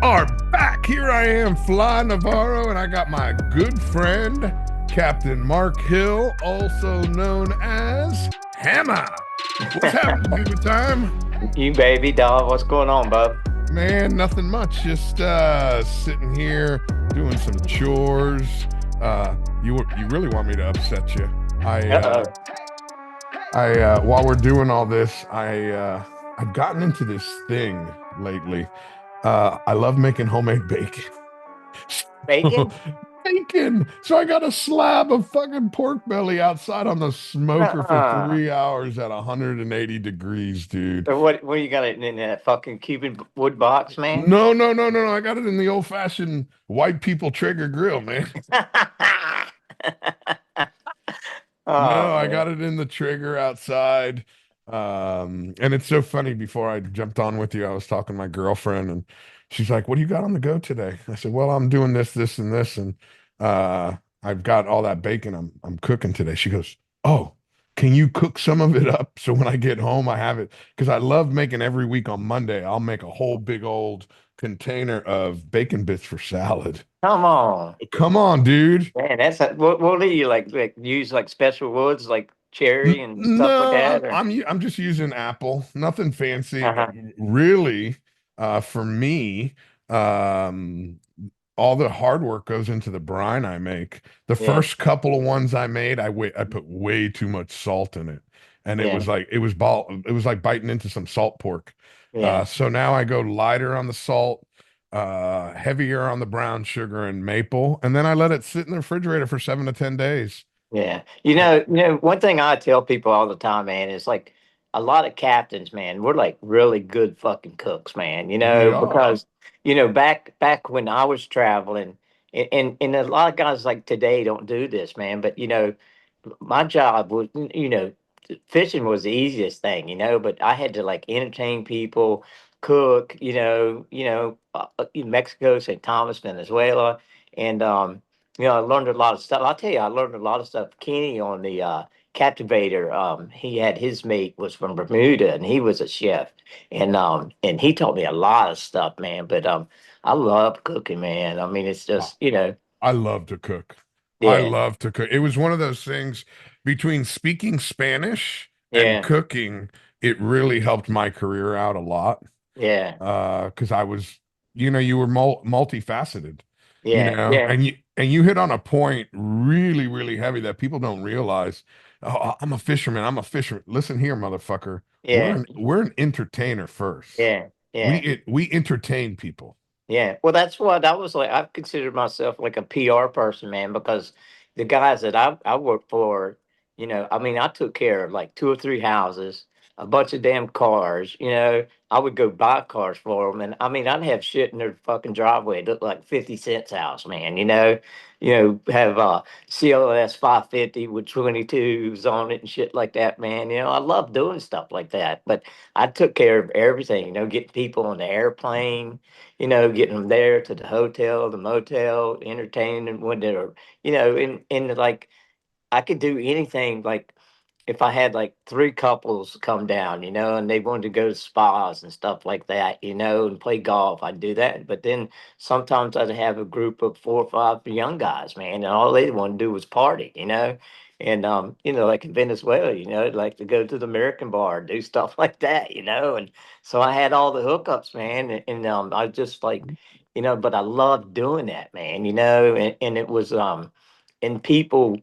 are back. Here I am, Fly Navarro, and I got my good friend, Captain Mark Hill, also known as Hammer. What's happening, good time? You baby doll, what's going on, bub? Man, nothing much. Just sitting here doing some chores. You really want me to upset you? I uh, Uh-oh. while we're doing all this, I've gotten into this thing lately. I love making homemade bacon. Bacon? Bacon. So I got a slab of fucking pork belly outside on the smoker for Uh-uh. 3 hours at 180 degrees, dude. So what you got it in that fucking Cuban wood box, man? No, no, no, no, no. I got it in the old-fashioned white people Traeger grill, man. No, Oh I man. got it in the Traeger outside. And it's so funny. Before I jumped on with you, I was talking to my girlfriend, and she's like, "What do you got on the go today?" I said, "Well, I'm doing this, this, and this, and uh, I've got all that bacon I'm cooking today." She goes, "Oh, can you cook some of it up so when I get home I have it?" Because I love making every week on Monday. I'll make a whole big old container of bacon bits for salad. Come on. Come on, dude. Man, what do you like use like special woods like cherry and stuff like No, that or I'm just using Apple, nothing fancy. uh-huh. Really, for me, um, all the hard work goes into the brine I make. The Yeah, first couple of ones I made, I put way too much salt in it, and yeah, it was like biting into some salt pork. yeah. So now I go lighter on the salt, heavier on the brown sugar and maple, and then I let it sit in the refrigerator for 7 to 10 days. Yeah. Eh, One thing I tell people all the time, man, is like a lot of captains, man, we're like really good fucking cooks, man, We are. because back when I was traveling and a lot of guys like today don't do this, man, but my job was fishing was the easiest thing, but I had to like entertain people, cook, in Mexico, St. Thomas, Venezuela, and I learned a lot of stuff. I'll tell you, I learned a lot of stuff. Kenny on the Captivator, he had his mate was from Bermuda, and he was a chef, and he taught me a lot of stuff, man. But I love cooking, man. I mean, it's I just I love to cook. I yeah, love to cook. It was one of those things between speaking Spanish and yeah, cooking, it really helped my career out a lot. yeah, Because I was, you were multifaceted, yeah, yeah. and you hit on a point really, really heavy that people don't realize. Oh, I'm a fisherman. I'm a fisherman. Listen here, motherfucker. Yeah, We're an entertainer first. yeah, yeah, We entertain people. yeah. Well, that's what I was like. I've considered myself like a PR person, man, because the guys that I worked for, I mean, I took care of like two or three houses, a bunch of damn cars. I would go buy cars for them, and I mean, I'd have shit in their fucking driveway. It looked like 50 Cent's house, man. Have CLS 550 with 22s on it and shit like that, man. I love doing stuff like that, but I took care of everything. Getting people on the airplane, getting them there to the hotel, the motel, entertaining them when they're, and like I could do anything. Like if I had like three couples come down, and they wanted to go to spas and stuff like that, and play golf, I'd do that. But then sometimes I'd have a group of four or five young guys, man, and all they wanted to do was party. And like in Venezuela, like to go to the American bar, do stuff like that. And so I had all the hookups, man, and I just like, but I loved doing that, man, and it was and people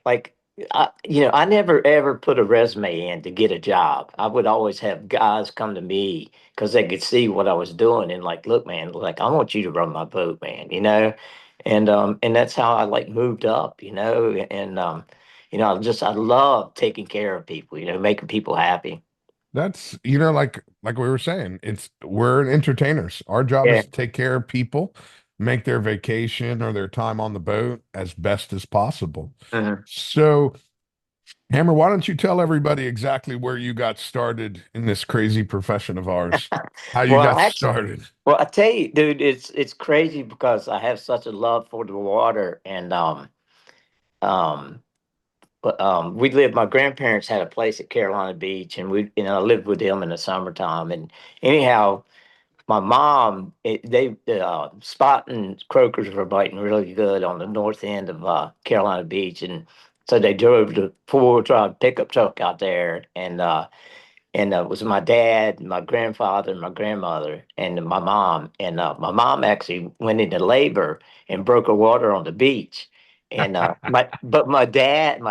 like I never ever put a resume in to get a job. I would always have guys come to me because they could see what I was doing and like, look, man, like I want you to run my boat, man. And that's how I like moved up, and I love taking care of people, making people happy. That's, like we were saying, we're entertainers. Our job Yeah. is to take care of people, make their vacation or their time on the boat as best as possible. Mhm. So, Hammer, why don't you tell everybody exactly where you got started in this crazy profession of ours? How you Well, got actually, started? well, I tell you, dude, it's crazy because I have such a love for the water, and um, but we lived. My grandparents had a place at Carolina Beach, and I lived with them in the summertime. And anyhow, my mom, Spot and croakers were biting really good on the north end of Carolina Beach, and so they drove the 4-wheel drive pickup truck out there, and it was my dad, my grandfather, and my grandmother, and my mom. And my mom actually went into labor and broke her water on the beach. And my dad,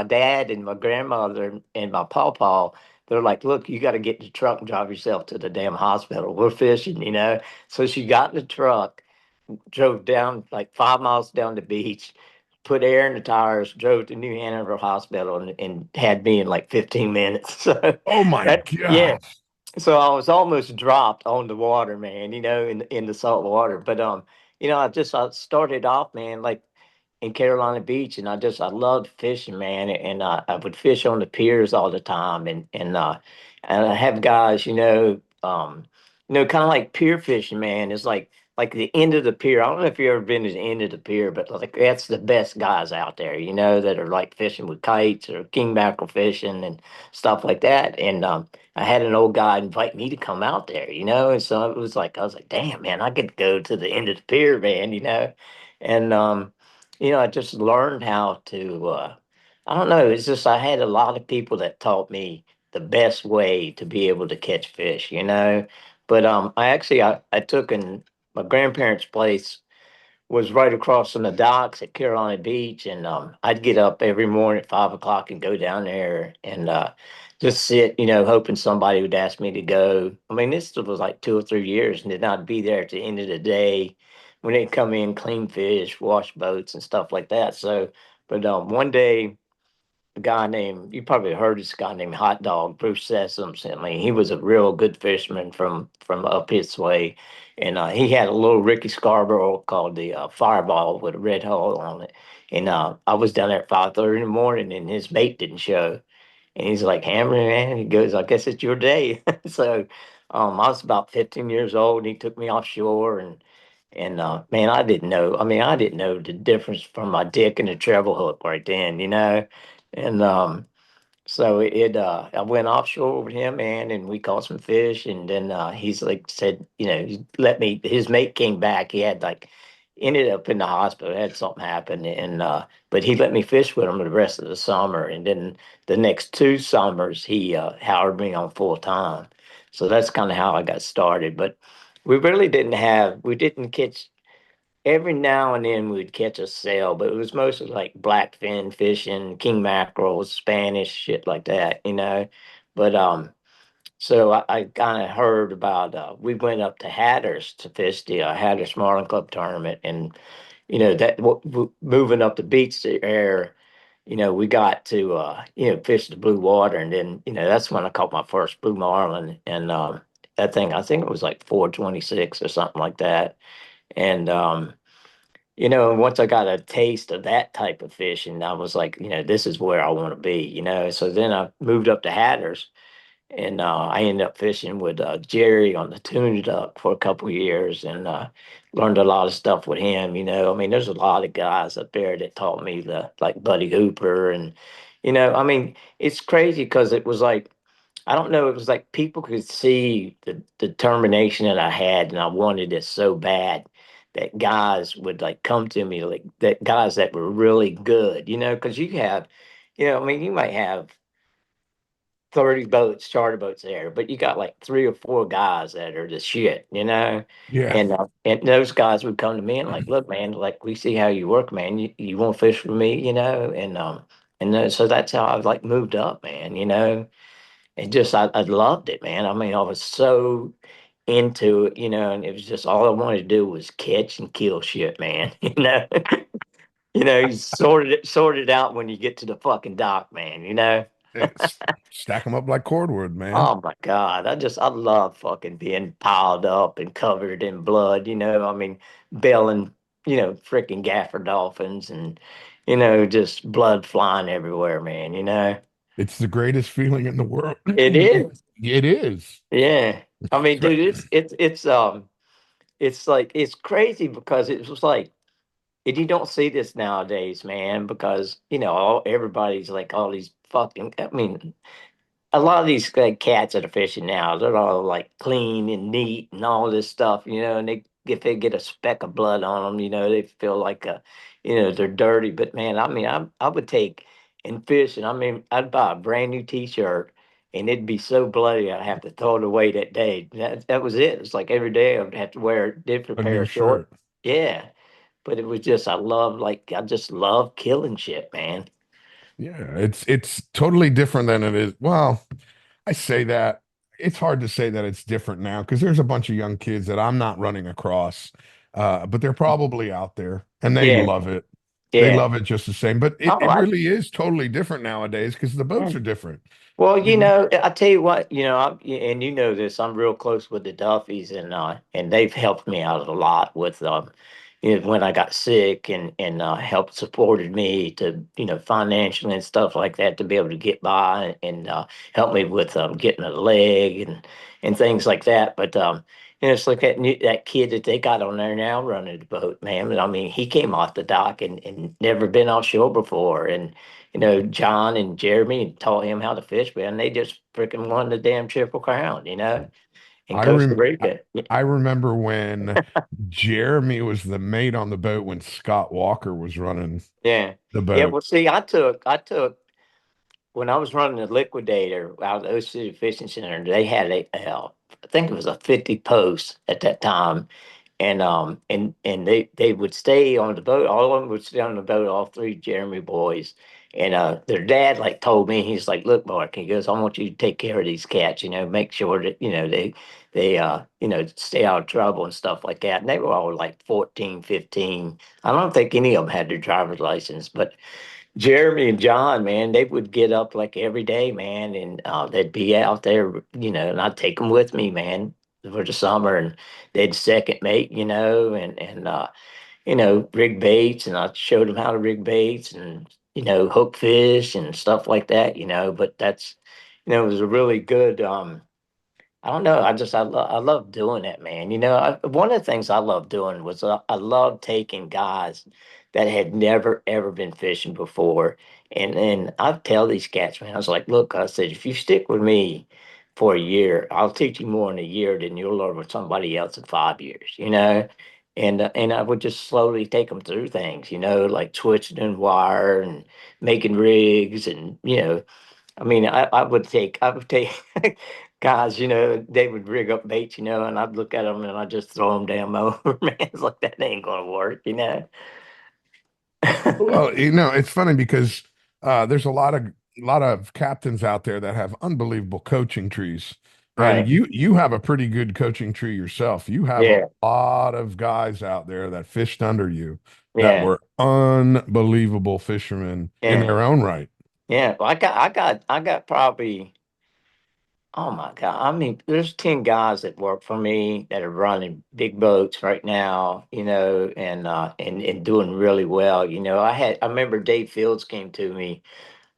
and my grandmother, and my pawpaw, they're like, "Look, you got to get in the truck and drive yourself to the damn hospital. We're fishing." So she got in the truck, drove down like 5 miles down the beach, put air in the tires, drove to New Hanover Hospital, and had me in like 15 minutes. So Oh my yeah. gosh. So I was almost dropped on the water, man, in the salt water. But I started off, man, like in Carolina Beach, and I loved fishing, man, and I would fish on the piers all the time, and I have guys, kind of like pier fishing, man. It's like the end of the pier. I don't know if you've ever been to the end of the pier, but like that's the best guys out there, that are like fishing with kites or king mackerel fishing and stuff like that. And I had an old guy invite me to come out there, and so I was like, damn, man, I could go to the end of the pier, man. And I just learned how to. I don't know. It's just I had a lot of people that taught me the best way to be able to catch fish. But I took in my grandparents' place was right across from the docks at Carolina Beach, and I'd get up every morning at 5 o'clock and go down there and just sit, hoping somebody would ask me to go. I mean, this was like 2 or 3 years, and then I'd be there at the end of the day when they come in, clean fish, wash boats, and stuff like that. So, but one day a guy named you probably heard this guy named Hot Dog Bruce Sessoms. I mean, he was a real good fisherman from up his way, and he had a little Ricky Scarborough called the Fireball with a red hull on it. And I was down there at 5:30 in the morning, and his bait didn't show. And he's like, "Hammering, man." He goes, "I guess it's your day." So I was about 15 years old, and he took me offshore, and man, I didn't know. I mean, I didn't know the difference from my dick and a treble hook right then. And so I went offshore with him, man, and we caught some fish. And then he's like said, he let me. His mate came back. He had like ended up in the hospital. Had something happen, and but he let me fish with him the rest of the summer. And then the next 2 summers, he hired me on full time. So that's kind of how I got started. But we didn't catch every now and then we'd catch a sail, but it was mostly like blackfin fishing, king mackerels, Spanish, shit like that. But so I kind of heard about we went up to Hatters to fish the Hatters Marlin Club tournament, and moving up the beach there, we got to fish the blue water, and then that's when I caught my first blue marlin, and that thing I think it was like 426 or something like that, and once I got a taste of that type of fishing, I was like, this is where I want to be. So then I moved up to Hatters, and I ended up fishing with Jerry on the tuna duck for a couple of years, and learned a lot of stuff with him. I mean, there's a lot of guys up there that taught me like Buddy Hooper, and I mean, it's crazy because it was like I don't know. It was like people could see the determination that I had, and I wanted it so bad that guys would like come to me, like that guys that were really good, because I mean, you might have 30 boats, charter boats there, but you got like 3 or 4 guys that are the shit. Yeah. And those guys would come to me and like, look, man, like we see how you work, man. You want to fish with me. And so that's how I've like moved up, man. It just I loved it, man. I mean, I was so into it, and it was just all I wanted to do was catch and kill shit, man. You sort it out when you get to the fucking dock, man. It's stack them up like cordwood, man. Oh my God. I love fucking being piled up and covered in blood. I mean, belling, freaking gaffer dolphins and, just blood flying everywhere, man. It's the greatest feeling in the world. It is. It is. Yeah. I mean, dude, it's like it's crazy because it was like and you don't see this nowadays, man, because everybody's like all these fucking I mean, a lot of these like, cats that are fishing now, they're all like clean and neat and all this stuff, and they if they get a speck of blood on them, they feel like they're dirty. But man, I mean, I would take and fish, and I mean, I'd buy a brand new T-shirt, and it'd be so bloody I'd have to throw it away that day. That was it. It's like every day I'd have to wear a different A pair new of shorts. shirt. Yeah, but it was just I just love killing shit, man. Yeah, it's totally different than it is. Well, I say that it's hard to say that it's different now because there's a bunch of young kids that I'm not running across, but they're probably out there and they Yeah, love it. They yeah. love it just the same. But it, Oh, it really is totally different nowadays because the yeah. boats are different. Well, You know, I tell you what, and you know this, I'm real close with the Duffys, and they've helped me out a lot with when I got sick, and helped supported me to financially and stuff like that to be able to get by, and help me with getting a leg and things like that. But it's like that kid that they got on there now running the boat, man. I mean, he came off the dock and never been offshore before, and John and Jeremy taught him how to fish, man. They just freaking won the damn Triple Crown, in I Costa rem I Rica. I remember when Jeremy was the mate on the boat when Scott Walker was running Yeah. the Yeah. boat. Well, see, I took, when I was running the liquidator out of the Ocean City Fishing Center, they had I think it was a 50 post at that time. And they would stay on the boat. All of them would stay on the boat. All three Jeremy boys, and their dad like told me, he's like, "Look, Mark," he goes, "I want you to take care of these cats. Make sure that they stay out of trouble and stuff like that." And they were all like 14, 15. I don't think any of them had their driver's license, but Jeremy and John, man, they would get up like every day, man, and they'd be out there, and I'd take them with me, man, for the summer, and they'd second mate, and rig baits, and I showed them how to rig baits and hook fish and stuff like that, But it was a really good. I don't know. I love doing that, man. One of the things I love doing was I love taking guys that had never ever been fishing before, and I tell these cats, man, I was like, look, I said, if you stick with me for a year, I'll teach you more in a year than you'll learn with somebody else in 5 years, and I would just slowly take them through things, like twitching and wire and making rigs, and I mean, I would take guys, they would rig up baits, and I'd look at them and I'd just throw them down over, man. It's like that ain't gonna work. Well, it's funny because there's a lot of captains out there that have unbelievable coaching trees. And Right. you have a pretty good coaching tree yourself. You have a Yeah. lot of guys out there that fished under you that Yeah. were unbelievable fishermen in Yeah. their own right. Yeah. Well, I got probably, oh my God. I mean, there's 10 guys that work for me that are running big boats right now, and doing really well. I remember Dave Fields came to me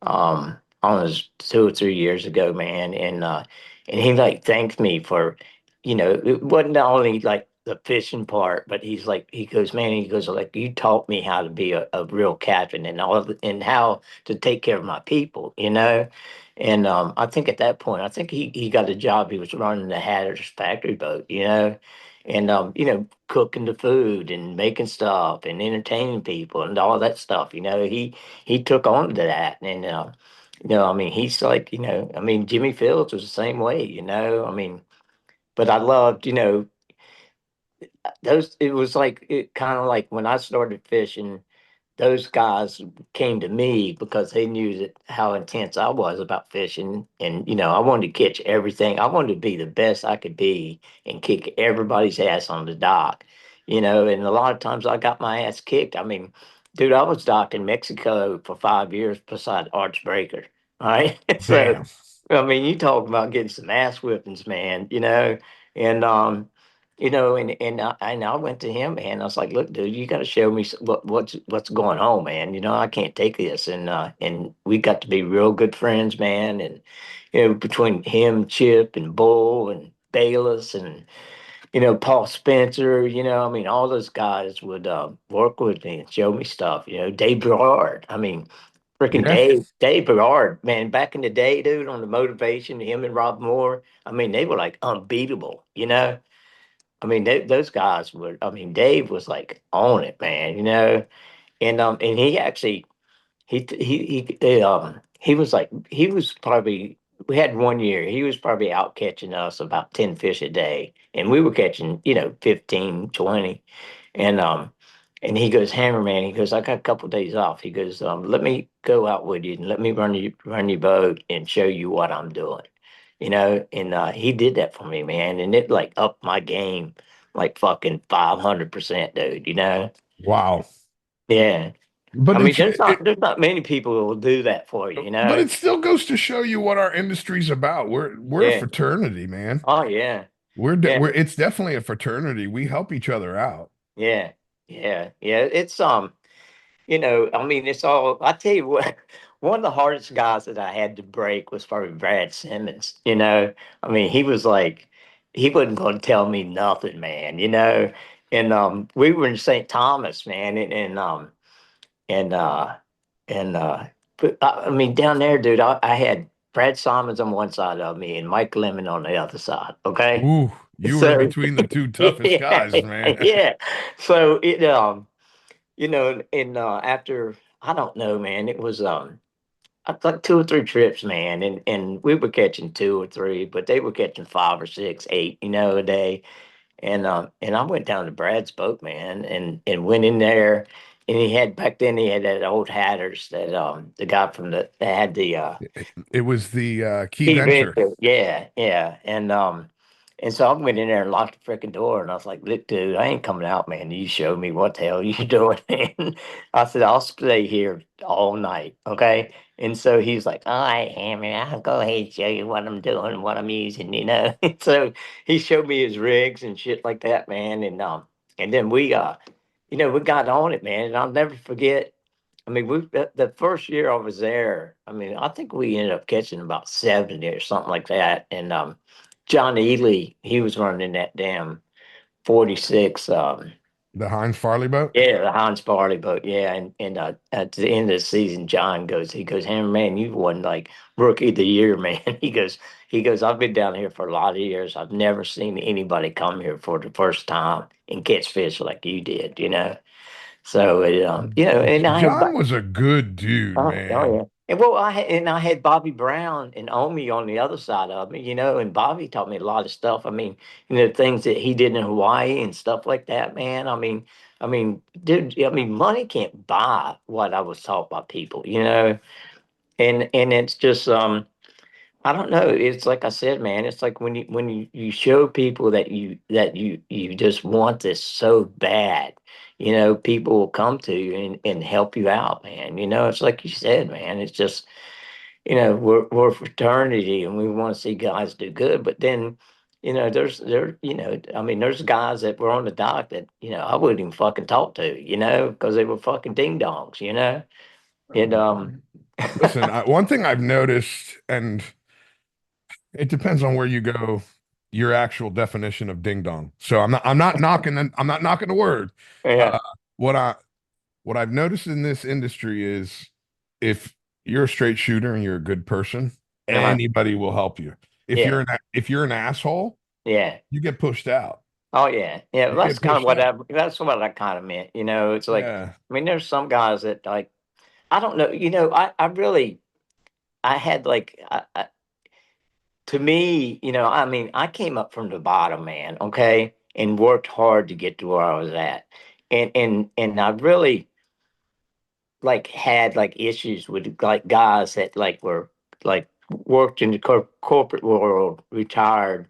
almost 2 or 3 years ago, man, and he like thanked me for, it wasn't only like the fishing part, but he goes, man, he goes like, you taught me how to be a real captain and and how to take care of my people. And I think at that point, I think he got a job. He was running the Hatter's factory boat. And cooking the food and making stuff and entertaining people and all that stuff. He took on to that, and I mean, he's like, I mean, Jimmy Fields was the same way. I mean, but I loved, those, it was like, it kind of like when I started fishing, those guys came to me because they knew that how intense I was about fishing. And, I wanted to catch everything. I wanted to be the best I could be and kick everybody's ass on the dock. And a lot of times I got my ass kicked. I mean, dude, I was docked in Mexico for 5 years beside Arch Breaker. All right. So, Damn. I mean, you talk about getting some ass whippings, man. And, and I went to him, man. I was like, "Look, dude, you got to show me what's going on, man. I can't take this." And we got to be real good friends, man. And between him, Chip, and Bull, and Bayless, and Paul Spencer, I mean, all those guys would work with me and show me stuff. Dave Gerard. I mean. Freaking Yeah. Dave Bernard, man, back in the day, dude, on the motivation, him and Rob Moore, I mean, they were like unbeatable, you know? I mean, those guys were, I mean, Dave was like on it, man, you know? And he actually, he was like, he was probably, we had 1 year, he was probably out catching us about 10 fish a day. And we were catching, 15, 20. And, um, and he goes, Hammerman, he goes, I got a couple days off. He goes, let me go out with you and let me run your boat and show you what I'm doing. And he did that for me, man. And it like upped my game like fucking 500%, dude, you know? Wow. Yeah. I But mean, it's it, there's not many people who will do that for you, you but know? it still goes to show you what our industry's about. We're a Yeah. fraternity, man. Oh yeah. Yeah. We're it's definitely a fraternity. We help each other out. Yeah. Yeah. Yeah. I mean, it's all, I tell you what, one of the hardest guys that I had to break was probably Brad Simmons, you know? I mean, he was like, he wasn't going to tell me nothing, man, you know? And we were in St. Thomas, man, and and but I mean down there, dude, I had Brad Simons on one side of me and Mike Lemon on the other side. Okay, Ooh, you were in so between the two toughest yeah, guys, man. yeah. So and after I don't know, man, it was I thought 2 or 3 trips, man, and we were catching 2 or 3, but they were catching 5 or 6, 8, a day. And I went down to Brad's boat, man, and went in there, and he had back then he had that old Hatters that the guy from that had the It was the Key Key Venture. Venture, yeah, yeah, and so I went in there and locked the freaking door, and I was like, "Look, dude, I ain't coming out, man. You show me what the hell you doing." And I said, "I'll stay here all night, okay?" And so he's like, "All right, Hammy, I'll go ahead and show you what I'm doing and what I'm using, you know." So he showed me his rigs and shit like that, man, and then we got on it, man, and I'll never forget. I mean, the first year I was there, I mean, I think we ended up catching about 70 or something like that. And John Ely, he was running that damn 46. The Heinz Farley boat. Yeah, the Hans Barley boat. Yeah, and at the end of the season, John goes, Hammer man, you won like rookie of the year, man. He goes, I've been down here for a lot of years. I've never seen anybody come here for the first time and catch fish like you did, you know. So and I had John was a good dude, oh man. yeah. And I had Bobby Brown and Omi on the other side of me, and Bobby taught me a lot of stuff. I mean, things that he did in Hawaii and stuff like that, man. Dude, money can't buy what I was taught by people, and it's just I don't know. It's like I said, man. It's like when you show people that you just want this so bad, people will come to you and help you out, man. It's like you said, man. It's just we're a fraternity and we want to see guys do good, but then there's guys that were on the dock that I wouldn't even fucking talk to, because they were fucking ding dongs, and Listen, one thing I've noticed, and it depends on where you go, your actual definition of ding dong. So I'm not knocking the word. yeah, Uh, what I what I've noticed in this industry is if you're a straight shooter and you're a good person, uh-huh, anybody will help you. yeah, If you're an asshole, yeah. you get pushed out. Oh yeah, yeah. You Well, that's get kind of pushed what out. I kind of meant. It's like, Yeah. there's some guys that like, I don't know. I really, I had like, to me, I came up from the bottom, man. Okay, and worked hard to get to where I was at, and I really like had like issues with like guys that like were like worked in the corporate world, retired,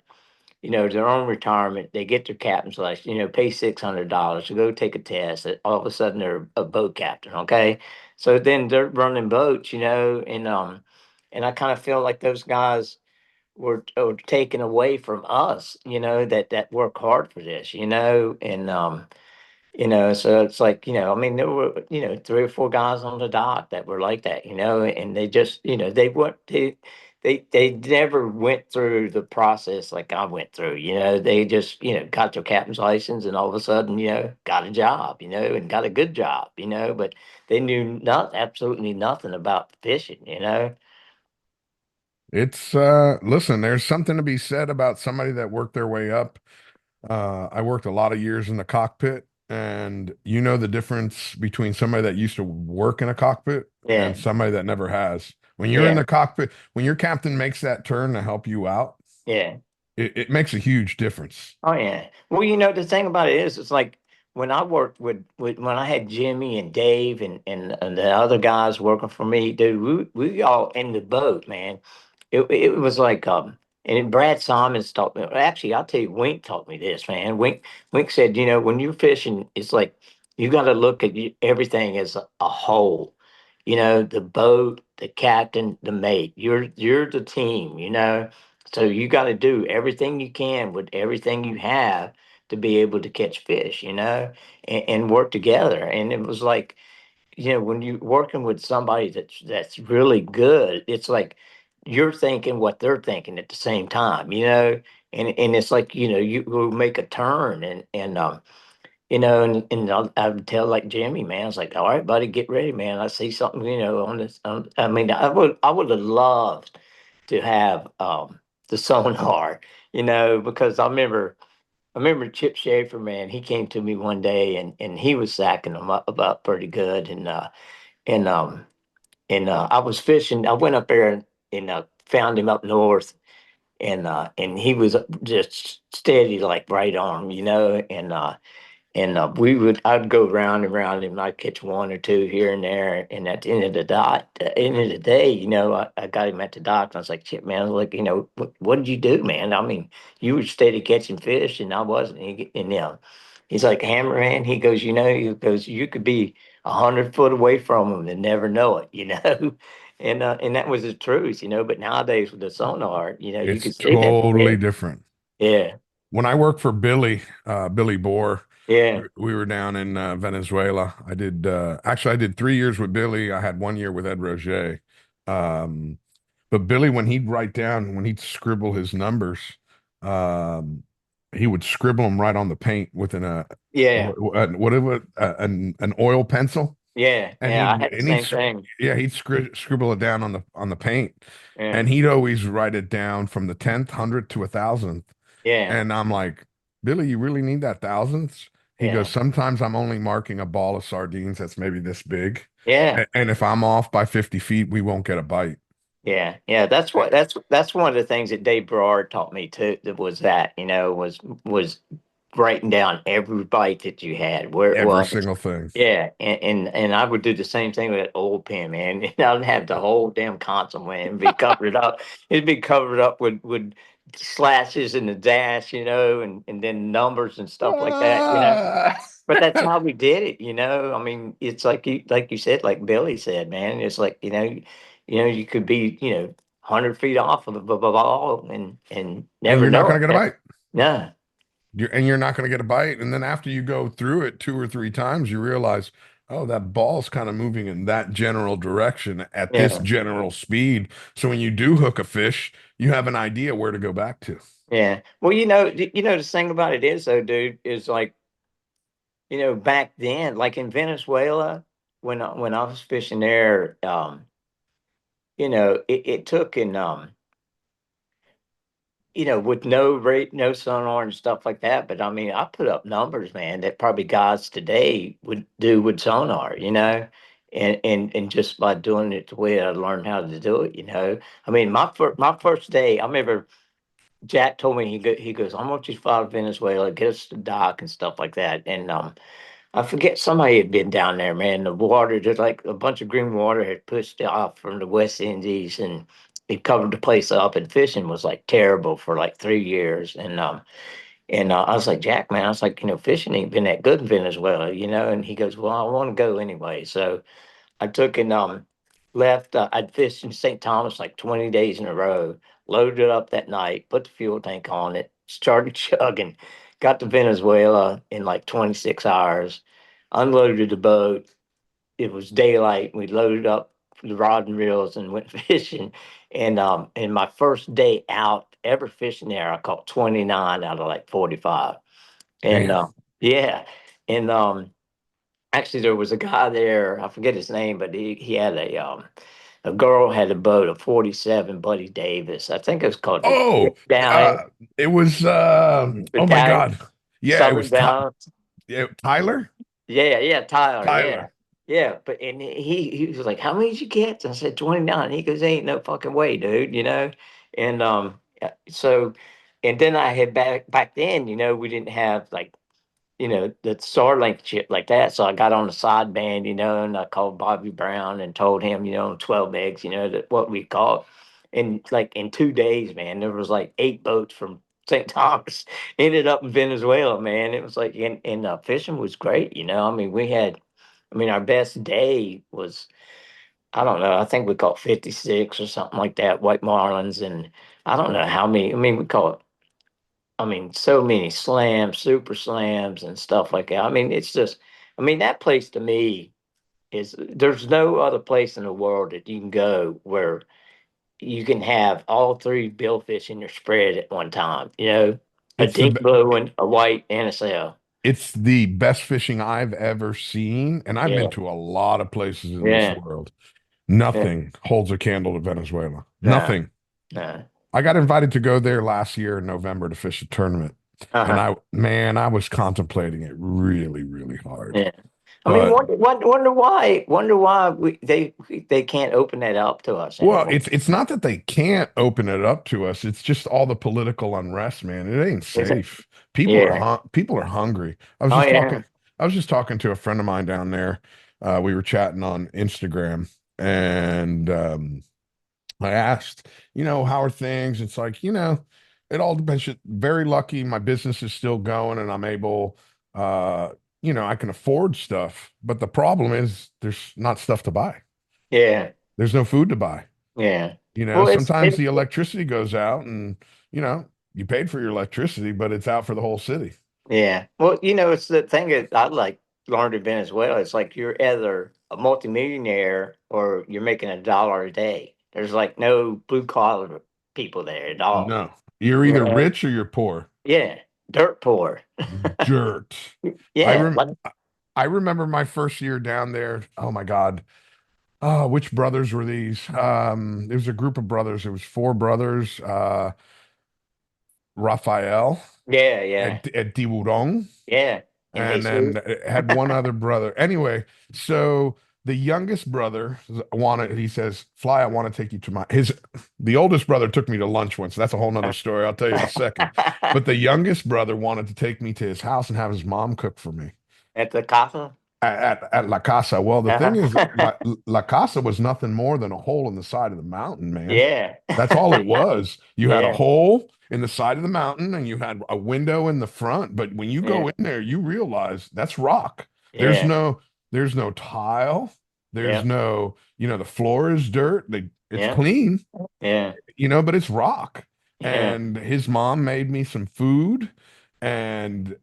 their own retirement, they get their captain's license, pay $600 to go take a test. And all of a sudden, they're a boat captain. Okay, so then they're running boats, and I kind of feel like those guys were taken away from us, that work hard for this, and so it's like, there were, 3 or 4 guys on the dock that were like that, and they just, they weren't, they never went through the process like I went through. They just got their captain's license and all of a sudden got a job, and got a good job, but they knew not absolutely nothing about fishing. It's listen, there's something to be said about somebody that worked their way up. I worked a lot of years in the cockpit, and you know the difference between somebody that used to work in a cockpit and Yeah, somebody that never has. When you're in yeah, the cockpit, when your captain makes that turn to help you out, yeah. it makes a huge difference. Oh yeah. Well, the thing about it is, it's like when I worked with when I had Jimmy and Dave and the other guys working for me, dude, we all in the boat, man. It was like and Brad Simons taught me. Actually, I'll tell you, Wink taught me this, man. Wink said, when you're fishing, it's like you got to look at everything as a whole. The boat, the captain, the mate. You're the team. So you got to do everything you can with everything you have to be able to catch fish. And work together. And it was like when you're working with somebody that's really good, it's like you're thinking what they're thinking at the same time, and it's like you will make a turn and I would tell like Jimmy, man, I was like, all right, buddy, get ready, man. I see something, on this. I mean, I would have loved to have the sonar, because I remember Chip Schaefer, man. He came to me one day and he was sacking them up pretty good, and I was fishing. I went up there and found him up north, and he was just steady like right on him, and I'd go round and round him. I'd catch one or two here and there. And at the end of the day, I got him at the dock. And I was like, shit, man, like, what did you do, man? I mean, you were steady catching fish and I wasn't. He's like, Hammerman. He goes, you could be 100 foot away from him and never know it, and that was the truth, but nowadays with the sonar, you can It's see that totally fish. different. Yeah. When I worked for Billy Bohr, Yeah. we were down in Venezuela. I did 3 years with Billy. I had 1 year with Ed Roger. Um, but Billy, when he'd scribble his numbers, um, he would scribble them right on the paint with Yeah. an oil pencil, Yeah. and Yeah. I had the same thing. he'd scribble it down on the paint, Yeah. and he'd always write it down from the tenth, hundredth to 1,000th. Yeah. And I'm like, Billy, you really need that thousandths? He goes, Yeah. sometimes I'm only marking a ball of sardines that's maybe this big. Yeah. And if I'm off by 50 feet, we won't get a bite. Yeah. Yeah. That's one of the things that Dave Berard taught me too. That was was writing down every bite that you had, where it Every was. single thing. Yeah, and I would do the same thing with that old pen, man. And I'd have the whole damn console, man, be covered up. It'd be covered up with slashes and the dash, and then numbers and stuff like that. Ah! But that's how we did it. I mean, it's like you said, like Billy said, man. It's like you could be 100 feet off of the ball and And never you're not know going to get a it. bite. No, You're not going to get a bite. And then after you go through it 2 or 3 times, you realize, oh, that ball's kind of moving in that general direction at this yeah. general speed. So when you do hook a fish, you have an idea where to go back to. Yeah. Well, the thing about it is though, dude, is like, back then, like in Venezuela, when I was fishing there, it took with no rate, no sonar and stuff like that. But I mean, I put up numbers, man, that probably guys today would do with sonar. And just by doing it the way I learned how to do it. I mean, my first day, I remember Jack told me he goes, I want you to fly to Venezuela, get us to the dock and stuff like that. And I forget somebody had been down there, man. The water, just like a bunch of green water had pushed off from the West Indies and it covered the place up and fishing was like terrible for like 3 years. And I was like, Jack, man, I was like, fishing ain't been that good in Venezuela. And he goes, well, I want to go anyway. So I took and left. I'd fished in St. Thomas like 20 days in a row, loaded it up that night, put the fuel tank on it, started chugging, got to Venezuela in like 26 hours, unloaded the boat. It was daylight. We loaded up the rod and reels and went fishing. And my first day out ever fishing there, I caught 29 out of like 45. And Damn. yeah, and actually there was a guy there, I forget his name, but he had a girl had a boat, a 47 Buddy Davis. I think it was called the Oh, Italian, uh, it was oh my Italian God. Yeah, it Southern was Balance. yeah, Tyler. Yeah, yeah, Tyler, yeah. Tyler. Yeah, but and he was like, "How many did you get?" I said, 29. He goes, "Ain't no fucking way, dude," you know? And so and then I had back then, we didn't have like, the Starlink shit like that. So I got on the sideband, and I called Bobby Brown and told him, 12 eggs, that what we caught. And like in 2 days, man, there was like 8 boats from St. Thomas ended up in Venezuela, man. It was like, and fishing was great, I mean, our best day was, I don't know, I think we caught 56 or something like that, white marlins. And I don't know how many, we caught, so many slams, super slams, and stuff like that. It's just, that place to me there's no other place in the world that you can go where you can have all three billfish in your spread at one time, a It's the deep blue one, a white, and a sail. it's the best fishing I've ever seen, and I've been Yeah, to a lot of places in this yeah, world. yeah. Nothing holds a candle to Venezuela. No, Nothing. no. I got invited to go there last year in November to fish a tournament, and Uh-huh. man, I was contemplating it really, really hard. Yeah. But Wonder why they can't open that up to us well, anymore. it's not that they can't open it up to us. It's just all the political unrest, man. It ain't Is it? safe. Yeah. People are hungry. Oh yeah. I was just talking to a friend of mine down there. We were chatting on Instagram, and I asked, how are things? It's like, it all depends. Very lucky, my business is still going, and I'm able, uh, I can afford stuff. But the problem is, there's not stuff to buy. Yeah. There's no food to buy. Yeah. Well, it's Sometimes it. the electricity goes out and, you paid for your electricity, but it's out for the whole city. Yeah. Well, it's the thing that I like learned in Venezuela. It's like you're either a multimillionaire or you're making $1 a day. There's like no blue collar people there at all. No, you're You either know? rich or you're poor. Yeah. Dirt poor. Dirt. I Yeah. rem I remember my first year down there. Oh my God. Oh, which brothers were these? It was a group of brothers. It was four brothers. Raphael Yeah. Yeah. at Diwudong, Yeah. And and Jesus. then it had one other brother. Anyway, so the youngest brother wanted, he says, Fly, I want to take you to the oldest brother took me to lunch once. That's a whole nother story. I'll tell you in a second. But the youngest brother wanted to take me to his house and have his mom cook for me At the casa. at La Casa. Well, the thing is, Uh-huh. La Casa was nothing more than a hole in the side of the mountain, man. Yeah. That's all it was. You had a Yeah. hole in the side of the mountain and you had a window in the front. But when you go Yeah. in there, you realize that's rock. There's Yeah. no, there's no tile. There's Yeah. no, the floor is dirt. It's Yeah. clean, Yeah. but it's rock. Yeah. And his mom made me some food, and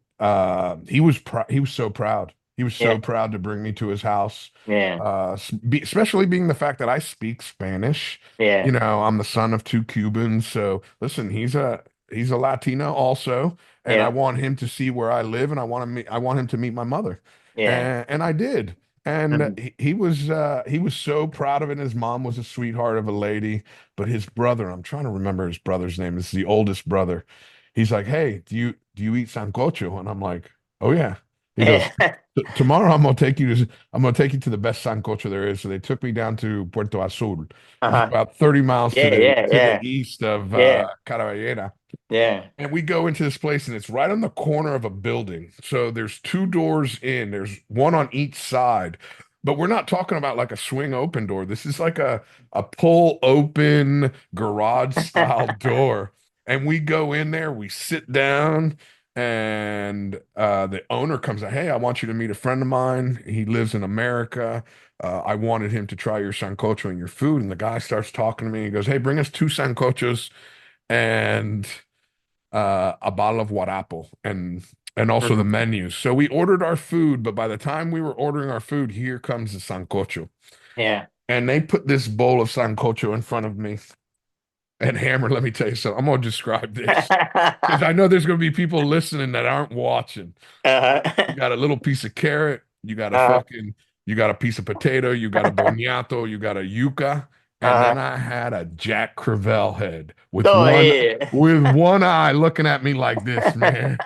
he was so proud. He was Yeah. so proud to bring me to his house. Yeah. Especially being the fact that I speak Spanish. Yeah. I'm the son of two Cubans, so listen, he's a Latino also, and I Yeah. want him to see where I live, and I want him to meet my mother, Yeah. and I did. And Mhm. he was so proud of it. His mom was a sweetheart of a lady, but his brother, I'm trying to remember his brother's name. It's the oldest brother. He's like, "Hey, do you eat sancocho?" And I'm like, "Oh yeah." He goes, Yeah. Tomorrow I'm gonna take you to the best sancocho there is." So they took me down to Puerto Azul, which is Uh-huh. about 30 miles Yeah. Yeah. to the Yeah. east of Yeah. Caraballena. Yeah. And we go into this place, and it's right on the corner of a building. So there's two doors in, there's one on each side. But we're not talking about like a swing open door. This is like a pull open garage style door. And we go in there, we sit down, and the owner comes out, "Hey, I want you to meet a friend of mine. He lives in America. I wanted him to try your sancocho and your food." And the guy starts talking to me. He goes, "Hey, bring us two sancochos and a bottle of guarapo and also the Mhm. menus." So we ordered our food, but by the time we were ordering our food, here comes the sancocho. Yeah. and they put this bowl of sancocho in front of me. And Hammer, let me tell you something. I'm gonna describe this because I know there's gonna be people listening that aren't watching. You Uh-huh. got a little piece of carrot, Uh-huh. you got a piece of potato, you got a boniato, you got a yuca, and then Uh-huh. I had a Jack Crevel head Go ahead. with one eye looking at me like this, man.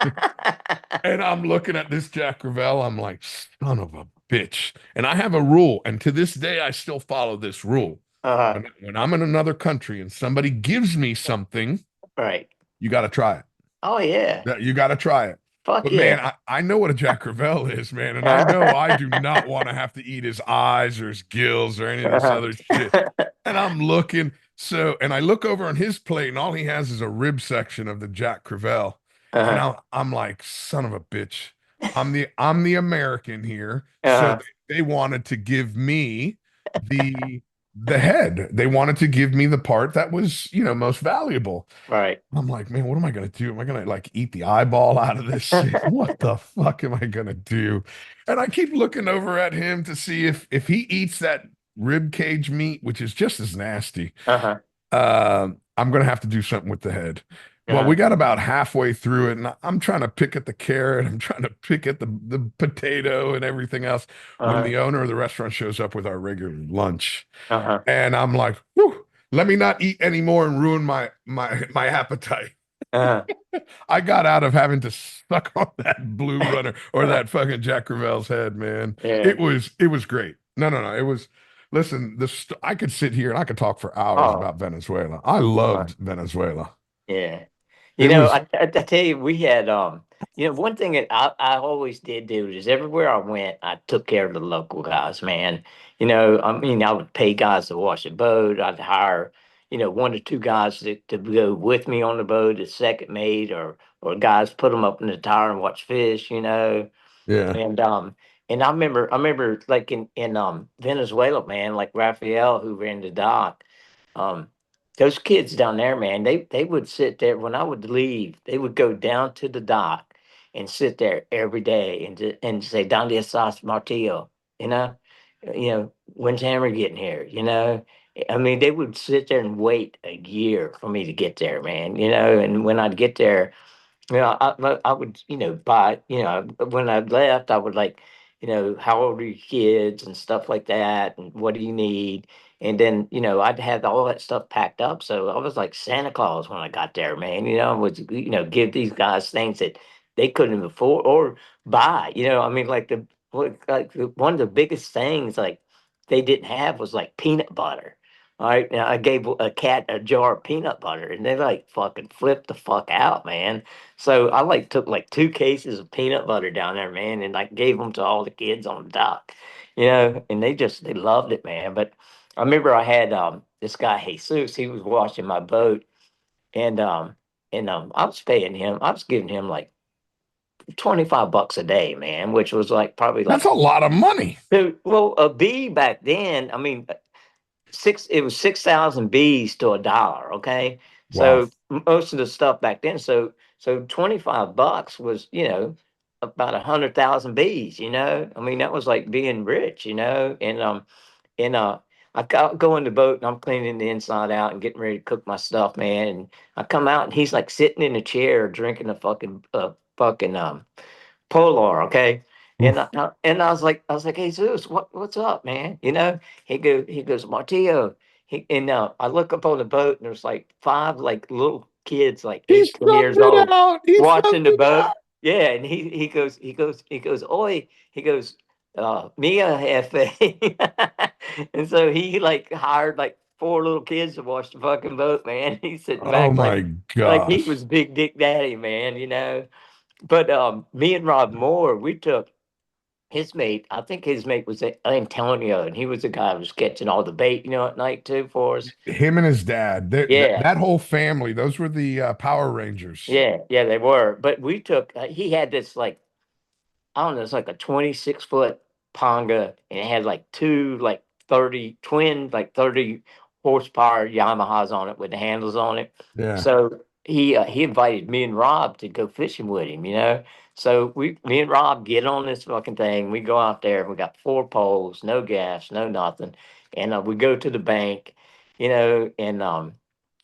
And I'm looking at this Jack Crevel, I'm like, son of a bitch. And I have a rule, and to this day I still follow this rule. Uh-huh. When I'm in another country and somebody gives me something, Right. you got to try it. Oh yeah. You got to try it. Fuck But man, yeah. I know what a Jack Crevel is, man, and I know I Uh-huh. do not want to have to eat his eyes or his gills or any of this other shit. And I'm looking, and I look over on his plate, and all he has is a rib section of the Jack Crevel, and Uh-huh. I'm like, son of a bitch, I'm the American here, so Uh-huh. they wanted to give me the the head. They wanted to give me the part that was, most valuable. Right. I'm like, man, what am I gonna do? Am I gonna like eat the eyeball out of this shit? What the fuck am I gonna do? And I keep looking over at him to see if he eats that rib cage meat, which is just as nasty. Uh-huh. I'm gonna have to do something with the head. Well, we Uh-huh. got about halfway through it, and I'm trying to pick at the carrot, I'm trying to pick at the potato and everything else when Uh-huh. the owner of the restaurant shows up with our regular lunch. Uh-huh. And I'm like, whew, let me not eat anymore and ruin my appetite. Uh-huh. I got out of having to suck on that blue runner or that fucking Jack Crevel's head, man. Yeah. It was great. No. It was listen, I could sit here and I could talk for hours Oh. about Venezuela. I Uh-huh. loved Venezuela. Yeah. You It know, was I tell you, we had one thing that I always did do is everywhere I went, I took care of the local guys, man. I mean, I would pay guys to wash the boat. I'd hire, one or two guys to go with me on the boat as second mate, or guys put them up in the tower and watch fish, yeah. And I remember like in Venezuela, man, like Raphael who ran the dock. Um, those kids down there, man, they would sit there when I would leave. They would go down to the dock and sit there every day and say, "Donde estás, Martillo?" You know, when's Hammer getting here? I mean, they would sit there and wait a year for me to get there, man. And when I'd get there, I would, buy, when I left, I would like, how old are your kids and stuff like that, and what do you need? And then, I'd have all that stuff packed up. So I was like Santa Claus when I got there, man. I would, give these guys things that they couldn't afford or buy. I mean, like one of the biggest things like they didn't have was like peanut butter. All right, now I gave a cat a jar of peanut butter, and they like fucking flipped the fuck out, man. So I like took like 2 cases of peanut butter down there, man, and like gave them to all the kids on the dock, and they loved it, man. But I remember I had this guy Jesus, he was washing my boat, and I was paying him, I was giving him like $25 a day, man, which was like probably That's like a lot of money. well, a bee back then, I mean, it was 6,000 bees to $1. Okay, Wow. so most of the stuff back then, so $25 was about 100,000 bees. I mean that was like being rich. And go in the boat and I'm cleaning the inside out and getting ready to cook my stuff, man. And I come out and he's like sitting in a chair drinking a fucking Polar, okay? Oof. And I was like, "Hey Zeus, what's up, man?" He goes, Martillo. I look up on the boat and there's like five like little kids, like He 8, 10 years subbed it old, out. He watching subbed the it boat. out. Yeah, and he goes, Oi, he goes, Mia Hefe. And so he like hired like four little kids to watch the fucking boat, man. He's sitting Oh back my like he gosh. was Big Dick Daddy, man. But me and Rob Moore, we took his mate. I think his mate was Antonio, and he was the guy who was catching all the bait, at night too for us. Him and his dad, Yeah, that whole family, those were the Power Rangers. yeah, they were. But we took. He had this like I don't know, it's like a 26-foot Ponga, and it had like two like 30 twin like 30 horsepower Yamahas on it with the handles on it. Yeah. So he invited me and Rob to go fishing with him. So me and Rob get on this fucking thing. We go out there. We got four poles, no gas, no nothing, and we go to the bank, and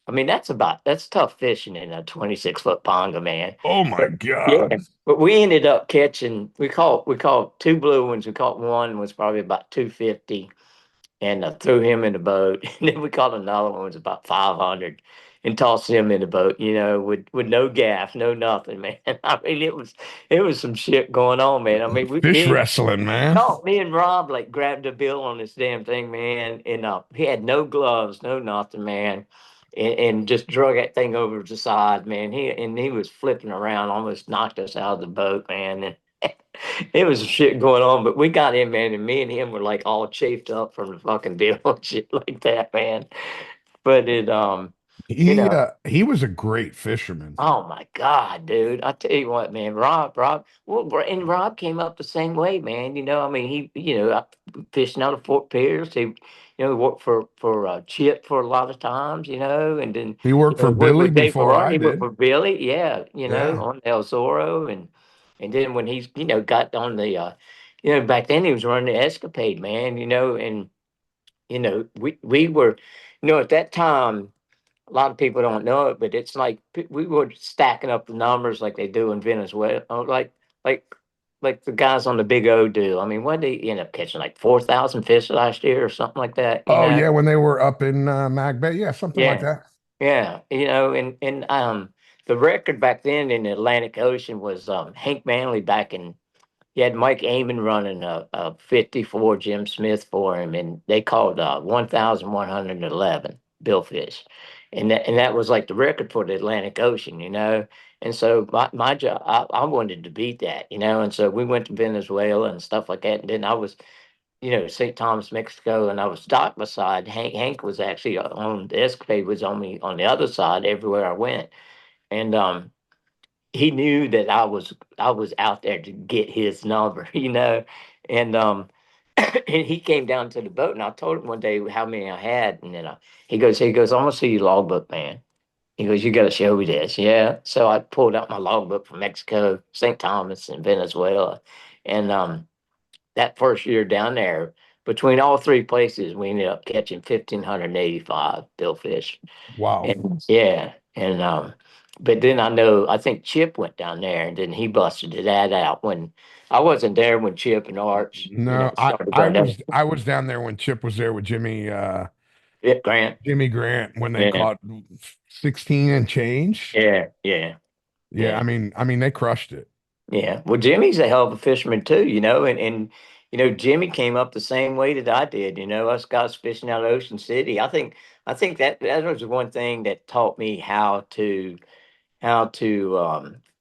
I mean that's tough fishing in a 26 foot ponga, man. Oh my But yeah, God. but we ended up catching. We caught two blue ones. We caught one was probably about 250, and threw him in the boat. And then we caught another one was about 500, and tossed him in the boat. With no gaff, no nothing, man. I mean, it was some shit going on, man. I mean, Fish wrestling, man. no, me and Rob like grabbed a bill on this damn thing, man, and he had no gloves, no nothing, man, and just drug that thing over the side, man. He was flipping around, almost knocked us out of the boat, man. And it was shit going on, but we got him, man, and me and him were like all chafed up from the fucking bill and shit like that, man. But you know. He was a great fisherman. Oh my God, dude! I tell you what, man, and Rob came up the same way, man. I mean, fishing out of Fort Pierce. He worked for Chip for a lot of times, and then He worked for worked Billy with Dave before Farrar. I He worked did. for Billy, yeah, Yeah. on El Zorro, and then when he's got on the back then he was running the Escapade, man, and we were, at that time a lot of people don't know it, but it's like we were stacking up the numbers like they do in Venezuela, like like the guys on the Big O do. I mean, what did they end up catching like 4,000 fish last year or something like that? Oh yeah, when they were up in Mag Bay. Yeah, something like Yeah, that. yeah, and the record back then in the Atlantic Ocean was Hank Manley back in. He had Mike Amon running a 54 Jim Smith for him, and they called 1,111 billfish, and that was like the record for the Atlantic Ocean. And so my job, I wanted to beat that, and so we went to Venezuela and stuff like that, and then I was, St. Thomas, Mexico, and I was docked beside Hank. Hank was actually on the Escapade was on me on the other side everywhere I went, and he knew that I was out there to get his number, and and he came down to the boat, and I told him one day how many I had, and then he goes, "I'm gonna see your logbook, man." He goes, "You got to show me this." Yeah, so I pulled out my logbook from Mexico, St. Thomas, and Venezuela, and that first year down there, between all three places, we ended up catching 1,585 billfish. Wow. And yeah, and but then I think Chip went down there and then he busted that out when I wasn't there when Chip and Arch, No, started going down. I was down there when Chip was there with Chip Grant. Jimmy Grant when they Yeah, caught 16 and change. yeah, yeah, Yeah, yeah, I mean they crushed it. yeah. Well, Jimmy's a hell of a fisherman too, and Jimmy came up the same way that I did. Us guys fishing out of Ocean City. I think that was one thing that taught me how to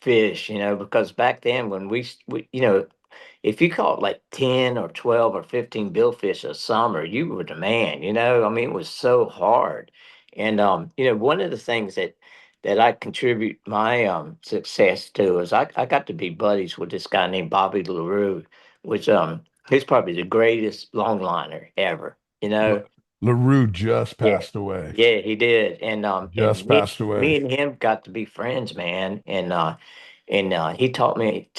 fish, because back then when if you caught like 10 or 12 or 15 billfish a summer, you were the man. I mean, it was so hard. And one of the things that I contribute my success to is I got to be buddies with this guy named Bobby LaRue, which he's probably the greatest longliner ever, you L know. LaRue just Yeah. passed away. Yeah, he did. And Just me passed away. me and him got to be friends, man. And he told me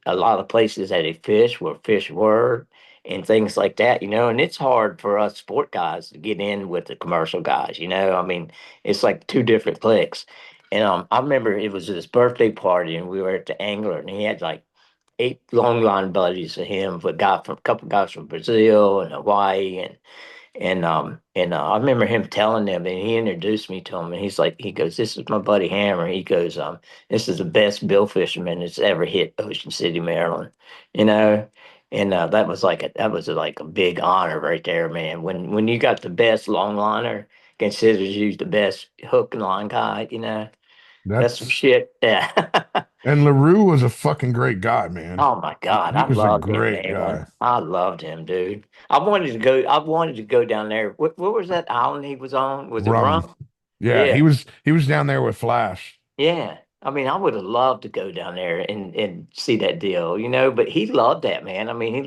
a lot of places that he fished where fish were and things like that. And it's hard for us sport guys to get in with the commercial guys. I mean, it's like two different cliques. And I remember it was his birthday party and we were at the angler and he had like 8 long line buddies of him, a couple guys from Brazil and Hawaii and I remember him telling them, and he introduced me to him, and he goes, "This is my buddy Hammer." He goes, "This is the best bill fisherman that's ever hit Ocean City, Maryland," you know, and that was like a big honor right there, man. When you got the best longliner considers you the best hook and line guy, that's some That's shit. Yeah. and LaRue was a fucking great guy, man. Oh my God, He I was a loved him, great man. guy. I loved him, dude. I wanted to go down there. What was that island he was on? Was it Rum. Rum? Yeah, Yeah, he was down there with Flash. yeah. I mean, I would have loved to go down there and see that deal, but he loved that, man. I mean,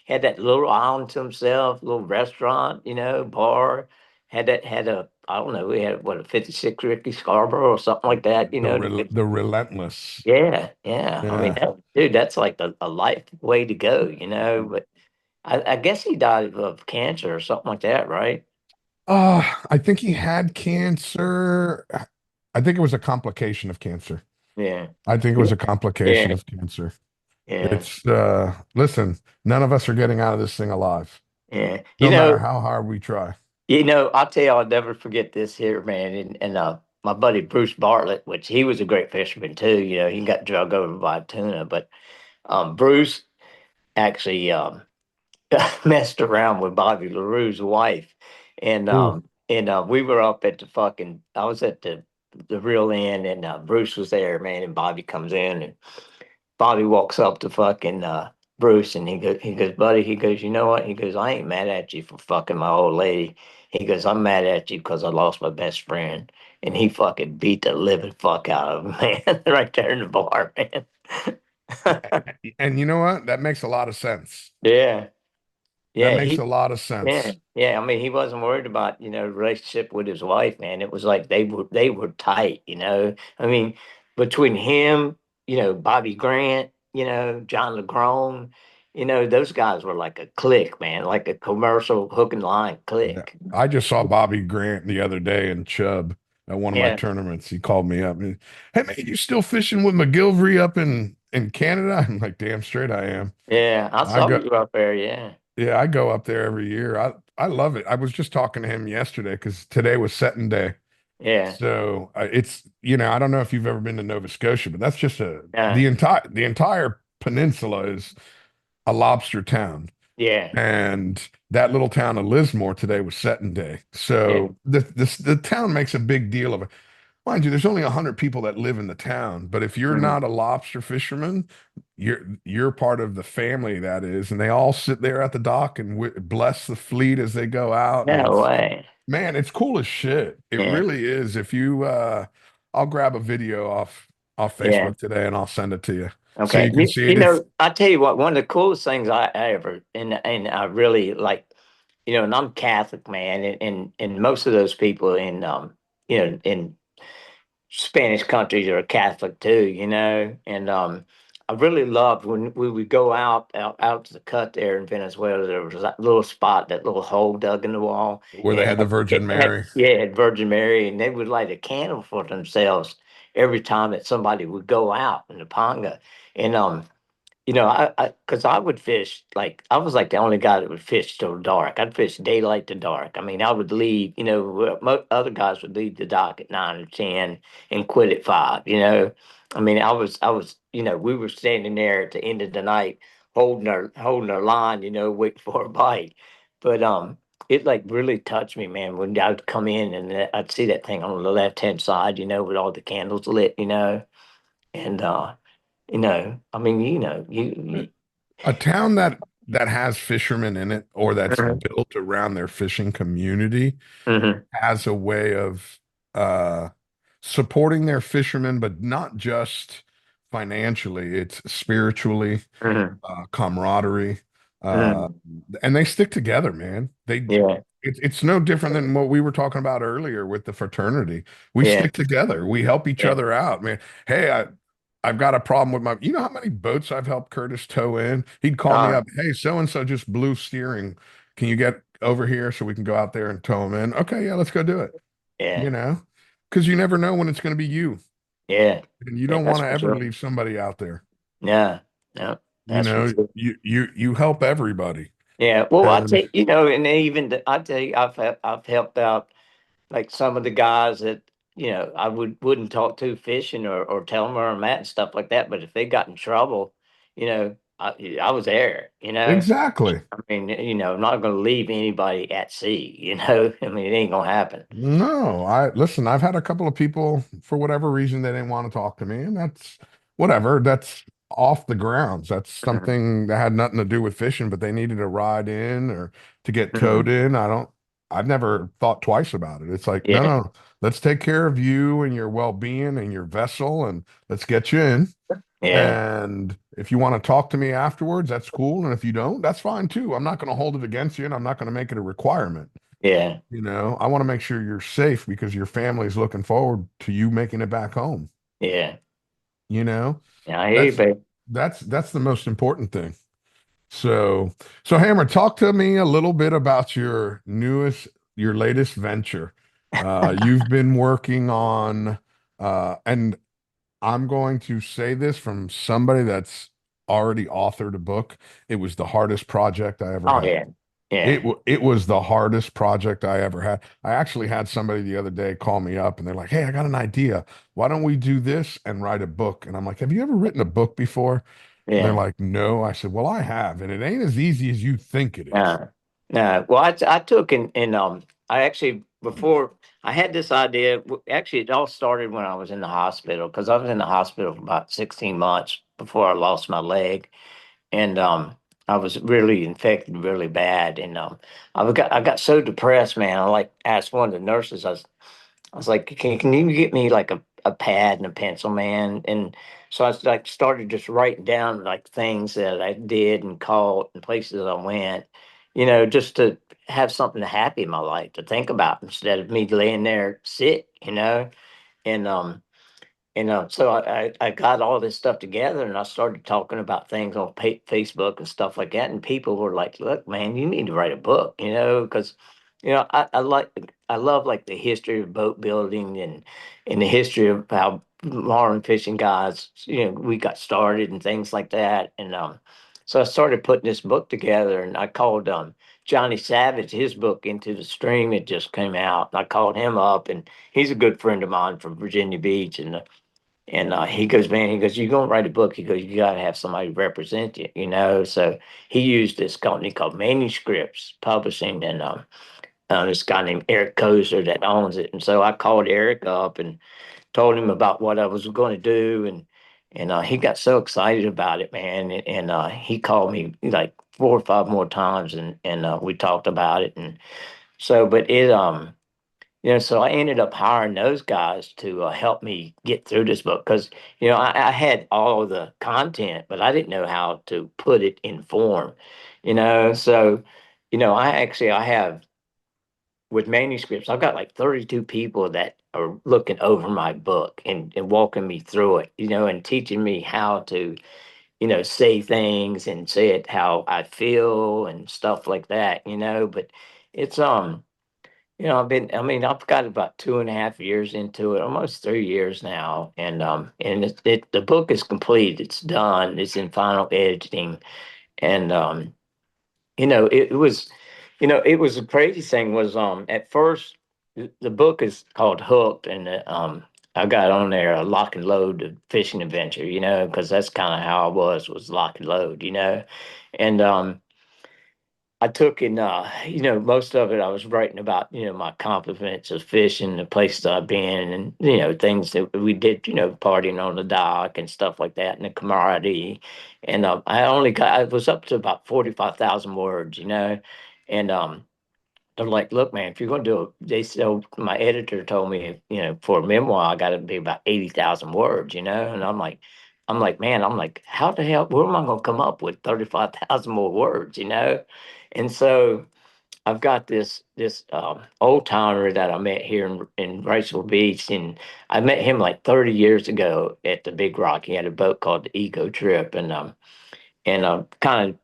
had that little island to himself, little restaurant, bar, had a I don't know, we had what a 56 Ricky Scarborough or something like that, The Relentless. yeah, yeah. I mean, Yeah. dude, that's like a life way to go, but I guess he died of cancer or something like that, right? I think he had cancer. I think it was a complication of cancer. Yeah. I think it was a complication Yeah. of cancer. Yeah. It's listen, none of us are getting out of this thing alive, Yeah. no matter how hard we try. I'll tell you, I'll never forget this here, man. And my buddy Bruce Bartlett, which he was a great fisherman too. He got drug over by tuna, but Bruce actually messed around with Bobby LaRue's wife, Ooh. and we were up at the fucking. I was at the real end, and Bruce was there, man. And Bobby comes in, and Bobby walks up to fucking Bruce, and he goes, buddy, he goes, you know what? He goes, I ain't mad at you for fucking my old lady. He goes, I'm mad at you because I lost my best friend, and he fucking beat the living fuck out of him, man, right there in the bar, man. And you know what? That makes a lot of sense. Yeah, That yeah, makes a lot of sense. yeah. I mean, he wasn't worried about relationship with his wife, man. It was like they were tight, you know. I mean, between him, Bobby Grant, John LeGrone, those guys were like a clique, man, like a commercial hook and line Yeah. clique. I just saw Bobby Grant the other day in Chubb at one of my Yeah, tournaments. He called me up and, hey man, you still fishing with McGilvery up in Canada? I'm like, damn straight I am. yeah. I I saw go, you up there. Yeah, yeah, I go up there every year. I love it. I was just talking to him yesterday because today was setting day. yeah, So it's, I don't know if you've ever been to Nova Scotia, but that's just yeah, the entire peninsula is a lobster town. yeah, And that little town of Lismore today was setting day. yeah. So the town makes a big deal of it. Mind you, there's only 100 people that live in the town, but if you're Mhm. not a lobster fisherman, you're part of the family that is, and they all sit there at the dock and bless the fleet as they go out, and No it's way. man, it's cool as shit. It Yeah, really is. If you I'll grab a video off yeah. Facebook today and I'll send it to you so Okay. you can see it. It's I tell you what, one of the coolest things I ever and I really like, and I'm Catholic, man, and most of those people in Spanish countries are Catholic too, and I really loved when we would go out to the cut there in Venezuela. There was that little spot, that little hole dug in the wall, where and they had the it Virgin had, Mary. yeah, it had Virgin Mary, and they would light a candle for themselves every time that somebody would go out in the panga. And because I would fish, like I was like the only guy that would fish till dark. I'd fish daylight to dark. I mean, I would leave. Other guys would leave the dock at 9 or 10 and quit at 5. I mean, I was. We were standing there at the end of the night, holding our line. Waiting for a bite. But it like really touched me, man. When I'd come in and I'd see that thing on the left hand side, with all the candles lit, and I mean, A town that has fishermen in it or that's Mhm, built around their fishing community mhm, has a way of uh supporting their fishermen, but not just financially, it's spiritually, mhm, camaraderie, uh, mhm. and they stick together, man. Yeah, It's no different than what we were talking about earlier with the fraternity. We yeah, stick together. We help each yeah. other out, man. Hey, I've got a problem with you know how many boats I've helped Curtis tow in? He'd call me Uh, up, hey, so and so just blew steering. Can you get over here so we can go out there and tow him in? Okay, yeah, let's go do it. yeah, You know, because you never know when it's going to be you, yeah, and you yeah. don't That's want to for ever sure. leave somebody out there. Yeah, yeah, You that's for know, sure. you help everybody. Yeah. Well, I And tell and I tell you, I've helped out like some of the guys that I wouldn't talk to fishing or tell them where I'm at and stuff like that. But if they got in trouble, I was there. exactly. I mean, I'm not going to leave anybody at sea. I mean, it ain't gonna happen. No, I listen, I've had a couple of people for whatever reason they didn't want to talk to me, and that's whatever. That's off the grounds. That's Mhm, something that had nothing to do with fishing, but they needed a ride in or to get towed mhm. in. I've never thought twice about it. It's like, no, Yeah, no, let's take care of you and your well-being and your vessel, and let's get you in. yeah, And if you want to talk to me afterwards, that's cool. And if you don't, that's fine too. I'm not going to hold it against you, and I'm not going to make it a requirement. yeah, I want to make sure you're safe because your family's looking forward to you making it back home. yeah. You know, Yeah, I hear you, that's babe. that's the most important thing. So, so Hammer, talk to me a little bit about your latest venture. You've been working on, and I'm going to say this from somebody that's already authored a book. It was the hardest project I ever Oh had. yeah, yeah, It was the hardest project I ever had. I actually had somebody the other day call me up and they're like, "Hey, I got an idea. Why don't we do this and write a book?" And I'm like, "Have you ever written a book before?" And they're yeah. like, "No." I said, "Well, I have, and it ain't as easy as you think it is." No, no. Well, I took and I actually before I had this idea. Actually, it all started when I was in the hospital because I was in the hospital for about 16 months before I lost my leg, and I was really infected really bad, and I got so depressed, man. I like asked one of the nurses. I was like, can you get me like a pad and a pencil, man? And so I like started just writing down like things that I did and caught and places I went, just to have something happy in my life to think about instead of me laying there sick, and so I got all this stuff together and I started talking about things on Facebook and stuff like that. And people were like, look, man, you need to write a book, because, I love like the history of boat building and the history of how modern fishing guys, we got started and things like that. And so I started putting this book together and I called Johnny Savage, his book Into the Stream, it just came out. And I called him up and he's a good friend of mine from Virginia Beach. And he goes, man, he goes, you're going to write a book. He goes, you got to have somebody represent you, So he used this company called Manuscripts Publishing and this guy named Eric Kozer that owns it. And so I called Eric up and told him about what I was going to do. And he got so excited about it, man. And he called me like 4 or 5 more times and we talked about it. And so, but so I ended up hiring those guys to help me get through this book because, I had all of the content, but I didn't know how to put it in form, So, I have with manuscripts, I've got like 32 people that are looking over my book and walking me through it, and teaching me how to, say things and say it how I feel and stuff like that, But it's, I've got about 2.5 years into it, almost 3 years now, and the book is complete. It's done. It's in final editing, and it was, it was the crazy thing was, at first, the book is called Hooked, and I got on there a lock and load of fishing adventure, because that's kind of how I was lock and load, and I took in, most of it I was writing about, my accomplishments of fishing, the places I've been, and, things that we did, partying on the dock and stuff like that, and the camaraderie. And I was up to about 45,000 words, and they're like, look, man, if you're going to do it, my editor told me, for a memoir, I got to be about 80,000 words, and I'm like, how the hell, where am I going to come up with 35,000 more words, And so I've got this old timer that I met here in Rachel Beach, and I met him like 30 years ago at the Big Rock. He had a boat called the Eco Trip, and kind of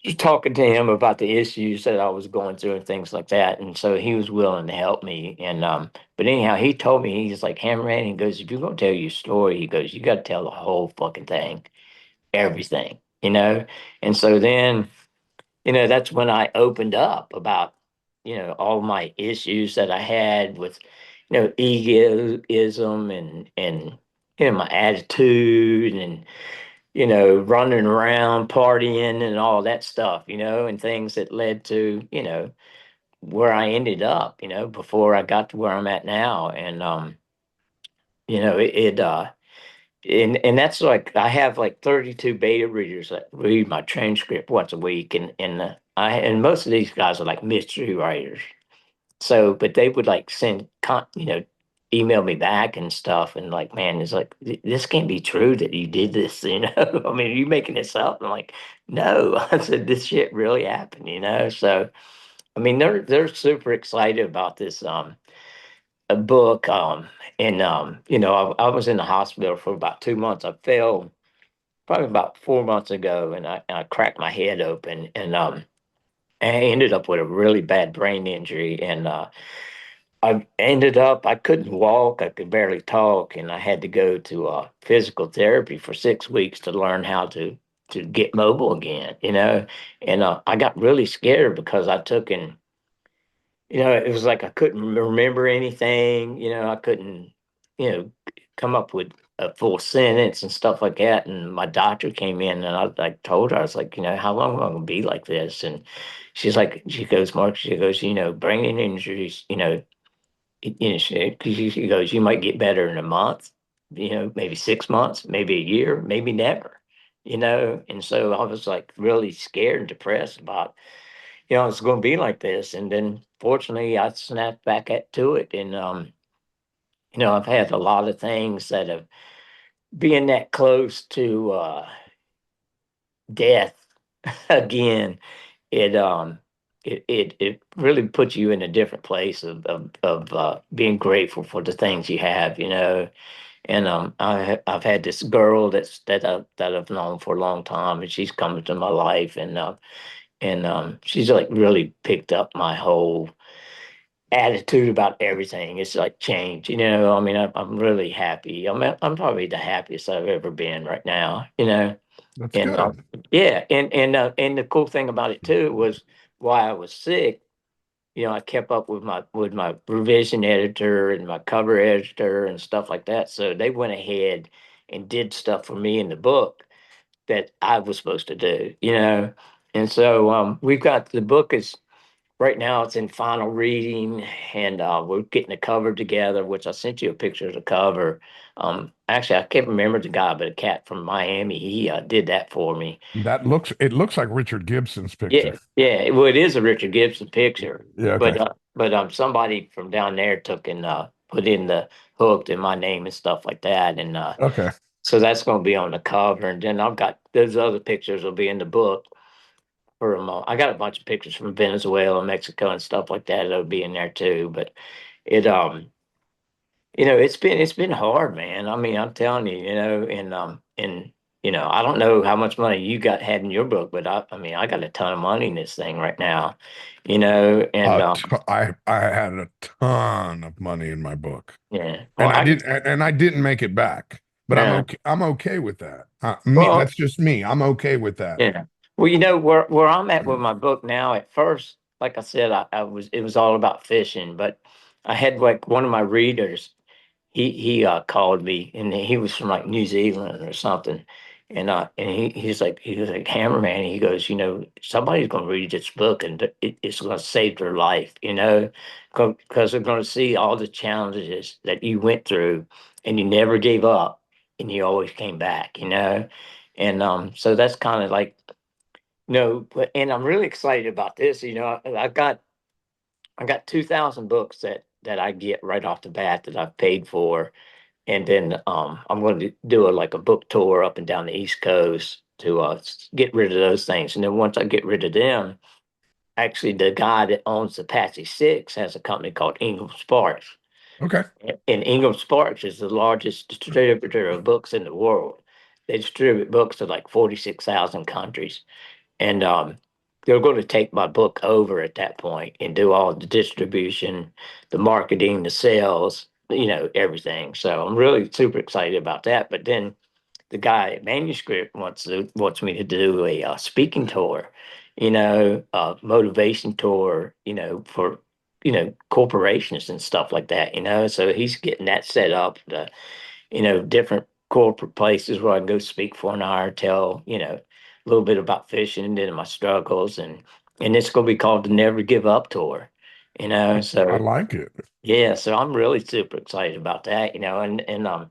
just talking to him about the issues that I was going through and things like that. And so he was willing to help me. And but anyhow, he told me, he's like, Hammerman, he goes, if you're gonna tell your story, he goes, you got to tell the whole fucking thing, everything, And so then, that's when I opened up about, all my issues that I had with, egoism and my attitude and running around, partying, and all that stuff, and things that led to, where I ended up, before I got to where I'm at now. And, and that's like, I have like 32 beta readers that read my transcript once a week. And most of these guys are like mystery writers. So, but they would like email me back and stuff, and like, man, it's like this can't be true that you did this, I mean, are you making this up? I'm like, no, I said this shit really happened, So, I mean, they're super excited about this a book, and I was in the hospital for about 2 months. I fell probably about 4 months ago, and I cracked my head open, and I ended up with a really bad brain injury, and I couldn't walk, I could barely talk, and I had to go to physical therapy for 6 weeks to learn how to get mobile again, and I got really scared because I took and it was like I couldn't remember anything. I couldn't, you know, come up with a full sentence and stuff like that. And my doctor came in and I like told her, I was like, how long am I gonna be like this? And she goes, Mark, she goes, brain injuries, she goes, you might get better in a month, maybe 6 months, maybe a year, maybe never, And so I was like really scared and depressed about it's going to be like this. And then fortunately, I snapped back to it. And, I've had a lot of things that have being that close to death again. It, um, it really puts you in a different place of being grateful for the things you have, And I've had this girl that I've known for a long time, and she's come into my life, and she's like really picked up my whole attitude about everything. It's like changed, I mean, I'm really happy. I'm probably the happiest I've ever been right now, That's and good. yeah, and the cool thing about it too was while I was sick, I kept up with my revision editor and my cover editor and stuff like that. So they went ahead and did stuff for me in the book that I was supposed to do, And so we've got the book is right now it's in final reading, and we're getting the cover together, which I sent you a picture of the cover. Actually, I can't remember the guy, but a cat from Miami, he did that for me. It looks like Richard Gibson's picture. Yeah, yeah. Well, it is a Richard Gibson picture, Yeah, but okay. somebody from down there took and put in the hooked in my name and stuff like that, and Okay. so that's going to be on the cover, and then I've got those other pictures will be in the book. From I got a bunch of pictures from Venezuela, Mexico, and stuff like that. That'll be in there too. But it it's been hard, man. I mean, I'm telling you, and I don't know how much money you got had in your book, but I mean, I got a ton of money in this thing right now, and I had a ton of money in my book, yeah. Well, and I didn't make it back. But yeah. I'm okay with that. Well, That's just me. I'm okay with that. yeah. Well, where I'm at with my book now, at first, like I said, it was all about fishing, but I had like one of my readers, he called me and he was from like New Zealand or something. And he was like Hammerman. He goes, somebody's gonna read this book and it's gonna save their life, because they're gonna see all the challenges that you went through and you never gave up and you always came back, And so that's kind of like but and I'm really excited about this. I got 2,000 books that I get right off the bat that I've paid for, and then I'm going to do like a book tour up and down the East Coast to get rid of those things. And then once I get rid of them, actually the guy that owns the Apache Six has a company called Ingram Sparks, Okay. and Ingram Sparks is the largest distributor of books in the world. They distribute books to like 46,000 countries. And they're going to take my book over at that point and do all the distribution, the marketing, the sales, everything. So I'm really super excited about that. But then the guy at Manuscript wants me to do a speaking tour, motivation tour, for corporations and stuff like that. So he's getting that set up. Different corporate places where I can go speak for an hour, tell, a little bit about fishing and then my struggles, and it's gonna be called the Never Give Up Tour, I so like it. yeah, so I'm really super excited about that, and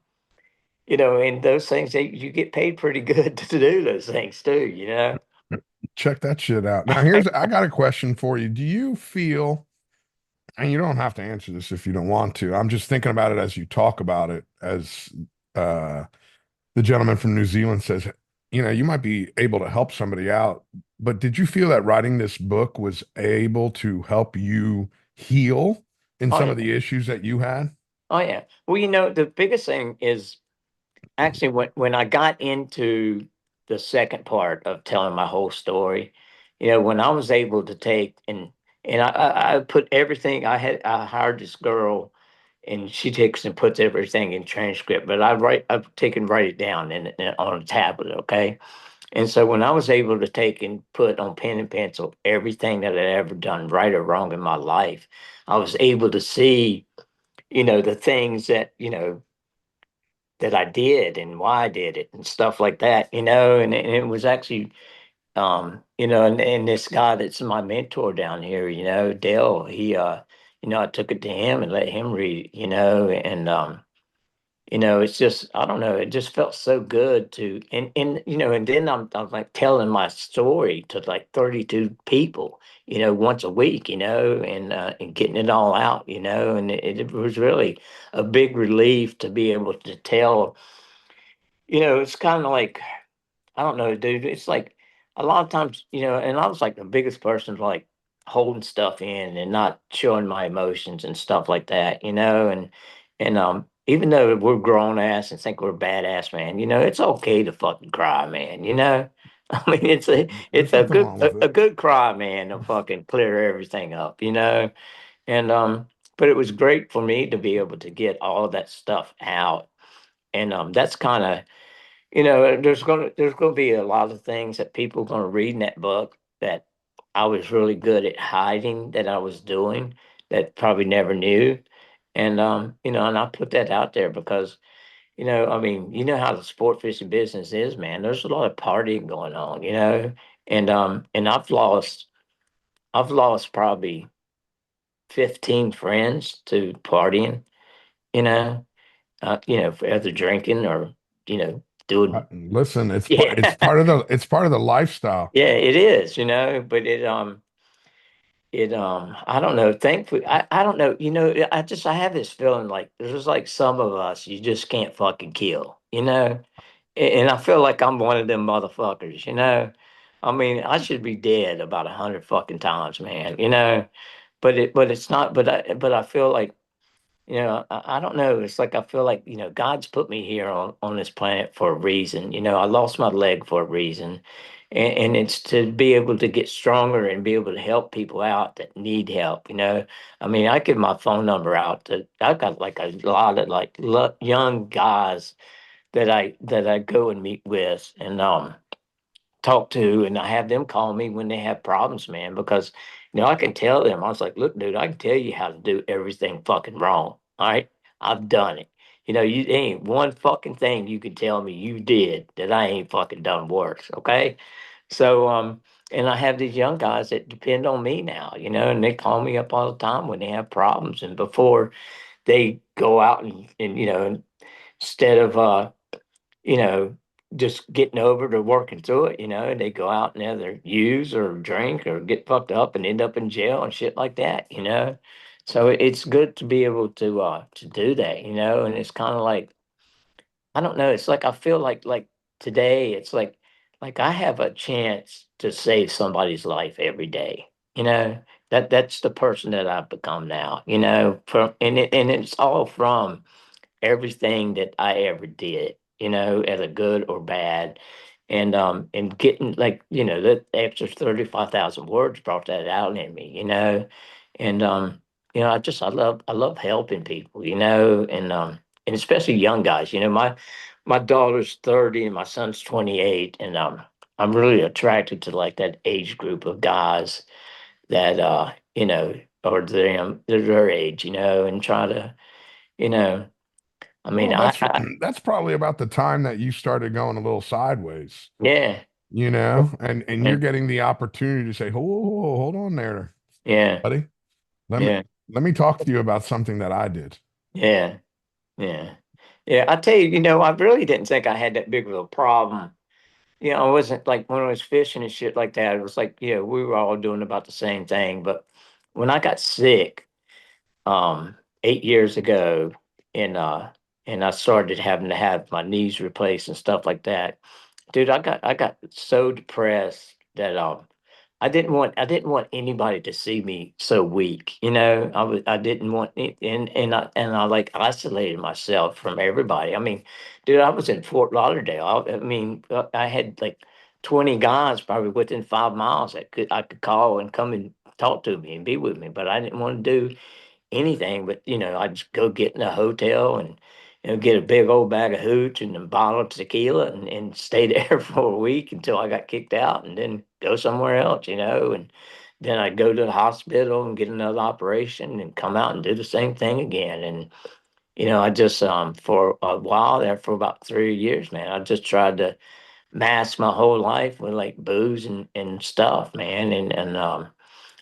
those things you get paid pretty good to do those things too. Check that shit out. Now, I got a question for you. Do you feel, and you don't have to answer this if you don't want to. I'm just thinking about it as you talk about it, as uh, the gentleman from New Zealand says, you might be able to help somebody out, but did you feel that writing this book was able to help you heal in Oh some yeah, of the issues that you had? oh yeah. Well, the biggest thing is actually when I got into the second part of telling my whole story. When I was able to take and I put everything I hired this girl and she takes and puts everything in transcript, but I've taken write it down on a tablet, okay? And so when I was able to take and put on pen and pencil everything that I'd ever done right or wrong in my life, I was able to see, the things that I did and why I did it and stuff like that, and it was actually, and this guy that's my mentor down here, Dale, I took it to him and let him read it, it's just I don't know, it just felt so good to and then I'm like telling my story to like 32 people, once a week, and getting it all out, and it was really a big relief to be able to tell, it's kind of like I don't know, dude. It's like a lot of times, and I was like the biggest person for like holding stuff in and not showing my emotions and stuff like that, and even though we're grown ass and think we're badass, man, it's okay to fucking cry, man. I mean, it's There's a nothing good wrong a, with a it. good cry, man, to fucking clear everything up, and but it was great for me to be able to get all of that stuff out, and that's kind of there's gonna be a lot of things that people are gonna read in that book that I was really good at hiding that I was doing that probably never knew. And I put that out there because, I mean, you know how the sport fishing business is, man. There's a lot of partying going on, and I've lost probably 15 friends to partying, you know, for either drinking or, doing Listen, it's yeah. part of the lifestyle. Yeah, it is, but I don't know. Thankfully, I don't know. I have this feeling like there's like some of us you just can't fucking kill, and I feel like I'm one of them motherfuckers, I mean, I should be dead about 100 fucking times, man, but it's not. But I feel like I don't know. It's like I feel like, God's put me here on this planet for a reason. I lost my leg for a reason. And it's to be able to get stronger and be able to help people out that need help. I mean, I give my phone number out to, I've got like a lot of like young guys that I go and meet with and talk to, and I have them call me when they have problems, man, because I can tell them. I was like, look, dude, I can tell you how to do everything fucking wrong. All right. I've done it. You ain't one fucking thing you can tell me you did that I ain't fucking done worse. Okay. So and I have these young guys that depend on me now, and they call me up all the time when they have problems. And before they go out and instead of you know, just getting over to working through it, and they go out and either use or drink or get fucked up and end up in jail and shit like that. So it's good to be able to do that, and it's kind of like I don't know, it's like I feel like today it's like I have a chance to save somebody's life every day. That's the person that I've become now, from and it's all from everything that I ever did, as a good or bad. And getting like, that extra 35,000 words brought that out in me, And I love helping people, and especially young guys. My daughter's 30 and my son's 28, and I'm really attracted to like that age group of guys that or they're their age, and try to, you know, I mean, Well, that's probably about the time that you started going a little sideways, yeah, and yeah, you're getting the opportunity to say, hold on there, yeah, buddy. Let me yeah, let me talk to you about something that I did. yeah, yeah, yeah. I tell you, I really didn't think I had that big of a problem. I wasn't like when I was fishing and shit like that. It was like, we were all doing about the same thing. But when I got sick, 8 years ago, and uh, and I started having to have my knees replaced and stuff like that, dude, I got so depressed that I didn't want anybody to see me so weak. I didn't want it, and I like isolated myself from everybody. I mean, dude, I was in Fort Lauderdale. I mean, I had like 20 guys probably within 5 miles that I could call and come and talk to me and be with me, but I didn't want to do anything but I'd just go get in a hotel and get a big old bag of hooch and a bottle of tequila and stay there for a week until I got kicked out and then go somewhere else, and then I'd go to the hospital and get another operation and come out and do the same thing again. And I just for a while there, for about 3 years, man, I just tried to mask my whole life with like booze and stuff, man. And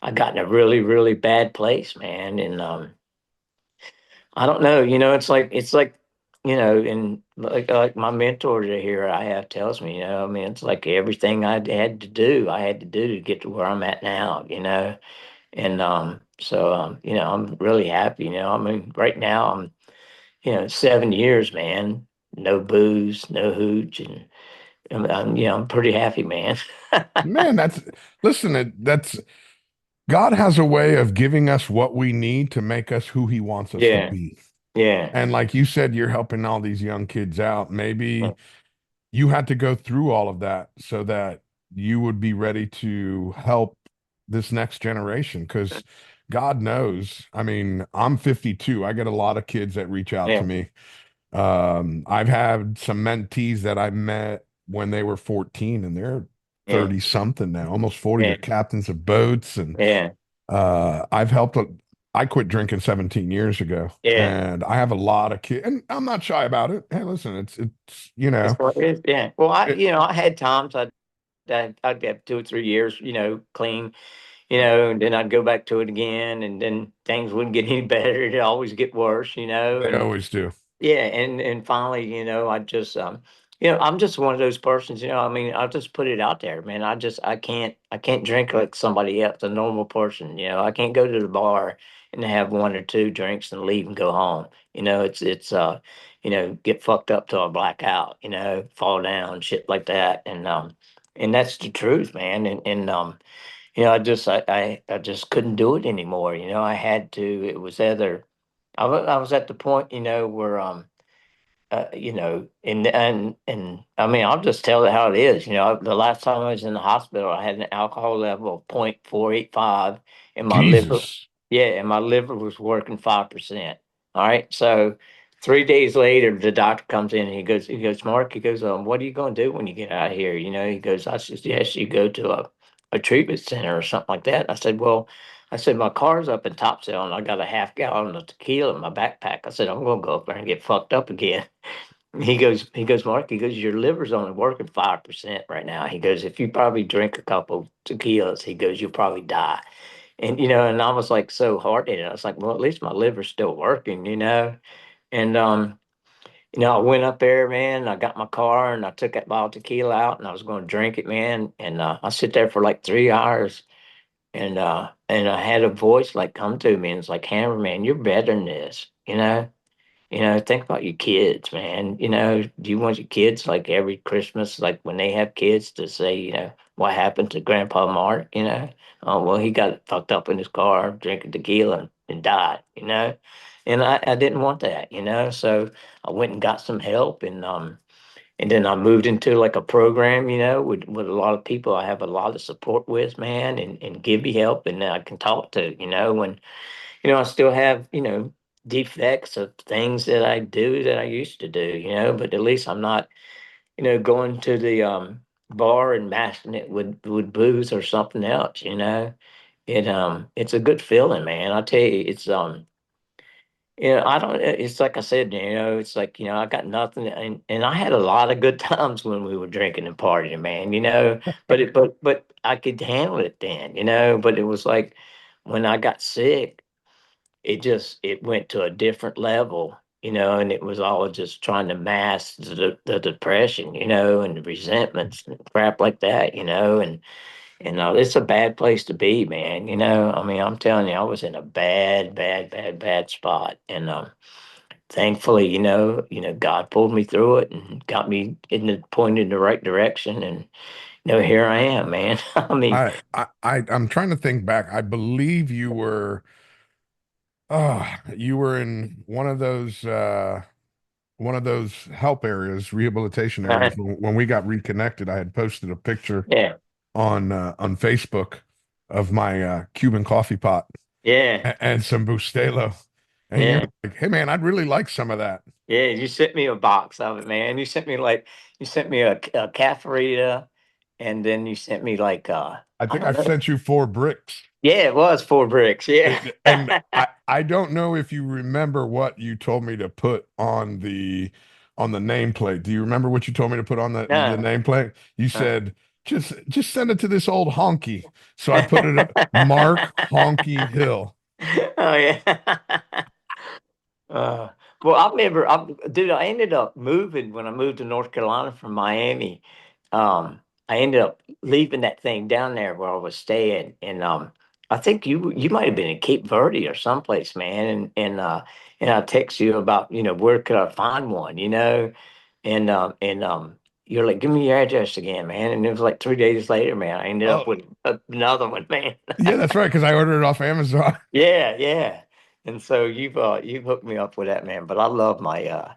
I got in a really, really bad place, man. And I don't know, it's like, and like my mentor here I have tells me, I mean, it's like everything I had to do to get to where I'm at now. And I'm really happy, I mean, right now I'm, 7 years, man, no booze, no hooch, and I'm pretty happy, man. Man, listen, that's God has a way of giving us what we need to make us who he wants us to Yeah, be. yeah, And like you said, you're helping all these young kids out. yeah, Maybe you had to go through all of that so that you would be ready to help this next generation. Because God knows, I mean, I'm 52. I get a lot of kids that reach out to yeah, me. I've had some mentees that I met when they were 14 and they're yeah, 30 something now, almost 40. They're yeah, captains of boats. And yeah, I've helped, I quit drinking 17 years ago yeah. and I have a lot of kids and I'm not shy about it. Hey, listen, it's, That's what it is. Yeah. Well, it, I had times I'd have 2 or 3 years, clean, and then I'd go back to it again, and then things wouldn't get any better. It'd always get worse, they and always do. yeah, and finally, I just I'm just one of those persons, I mean, I'll just put it out there, man. I can't drink like somebody else, a normal person, I can't go to the bar and have one or two drinks and leave and go home. It's get fucked up till I black out, fall down, shit like that. And that's the truth, man. And I just couldn't do it anymore. I had to. It was either I was at the point, where and I mean, I'll just tell it how it is. The last time I was in the hospital, I had an alcohol level of 0.485, and my liver, Jesus. yeah, and my liver was working 5%. All right, so 3 days later, the doctor comes in and he goes, Mark, he goes, what are you going to do when you get out of here? He goes, I suggest you go to a treatment center or something like that. I said, my car's up in Topsail and I got a half gallon of tequila in my backpack. I said, I'm going to go up there and get fucked up again. He goes, Mark, he goes, your liver's only working 5% right now. He goes, if you probably drink a couple tequilas, he goes, you'll probably die. And I was like so heartened. I was like, well, at least my liver's still working. And I went up there, man, and I got my car and I took that bottle of tequila out and I was going to drink it, man. And I sit there for like 3 hours and I had a voice like come to me and it's like, Hammer, man, you're better than this. Think about your kids, man. Do you want your kids like every Christmas, like when they have kids, to say, what happened to Grandpa Mark? Oh, well, he got fucked up in his car drinking tequila and died. And I didn't want that. So I went and got some help and then I moved into like a program, with a lot of people I have a lot of support with, man, and give me help and I can talk to, and I still have, defects of things that I do that I used to do, but at least I'm not, going to the bar and masking it with booze or something else. It's a good feeling, man. I tell you, I don't, it's like I said, it's like, I got nothing and I had a lot of good times when we were drinking and partying, man, but I could handle it then, but it was like when I got sick, it went to a different level, and it was all just trying to mask the depression, and the resentments and crap like that. And it's a bad place to be, man. I mean, I'm telling you, I was in a bad, bad, bad, bad spot, and thankfully, God pulled me through it and got me in the pointed in the right direction. And here I am, man. I mean, I'm trying to think back. I believe you were in one of those help areas, rehabilitation areas. When we got reconnected, I had posted a picture yeah, on Facebook of my Cuban coffee pot yeah, and some Bustelo. And you're yeah, like, hey man, I'd really like some of that. yeah. You sent me a box of it, man. You sent me a cafeteria, and then you sent me like I I think I don't know. sent you 4 bricks. Yeah, it was 4 bricks. Yeah. And I don't know if you remember what you told me to put on the nameplate. Do you remember what you told me to put on the No. nameplate? You Uh. said just send it to this old honky. So I put it Mark Honky Hill. Oh yeah. Uh, well, dude, I ended up moving when I moved to North Carolina from Miami. I ended up leaving that thing down there where I was staying, and I think you might have been in Cape Verde or someplace, man. And I text you about where could I find one, and you're like, give me your address again, man. And it was like 3 days later, man. I ended up Oh, with another one, man. yeah, that's right, because I ordered it off Amazon. Yeah, yeah. And so you've hooked me up with that, man. But I love my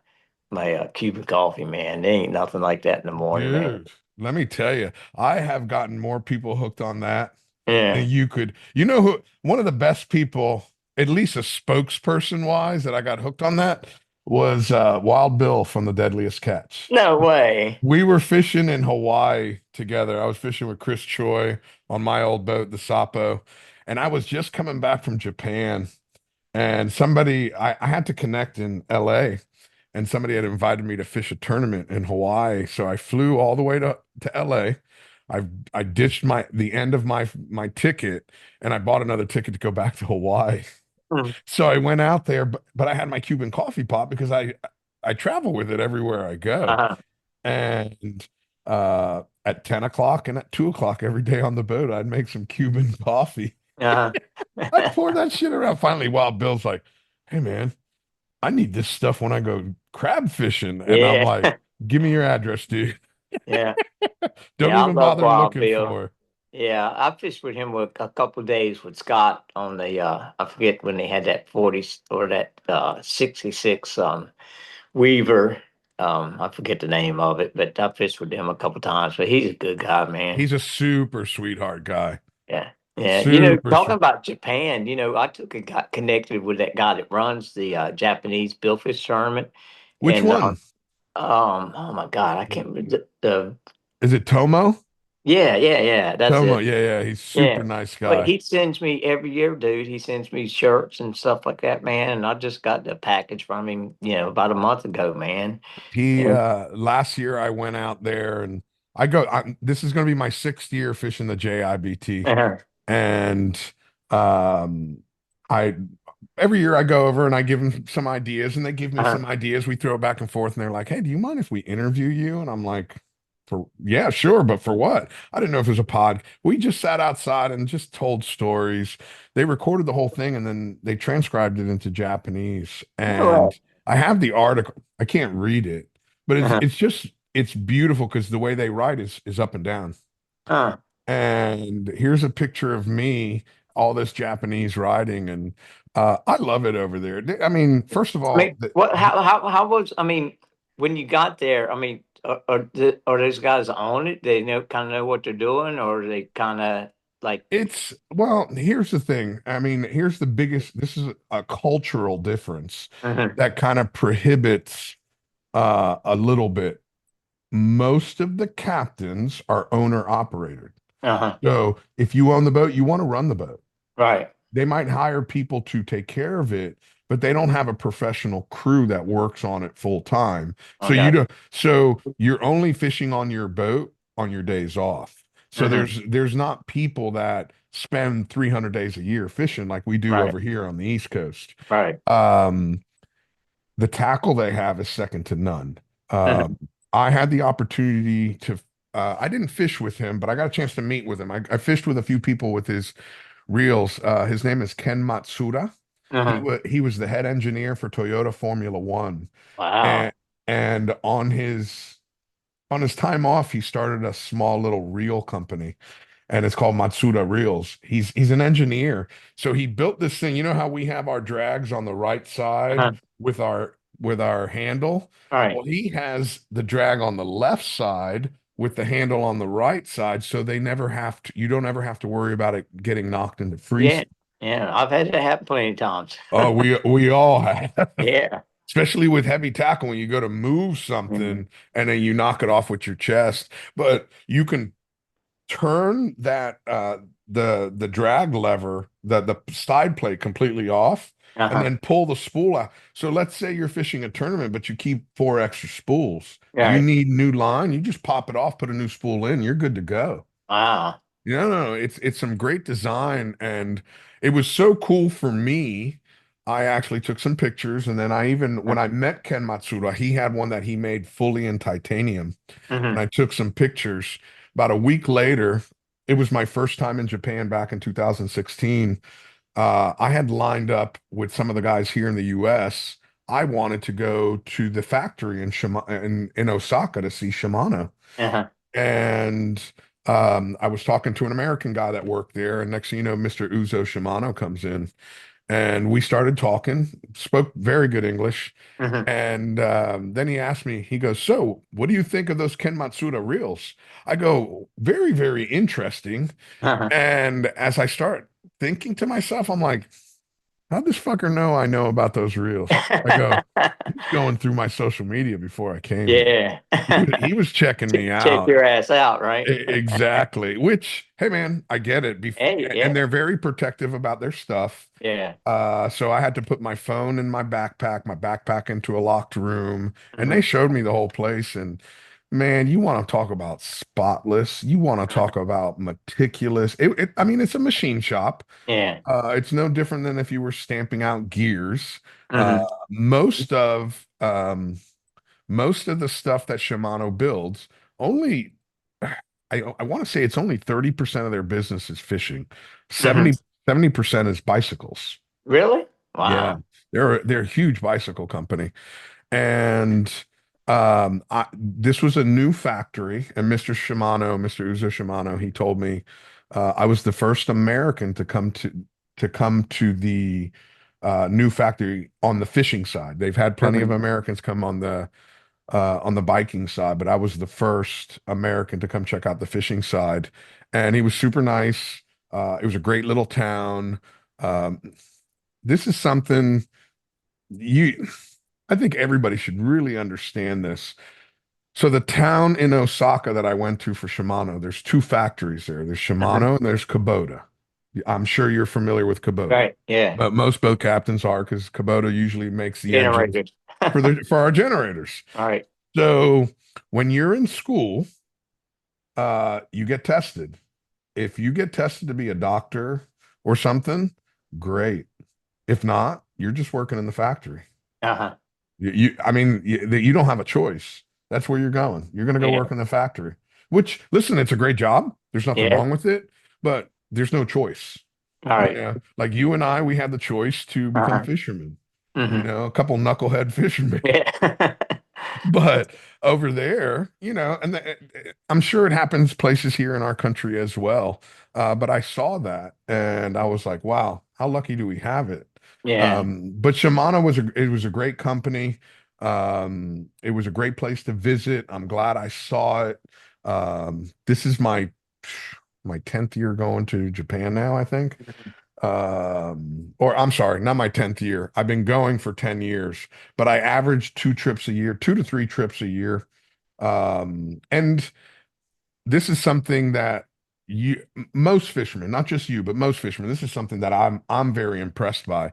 Cuban coffee, man. There ain't nothing like that in the morning, man. Dude, let me tell you, I have gotten more people hooked on that than Yeah. you could. You know who, one of the best people, at least a spokesperson wise, that I got hooked on that was Wild Bill from the Deadliest Catch. No way. We were fishing in Hawaii together. I was fishing with Chris Choi on my old boat, the Sapo, and I was just coming back from Japan. And I had to connect in LA, and somebody had invited me to fish a tournament in Hawaii. So I flew all the way to LA. I ditched the end of my ticket, and I bought another ticket to go back to Hawaii. Mm. So I went out there, but I had my Cuban coffee pot because I travel with it everywhere I go. Uh-huh. And at 10 o'clock and at 2 o'clock every day on the boat, I'd make some Cuban coffee. Uh-huh. I'd pour that shit around. Finally, Wild Bill's like, hey man, I need this stuff when I go crab fishing. And I'm Yeah. like, give me your address, dude. Yeah. Don't Yeah, I even love bother Wild looking Bill. for. Yeah, I fished with him with a couple of days with Scott on the I forget when they had that 40 or that 66 Weaver. I forget the name of it, but I fished with him a couple times. But he's a good guy, man. He's a super sweetheart guy. Yeah, yeah. Super Talking sweet. about Japan, I took and got connected with that guy that runs the Japanese billfish tournament, Which and one? oh my God, I can't remember the Is it Tomo? yeah, yeah, yeah. That's Tomo. it. Yeah, yeah. He's super Yeah. nice But guy. he sends me every year, dude. He sends me shirts and stuff like that, man. And I just got the package from him, about a month ago, man. He And last year I went out there and this is going to be my 6th year fishing the JIBT. uh, And um I every year I go over and I give them some ideas and they give me uh, some ideas. We throw it back and forth and they're like, "Hey, do you mind if we interview you?" And I'm like, "For yeah, sure, but for what?" I didn't know if it was a pod. We just sat outside and just told stories. They recorded the whole thing and then they transcribed it into Japanese. no way. And I have the article. I can't read it, but Uh, it's beautiful because the way they write is up and down. uh. And here's a picture of me, all this Japanese writing, and I love it over there. I mean, first of I all, mean, what? How was? I mean, when you got there, I mean, are those guys on it? They kind of know what they're doing, or they kind of like. well, here's the thing. I mean, here's the biggest, this is a cultural difference Uh-huh. that kind of prohibits a little bit. Most of the captains are owner operated. Uh-huh. So if you own the boat, you want to run the boat. Right. They might hire people to take care of it, but they don't have a professional crew that works on it full time. I So you got do so you're only fishing on your boat on your days off. you. So there's not people that spend 300 days a year fishing like we do Right. over here on the East Coast. Right. Um, the tackle they have is second to none. Uh-huh. I had the opportunity to I didn't fish with him, but I got a chance to meet with him. I fished with a few people with his reels. His name is Ken Matsuda, Uh-huh. He was the head engineer for Toyota Formula One, Wow. and and on his time off, he started a small little reel company, and it's called Matsuda Reels. He's an engineer, so he built this thing. You know how we have our drags on the right side Uh-huh. with our handle? All right. Well, he has the drag on the left side with the handle on the right side, so they never have to, you don't ever have to worry about it getting knocked into Yeah. freeze. Yeah. I've had it happen plenty of times. Oh, we all have. Yeah. Especially with heavy tackle when you go to move Mhm. something and then you knock it off with your chest. But you can turn that the drag lever, the side plate completely off and Uh-huh. then pull the spool out. So let's say you're fishing a tournament, but you keep four extra spools. All You right. need new line, you just pop it off, put a new spool in, you're good to go. Wow. No, it's some great design, and it was so cool for me. I actually took some pictures, and then I even when I met Ken Matsuda, he had one that he made fully in titanium, and Mm-hmm. I took some pictures. About a week later, it was my first time in Japan back in 2016. I had lined up with some of the guys here in the US. I wanted to go to the factory in Osaka to see Shimano. Uh-huh. And I was talking to an American guy that worked there, and next thing you know, Mr. Uzo Shimano comes in, and we started talking. Spoke very good English, Mm-hmm. and then he asked me. He goes, "So, what do you think of those Ken Matsuda reels?" I go, "Very, very interesting." Uh-huh. And as I start thinking to myself, I'm like, "How'd this fucker know I know about those reels?" I go, "He's going through my social media before I came here. Yeah. He was checking me Check out." your ass out, right? Exactly. Which, hey man, I get it. Hey, And yeah. they're very protective about their stuff. Yeah. So I had to put my phone in my backpack into a locked room, and they Mm-hmm. showed me the whole place. And man, you want to talk about spotless, you want to talk about meticulous. I mean, it's a machine shop. Yeah. It's no different than if you were stamping out gears. Uh, Mm-hmm. most of most of the stuff that Shimano builds, only I want to say it's only 30% of their business is fishing. Mm-hmm. 70% is bicycles. Really? Yeah. Wow. They're a huge bicycle company. And this was a new factory, and Mr. Uzo Shimano, he told me I was the first American to come to the new factory on the fishing side. They've had plenty of Mm-hmm. Americans come on the biking side, but I was the first American to come check out the fishing side. And he was super nice. It was a great little town. Um, this is something you, I think everybody should really understand this. So the town in Osaka that I went to for Shimano, there's two factories there. There's Mm-hmm. Shimano and there's Kubota. I'm sure you're familiar with Kubota, Right. Yeah. but most boat captains are because Kubota usually makes the engines Generators. All for our generators. right. So when you're in school, you get tested. If you get tested to be a doctor or something, great. If not, you're just working in the factory. Uh-huh. I mean, you don't have a choice. That's where you're going. You're going to go Yeah. work in the factory, which, listen, it's a great job. There's nothing Yeah. wrong with it, but there's no choice. All You right. know, like you and I, we had the choice to become Uh-huh. fishermen, Mm-hmm. a couple knucklehead fishermen. Yeah. But over there, and I'm sure it happens places here in our country as well. But I saw that and I was like, wow, how lucky do we have it? Yeah. But Shimano it was a great company. It was a great place to visit. I'm glad I saw it. This is my 10th year going to Japan now, I think. Or I'm sorry, not my 10th year. I've been going for 10 years, but I average two trips a year, 2 to 3 trips a year. And this is something that most fishermen, not just you, but most fishermen, this is something that I'm very impressed by.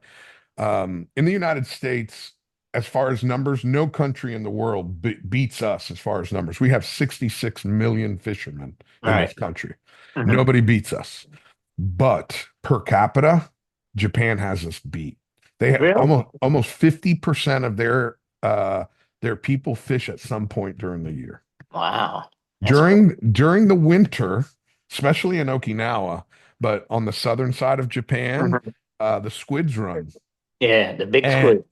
In the United States, as far as numbers, no country in the world beats us as far as numbers. We have 66 million fishermen All in this right. country. Mm-hmm. Nobody beats us. But per capita, Japan has us beat. They have Really? almost 50% of their people fish at some point during the year. Wow. That's great. During the winter, especially in Okinawa, but on the southern side of Japan, Mhm. the squids run. Yeah, the big And squid.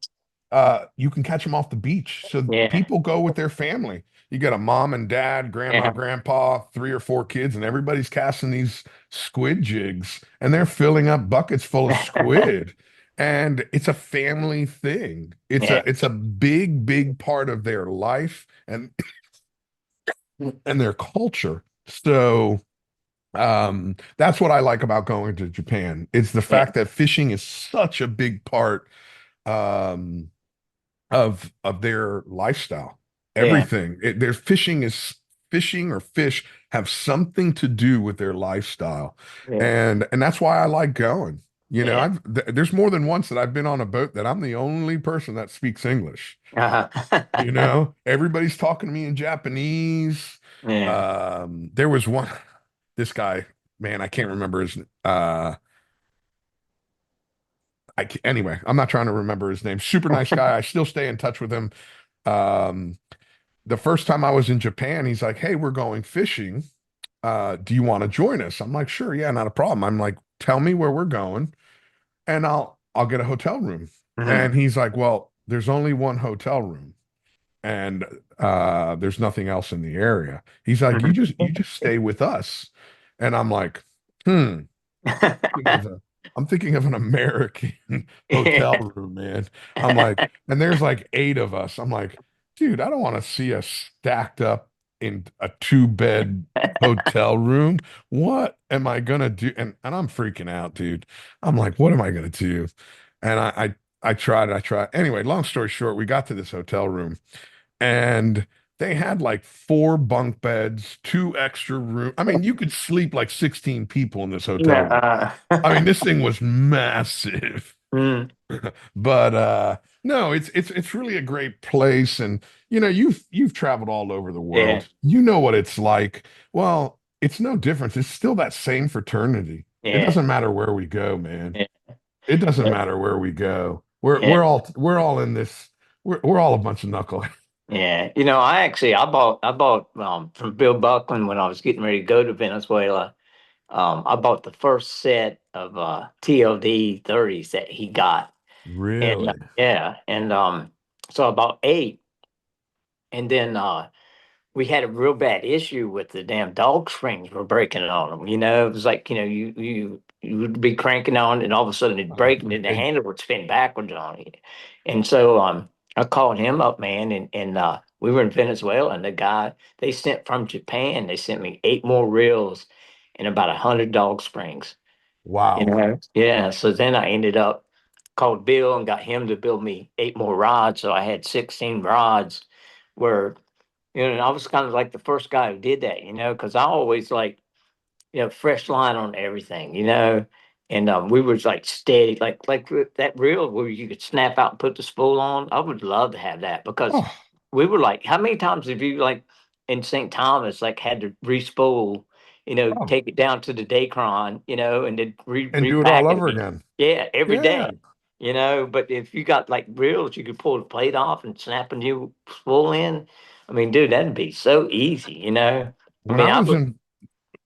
you can catch them off the beach. So Yeah, people go with their family. You got a mom and dad, grandma, yeah, grandpa, 3 or 4 kids, and everybody's casting these squid jigs, and they're filling up buckets full of squid. And it's a family thing. yeah, It's a big, big part of their life and their culture. So that's what I like about going to Japan. It's the yeah, fact that fishing is such a big part um of their lifestyle. yeah, Everything. Their fishing or fish have something to do with their lifestyle. yeah, And that's why I like going. You know, yeah. there's more than once that I've been on a boat that I'm the only person that speaks English. You Uh-huh. know, everybody's talking to me in Japanese. Yeah. There was one, this guy, man, I can't remember his anyway, I'm not trying to remember his name. Super nice guy. I still stay in touch with him. Um, the first time I was in Japan, he's like, "Hey, we're going fishing. Do you want to join us?" I'm like, "Sure, yeah, not a problem." I'm like, "Tell me where we're going, and I'll get a hotel room." Mhm. And he's like, "Well, there's only one hotel room, and there's nothing else in the area." He's like, Mhm. you just stay with us." And I'm like, "Hmm." Thinking of a, I'm thinking of an American hotel Yeah. room, man. I'm like, and there's like 8 of us. I'm like, dude, I don't want to see us stacked up in a 2 bed hotel room. What am I gonna do? And I'm freaking out, dude. I'm like, what am I gonna do? And I tried, I tried. Anyway, long story short, we got to this hotel room and they had like 4 bunk beds, 2 extra room. I mean, you could sleep like 16 people in this hotel room. Yeah. I mean, this thing was massive. Mm, But no, it's really a great place. And you know, you've traveled all over the yeah. world. You know what it's like. Well, it's no difference. It's still that same fraternity. It Yeah. doesn't matter where we go, man. Yeah. It doesn't Yeah. matter where we go. Yeah. We're all in this. We're all a bunch of knuckleheads. Yeah. You know, I bought from Bill Buckland when I was getting ready to go to Venezuela. I bought the first set of TLD 30s that he got. And Really? yeah, and so I bought 8, and then we had a real bad issue with the damn dog springs were breaking on them. It was like, you would be cranking on and all of a sudden it'd break and then the They handle would spin backwards on you. And so I called him up, man, and we were in Venezuela and the guy they sent from Japan, they sent me 8 more reels and about 100 dog springs. wow. Yeah. So then I ended up called Bill and got him to build me 8 more rods. So I had 16 rods where and I was kind of like the first guy who did that, because I always like, fresh line on everything, and we was like steady, like with that reel where you could snap out and put the spool on. I would love to have that because Oh, we were like, how many times have you like in St. Thomas like had to re-spool, oh, take it down to the Dacron, and then and do it all repack it over again. again. Yeah, every Yeah. day. But if you got like reels, you could pull the plate off and snap a new spool in. I mean, dude, that'd be so easy. I When mean, I was in,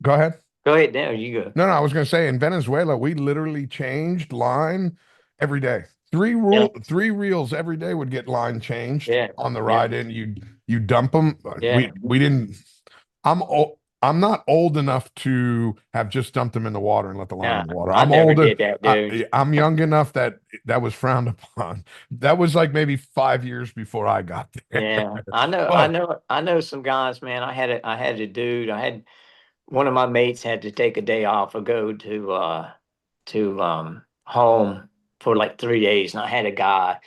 go ahead. go ahead now, you go. No, no, I was going to say in Venezuela, we literally changed line every day. Yeah, 3 reels every day would get line changed yeah, on the yeah, ride in. You dump them. yeah. We didn't. I'm not old enough to have just dumped them in the water and let the line Nah, in the water. I I'm never older. did that, dude. I'm young enough that that was frowned upon. That was like maybe 5 years before I got there. Yeah, I know, I But know, I know some guys, man. I had a dude. I had one of my mates had to take a day off or go to home for like 3 days, and I had a guy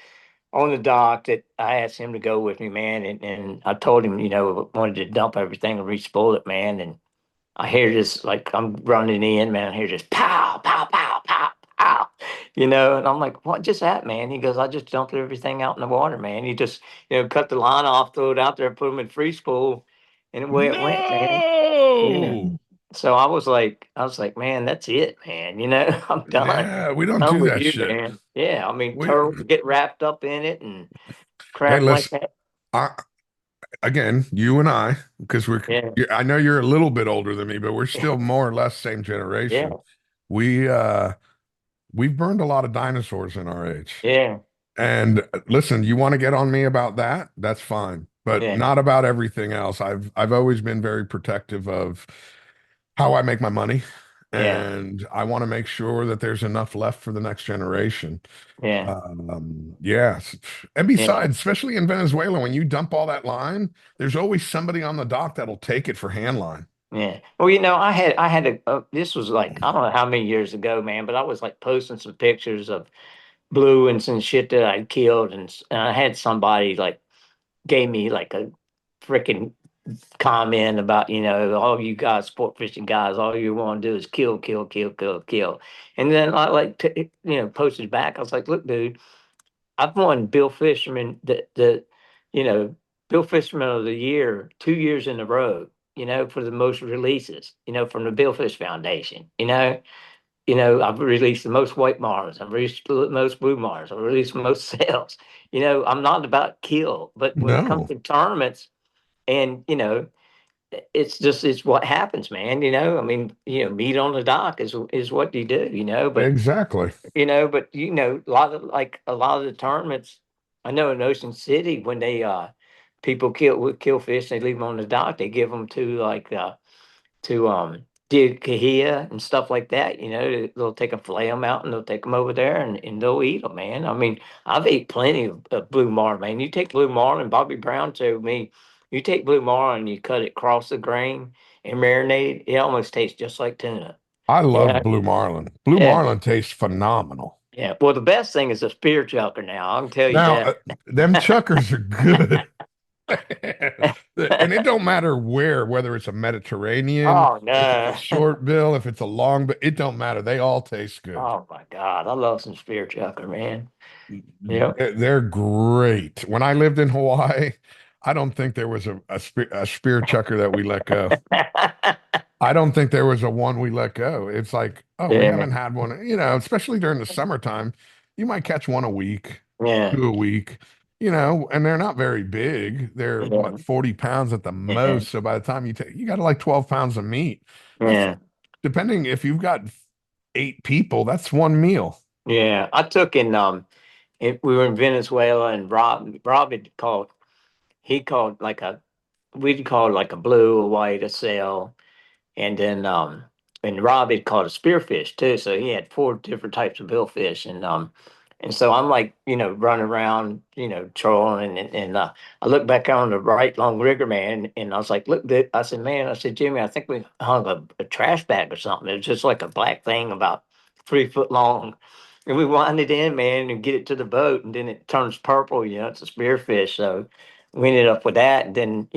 on the dock that I asked him to go with me, man, and I told him, wanted to dump everything and re-spool it, man, and I hear this like I'm running in, man. I hear just pow, pow, pow, pow, pow, and I'm like, what just happened, man? He goes, I just dumped everything out in the water, man. He just, cut the line off, throw it out there, put them in free spool, and away it went, man. Yeah. no, So I was like, man, that's it, man. I'm done. yeah, we don't I'm do with that you, shit. man. Yeah, I mean, We turtles get wrapped up in it and Hey, crap like listen. that. I, again, you and I, because Yeah, I know you're a little bit older than me, but we're still more or less same generation. yeah, We we've burned a lot of dinosaurs in our age. Yeah, And listen, you want to get on me about that? That's fine, but yeah, not about everything else. I've always been very protective of how I make my money, yeah, and I want to make sure that there's enough left for the next generation. yeah, Yes. And yeah, besides, especially in Venezuela, when you dump all that line, there's always somebody on the dock that'll take it for hand line. yeah. Well, I had this was like, I don't know how many years ago, man, but I was like posting some pictures of blue and some shit that I'd killed, and I had somebody like gave me like a freaking comment about, all you guys, sport fishing guys, all you want to do is kill, kill, kill, kill, kill. And then I like, posted back. I was like, look, dude, I've won Bill Fisherman, you know, Bill Fisherman of the Year 2 years in a row, for the most releases, from the Bill Fish Foundation, I've released the most white Mars. I've released the most blue Mars. I've released the most sales. I'm not about kill, but when it comes No, to tournaments, and it's what happens, man. I mean, meat on the dock is what you do, exactly. but a lot of the tournaments, I know in Ocean City when they people kill fish, they leave them on the dock. They give them to dig Kahia and stuff like that. They'll take them, flay them out, and they'll take them over there, and they'll eat them, man. I mean, I've ate plenty of blue marlin, man. You take blue marlin, Bobby Brown told me, you take blue marlin and you cut it across the grain and marinate it almost tastes just like tuna. I love Yeah, blue marlin. Blue yeah, marlin tastes phenomenal. yeah. Well, the best thing is a spear chucker now. I can tell you Now, that. them chuckers are good. And it don't matter where, whether it's a Mediterranean, Oh if it's a no. short bill, if it's a long bill, it don't matter. They all taste good. Oh my God. I love some spear chucker, man. Yep. They're great. When I lived in Hawaii, I don't think there was a spear chucker that we let go. I don't think there was a one we let go. It's like, oh, we Yeah. haven't had one, especially during the summertime. You might catch one a week, Yeah. two a week, and they're not very big. They're Yeah. what, 40 pounds at the Yeah. most. So by the time you got like 12 pounds of meat. That's Yeah. depending if you've got 8 people, that's one meal. Yeah. I took we were in Venezuela, and Rob had called, he called like we'd call like a blue or white, a sail. And then and Rob had caught a spearfish too, so he had four different types of billfish, and so I'm like, running around, trolling, and I look back on the right long rigger, man, and I was like, look, I said, man, I said, Jimmy, I think we hung a trash bag or something. It was just like a black thing about 3 foot long. And we wind it in, man, and get it to the boat, and then it turns purple. It's a spearfish. So we ended up with that. And then,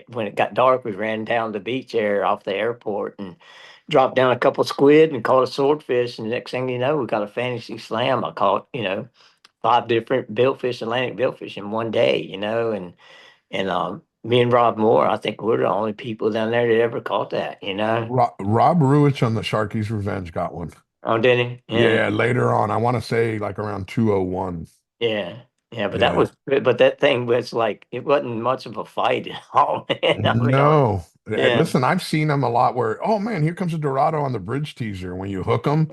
when it got dark, we ran down the beach area off the airport and dropped down a couple squid and caught a swordfish. And the next thing you know, we got a fantasy slam. I caught, five different billfish, Atlantic billfish in one day, and me and Rob Moore, I think we're the only people down there that ever caught that. Rob Ruich on the Sharky's Revenge got one. Oh, did he? Yeah. Yeah, later on, I want to say like around 201. Yeah. Yeah, but Yeah. that thing was like, it wasn't much of a fight at all, man. I mean, No. yeah. Listen, I've seen them a lot where, oh man, here comes a Dorado on the bridge teaser. When you hook them,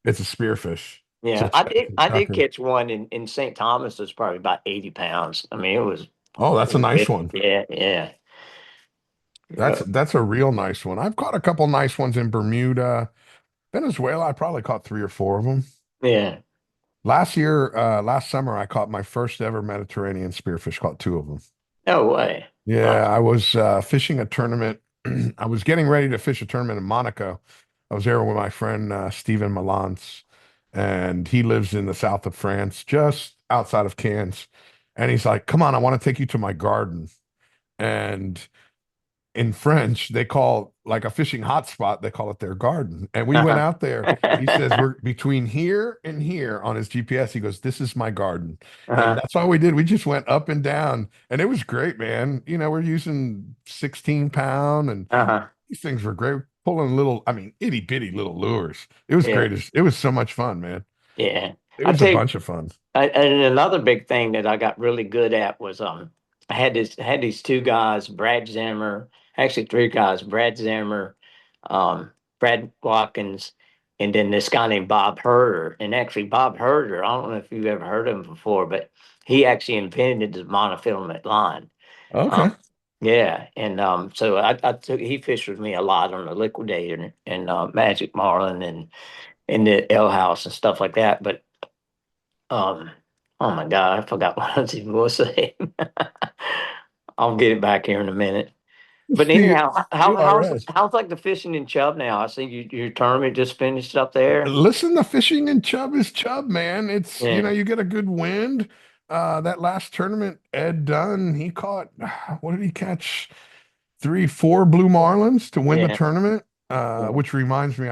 it's a spearfish. Yeah, It's a I did chucker. catch one in St. Thomas that's probably about 80 pounds. I mean, it was Oh, that's a nice one. yeah, yeah, That's yeah, that's a real nice one. I've caught a couple nice ones in Bermuda. Venezuela, I probably caught 3 or 4 of them. yeah. Last summer, I caught my first ever Mediterranean spearfish, caught 2 of them. No way. Wow. Yeah, I was fishing a tournament. I was getting ready to fish a tournament in Monaco. I was there with my friend Stephen Malance, and he lives in the south of France, just outside of Cannes. And he's like, "Come on, I want to take you to my garden." And in French, they call like a fishing hotspot, they call it their garden. And we went Uh-huh. out there. He says, we're between here and here on his GPS. He goes, this is my garden. And Uh-huh. that's all we did. We just went up and down. And it was great, man. We're using 16 pound, and Uh-huh. these things were great. Pulling little, I mean, itty bitty little lures. It was Yeah, great. It was so much fun, man. yeah. It I was a tell you, bunch of fun. and another big thing that I got really good at was I had these two guys, Brad Zimmer, actually three guys, Brad Zimmer, um, Brad Watkins, and then this guy named Bob Herder. And actually, Bob Herder, I don't know if you've ever heard of him before, but he actually invented the monofilament line. Okay. Um, yeah, and so I took he fished with me a lot on the Liquidator and Magic Marlin and in the L House and stuff like that. But um, oh my God, I forgot what I was even going to say. I'll get it back here in a minute. But See, anyhow, CRS. how's like the fishing in Chubb now? I see your tournament just finished up there. Listen, the fishing in Chub is Chub, man. It's, Yeah, you get a good wind. That last tournament, Ed Dunn, he caught, what did he catch? Three, four blue marlins to win the yeah, tournament. yeah, Which reminds me,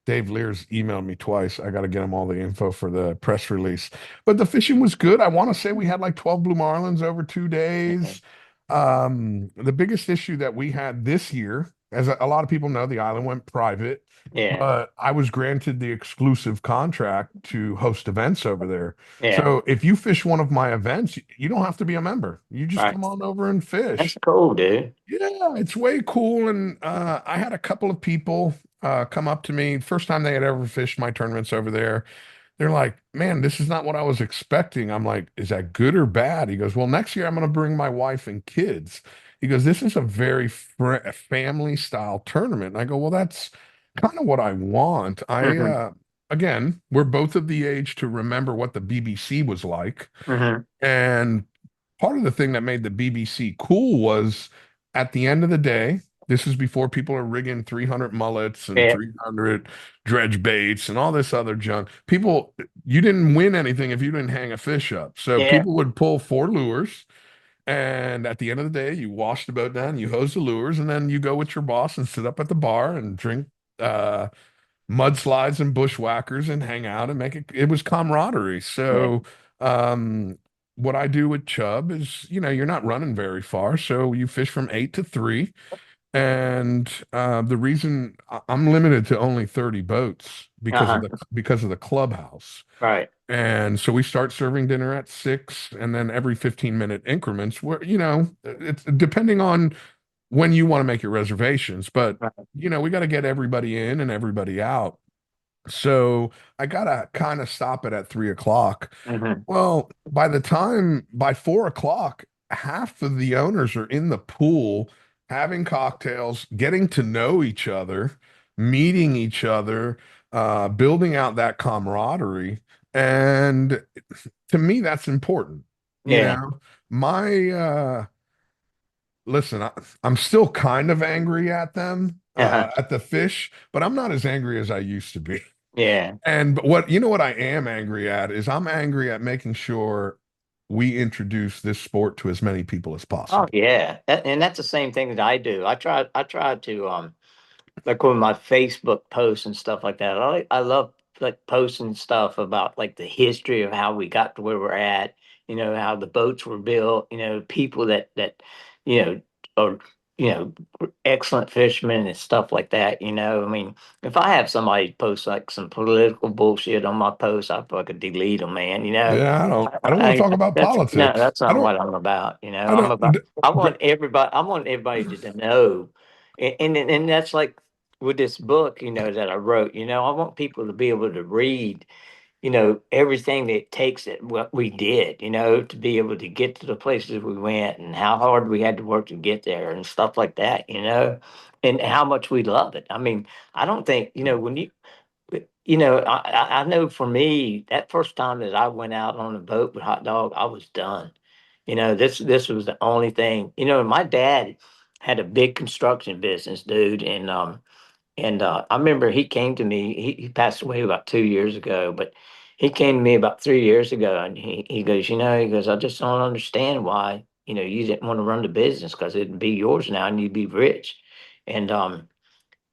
Dave Lears emailed me twice. I gotta get him all the info for the press release. But the fishing was good. I want to say we had like 12 blue marlins over 2 days. The biggest issue that we had this year, as a lot of people know, the island went private, yeah, but I was granted the exclusive contract to host events over there. yeah. So if you fish one of my events, you don't have to be a member. You just Right, come on over and that's fish. cool, dude. Yeah, it's way cool. And I had a couple of people come up to me, first time they had ever fished my tournaments over there. They're like, man, this is not what I was expecting. I'm like, is that good or bad? He goes, well, next year I'm going to bring my wife and kids. He goes, this is a very family style tournament. And I go, well, that's kind of what I want. Hmm. Again, we're both of the age to remember what the BBC was like. Hmm. And part of the thing that made the BBC cool was at the end of the day, this is before people are rigging 300 mullets and Yeah, 300 dredge baits and all this other junk. You didn't win anything if you didn't hang a fish up. So yeah, people would pull four lures. And at the end of the day, you wash the boat down, you hose the lures, and then you go with your boss and sit up at the bar and drink uh, mudslides and bushwhackers and hang out and make it was camaraderie. yeah. So um what I do with Chubb is, you're not running very far, so you fish from 8 to 3. And the reason I'm limited to only 30 boats Uh-huh. because of the clubhouse. Right, And so we start serving dinner at 6, and then every 15-minute increments where, it's depending on when you want to make your reservations, but right. we got to get everybody in and everybody out. So I gotta kind of stop it at 3 o'clock. Hmm. Well, by 4 o'clock, half of the owners are in the pool having cocktails, getting to know each other, meeting each other, building out that camaraderie. And to me, that's important. You Yeah. know, my listen, I'm still kind of angry at them, Uh-huh. at the fish, but I'm not as angry as I used to be. Yeah. And but what I am angry at is I'm angry at making sure we introduce this sport to as many people as Oh possible. yeah. And that's the same thing that I do. I try to like with my Facebook posts and stuff like that. I love like posting stuff about like the history of how we got to where we're at, how the boats were built, people that, you know, are, you know, excellent fishermen and stuff like that, I mean, if I have somebody post like some political bullshit on my post, I fucking delete them, man, Yeah, I don't want to talk about that's no, politics. that's not what I'm about, I don't, I want everybody to know. And that's like with this book, that I wrote, I want people to be able to read, everything that it takes that what we did, to be able to get to the places we went and how hard we had to work to get there and stuff like that, and how much we love it. I mean, I don't think, when I know for me, that first time that I went out on a boat with Hot Dog, I was done. This was the only thing. My dad had a big construction business, dude, and I remember he came to me. He passed away about 2 years ago, but he came to me about 3 years ago, and he goes, I just don't understand why you didn't want to run the business because it'd be yours now and you'd be rich, and I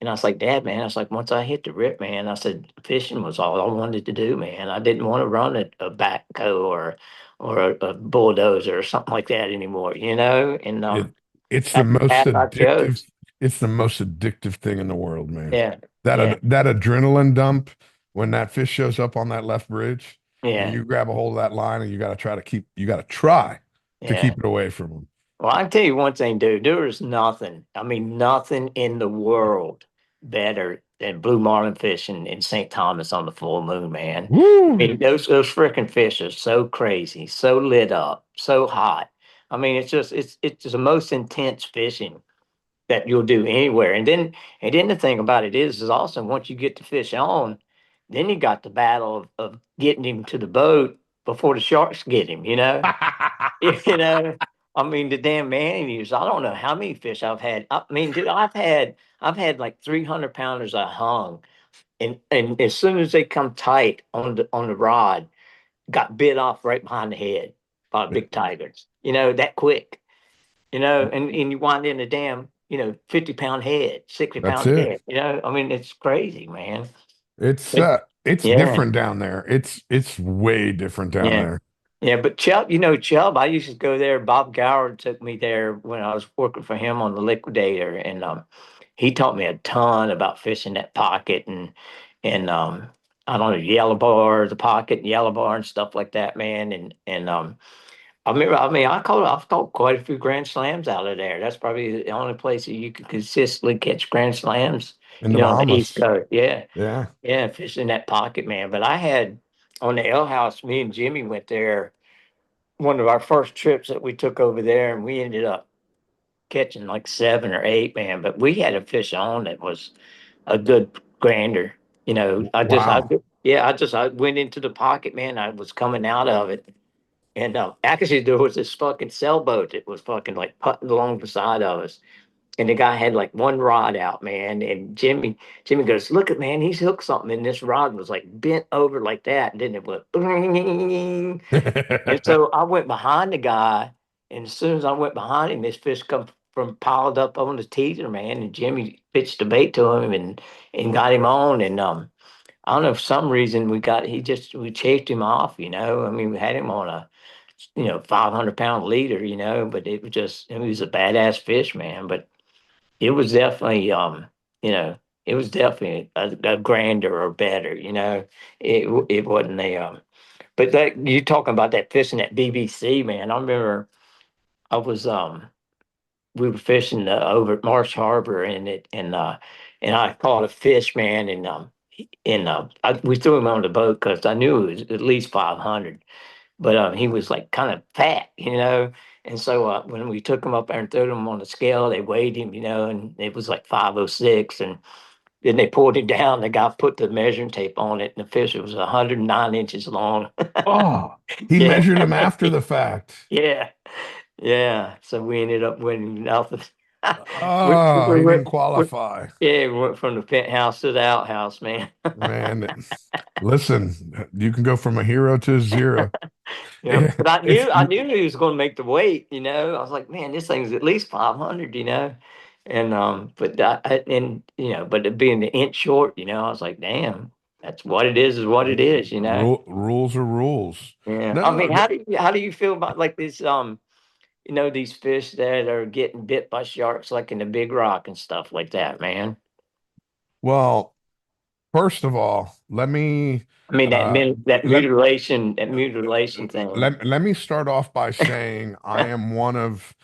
was like, Dad, man, I was like, once I hit the rip, man, I said, fishing was all I wanted to do, man. I didn't want to run a backhoe or a bulldozer or something like that anymore, And it, it's the that's the most path I addictive. chose. It's the most addictive thing in the world, man. Yeah, That yeah, that adrenaline dump when that fish shows up on that left bridge, and yeah, you grab a hold of that line, and you got to try to yeah. keep it away from them. Well, I can tell you one thing, dude. There is nothing. I mean, nothing in the world better and blue marlin fish in St. Thomas on the full moon, man. I Woo! mean, those freaking fish are so crazy, so lit up, so hot. I mean, it's just the most intense fishing that you'll do anywhere. And then the thing about it is also once you get the fish on, then you got the battle of getting him to the boat before the sharks get him, you know? You know, I mean the damn man eaters. I don't know how many fish I've had. I mean, dude, I've had like 300 pounders I hung, and as soon as they come tight on the rod, got bit off right behind the head by big tigers. You know, that quick. You know, and you wind in a damn 50 pound head, 60 That's pound it. head. You know, I mean it's crazy, man. It's But uh it's yeah, different down there. It's way different down yeah. there. Yeah, but Chubb, I used to go there. Bob Gower took me there when I was working for him on the liquidator, and he taught me a ton about fishing that pocket and I don't know, yellow bar, the pocket, yellow bar, and stuff like that, man. And I remember, I mean, I've caught quite a few grand slams out of there. That's probably the only place that you can consistently catch grand slams, In the on the East Bahamas. Coast. Yeah, Yeah. yeah, fishing that pocket, man. But I had on the L House, me and Jimmy went there one of our first trips that we took over there, and we ended up catching like 7 or 8, man. But we had a fish on that was a good grander. You know, Wow. I went into the pocket, man. I was coming out of it, and actually there was this fucking sailboat that was fucking like putting along beside of us. And the guy had like one rod out, man. And Jimmy goes, "Look at man, he's hooked something." And this rod was like bent over like that. And then it went, and so I went behind the guy, and as soon as I went behind him, this fish come from piled up on the teeter, man. And Jimmy pitched the bait to him and got him on. And I don't know, for some reason we chased him off, you know. I mean, we had him on a 500 pound leader, but it was a badass fish, man. But it was definitely you know, it was definitely a grander or better, you know. It wasn't a but that you talking about that fishing at BBC, man. I remember I was we were fishing over at Marsh Harbor and I caught a fish, man, and we threw him on the boat because I knew it was at least 500, but he was like kind of fat, you know. And so when we took him up there and threw him on the scale, they weighed him, and it was like 506, and then they pulled him down. The guy put the measuring tape on it, and the fish was 109 inches long. Oh, he Yeah, measured him after the fact. yeah, yeah. So we ended up winning nothing. Oh, We he didn't went, qualify. yeah, we went from the penthouse to the outhouse, man. Man, listen, you can go from a hero to a zero. Yeah, but I It's knew I knew he was going to make the weight. I was like, man, this thing's at least 500. And but it being the inch short, I was like, damn, that's what it is what it is. rules are rules. Yeah, I No, mean, how do you feel about like this these fish that are getting bit by sharks like in the Big Rock and stuff like that, man? well, first of all, I mean uh let that mutilation thing. let me start off by saying I am one of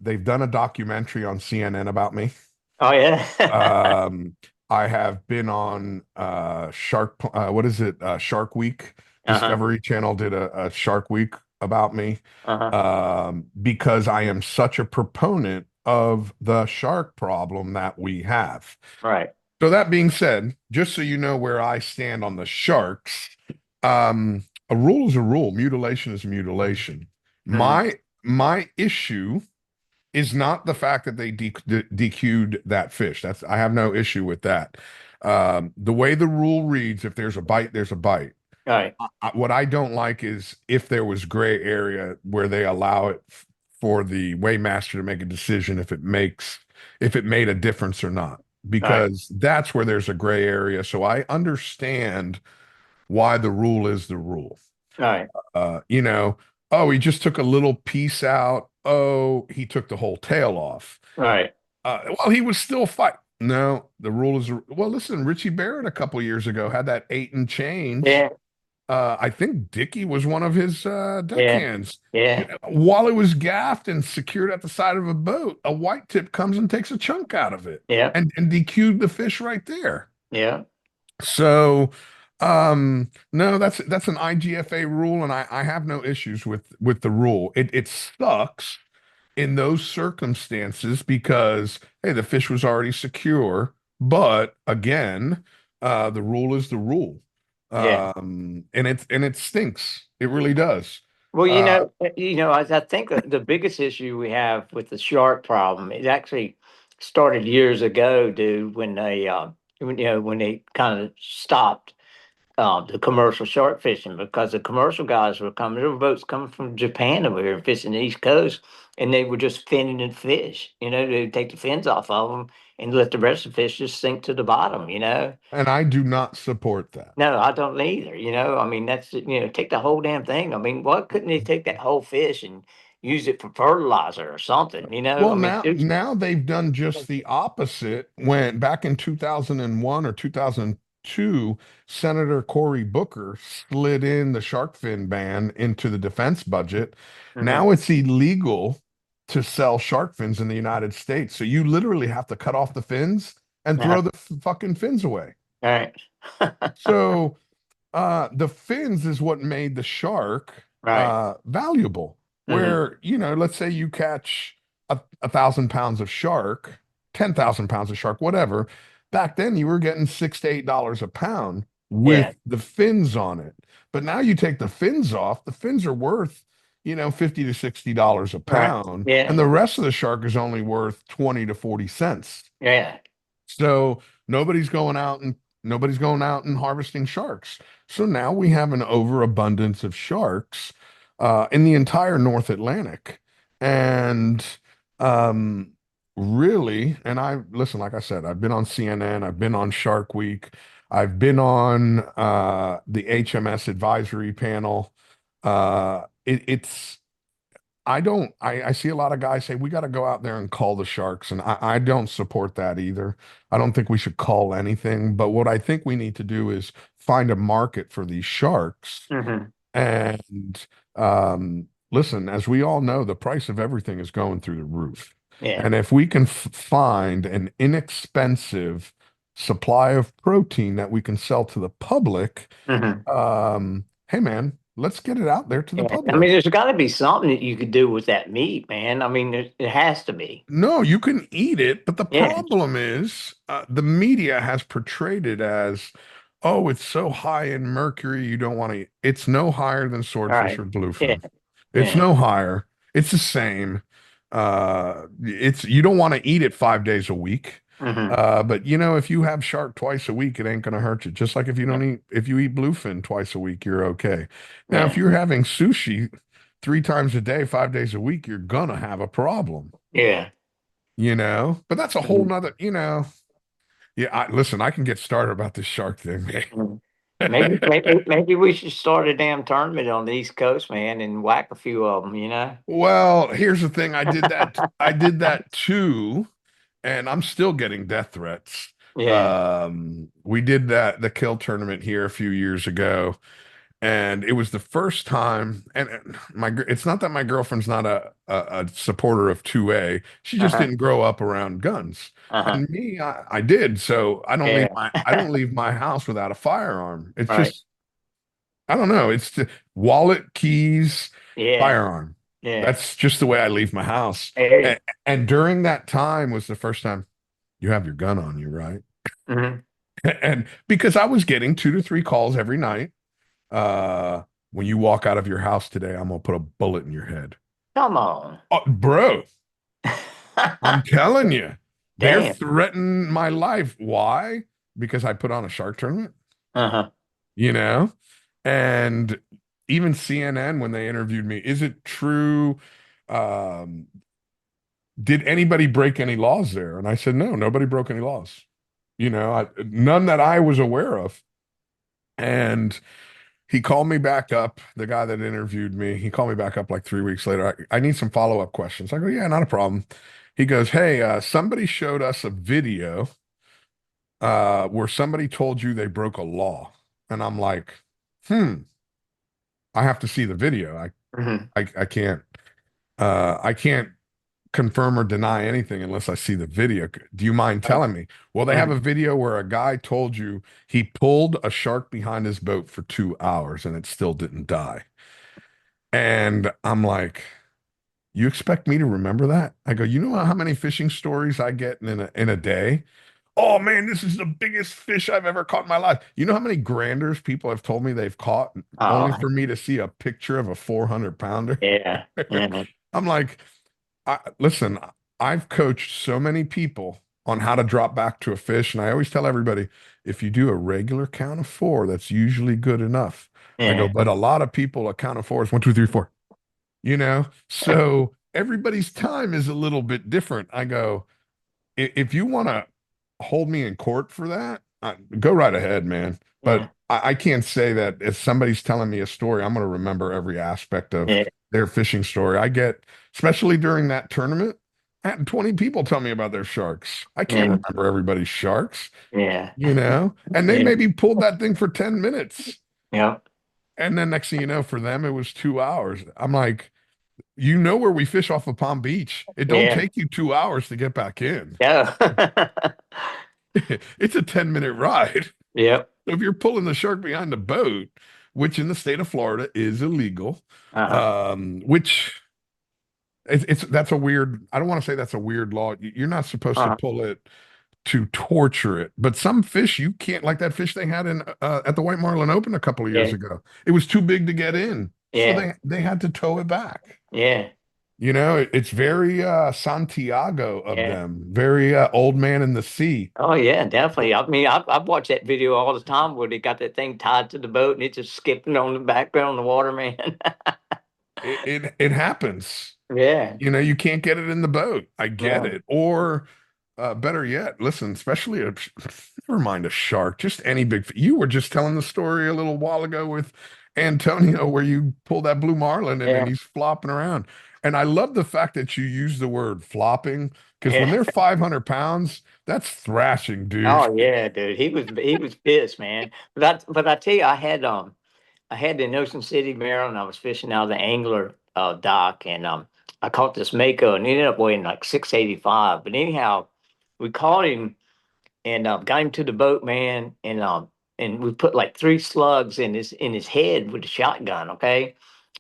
they've done a documentary on CNN about me. Oh yeah. Um, I have been on what is it? Shark Week. Uh-huh. Discovery Channel did a Shark Week about me Uh-huh. because I am such a proponent of the shark problem that we have. Right. So that being said, just so you know where I stand on the sharks, a rule is a rule. Mutilation is mutilation. Hmm. My issue is not the fact that they DQ'd that fish. I have no issue with that. The way the rule reads, if there's a bite, there's a bite. Right. What I don't like is if there was gray area where they allow it for the weighmaster to make a decision if it made a difference or not, Right. because that's where there's a gray area. So I understand why the rule is the rule. Right. Uh, you know, oh, he just took a little piece out. Oh, he took the whole tail off. Right. Well, he was still fight. No, the rule is well. Listen, Richie Barrett a couple years ago had that 8 and change, Yeah. I think Dickie was one of his Yeah, deckhands. yeah, While it was gaffed and secured at the side of a boat, a white tip comes and takes a chunk out of it yeah, and DQ'd the fish right there. yeah. So, no, that's an IGFA rule, and I have no issues with the rule. It sucks in those circumstances because hey, the fish was already secure, but again, the rule is the rule. Yeah. And it stinks. It really does. Well, Uh, I think that the biggest issue we have with the shark problem, it actually started years ago, dude, when they kind of stopped the commercial shark fishing because the commercial guys were coming. There were boats coming from Japan over here fishing the East Coast, and they were just finning and fish. They'd take the fins off of them and let the rest of the fish just sink to the bottom. and I do not support that. No, I don't either. I mean, take the whole damn thing. I mean, why couldn't they take that whole fish and use it for fertilizer or something? Well, I mean, now they've done just the opposite. When back in 2001 or 2002, Senator Cory Booker slid in the shark fin ban into the defense budget. hmm Now it's illegal to sell shark fins in the United States. So you literally have to cut off the fins and uh, throw the fucking fins away. all right, So the fins is what made the shark right, valuable. hmm Where, let's say you catch 1,000 pounds of shark, 10,000 pounds of shark, whatever. Back then you were getting $6 to $8 a pound yeah, with the fins on it. But now you take the fins off, the fins are worth, 50 to $60 a right, pound, and yeah, the rest of the shark is only worth 20 to 40 cents. yeah, So nobody's going out and harvesting sharks. So now we have an overabundance of sharks in the entire North Atlantic. And um, really, and I listen, like I said, I've been on CNN, I've been on Shark Week, I've been on the HMS advisory panel. It's I see a lot of guys say we got to go out there and call the sharks, and I don't support that either. I don't think we should call anything, but what I think we need to do is find a market for these sharks. hmm And listen, as we all know, the price of everything is going through the roof. yeah, And if we can find an inexpensive supply of protein that we can sell to the public, hmm hey man, let's get it out there to the yeah. I mean, public. there's got to be something that you could do with that meat, man. I mean, it has to be. No, you can eat it, but the Yeah, problem is the media has portrayed it as, oh, it's so high in mercury, you don't want to eat. It's no higher than all swordfish right, or yeah, bluefin. It's yeah, no higher. It's the same. It's you don't want to eat it 5 days a week. hmm But if you have shark twice a week, it ain't gonna hurt you. Just like yeah, if you eat bluefin twice a week, you're okay. Now, if yeah, you're having sushi 3 times a day, 5 days a week, you're gonna have a problem. yeah. But that's a whole Mhm. nother. Yeah, listen, I can get started about this shark thing, Mhm. man. Maybe we should start a damn tournament on the East Coast, man, and whack a few of them. Well, here's the thing. I did that too, and I'm still getting death threats. Yeah. We did the kill tournament here a few years ago, and it was the first time. And it's not that my girlfriend's not a supporter of 2A. She just Uh-huh. didn't grow up around guns. Uh-huh. And me, I did. So Yeah. I don't leave my house without a firearm. It's Right. just I don't know. It's the wallet, keys, Yeah. firearm. Yeah. That's just the way I leave my house. Hey. And during that time was the first time you have your gun on you, right? hmm And because I was getting 2 to 3 calls every night. Uh, when you walk out of your house today, I'm gonna put a bullet in your head. Come on. Oh, bro, I'm telling you, they're Damn. threatening my life. Why? Because I put on a shark tournament, Uh-huh. you know? And even CNN, when they interviewed me, is it true? Um, did anybody break any laws there? And I said, no, nobody broke any laws. None that I was aware of. And he called me back up, the guy that interviewed me. He called me back up like 3 weeks later. I need some follow-up questions. I go, yeah, not a problem. He goes, hey, somebody showed us a video where somebody told you they broke a law. And I'm like, hmm. I have to see the video. Hmm. I can't confirm or deny anything unless I see the video. Do you mind telling me? Well, they have a video where a guy told you he pulled a shark behind his boat for 2 hours and it still didn't die. And I'm like, you expect me to remember that? I go, you know how many fishing stories I get in a day? Oh man, this is the biggest fish I've ever caught in my life. You know how many granders people have told me they've caught only Oh, for me to see a picture of a 400 pounder? yeah, yeah, I'm like, listen, I've coached so many people on how to drop back to a fish, and I always tell everybody, if you do a regular count of four, that's usually good enough. I go, yeah, but a lot of people, a count of four is one, two, three, four, you know? So everybody's time is a little bit different. I go, if you want to hold me in court for that, go right ahead, man. But yeah, I can't say that if somebody's telling me a story, I'm going to remember every aspect of yeah, their fishing story. I get, especially during that tournament, I had 20 people tell me about their sharks. I can't yeah, remember everybody's sharks, yeah, and they yeah, maybe pulled that thing for 10 minutes. yeah, And then next thing you know, for them, it was 2 hours. I'm like, you know where we fish off of Palm Beach. It don't yeah, take you 2 hours to get back in. yeah, It's a 10-minute ride. yep, So if you're pulling the shark behind the boat, which in the state of Florida is illegal, uh-huh, which it's that's a weird, I don't want to say that's a weird law. You're not supposed to uh-huh, pull it to torture it, but some fish you can't, like that fish they had in at the White Marlin Open a couple of years yeah, ago. It was too big to get in, so yeah, they had to tow it back. yeah, It's very Santiago of yeah. them, very old man in the sea. Oh yeah, definitely. I mean, I've watched that video all the time where they got that thing tied to the boat and it's just skipping on the background of the water, man. It happens. Yeah, You can't get it in the boat. I get yeah, it. Or better yet, listen, especially never mind a shark, just any you were just telling the story a little while ago with Antonio where you pull that blue marlin in and yeah, he's flopping around. And I love the fact that you use the word flopping because when yeah. they're 500 pounds, that's thrashing, dude. Oh yeah, dude. He was pissed, man. But I tell you, I had in Ocean City, Maryland. I was fishing out of the angler dock, and I caught this mako, and he ended up weighing like 685. But anyhow, we caught him and got him to the boat, man, and we put like three slugs in his head with the shotgun, okay,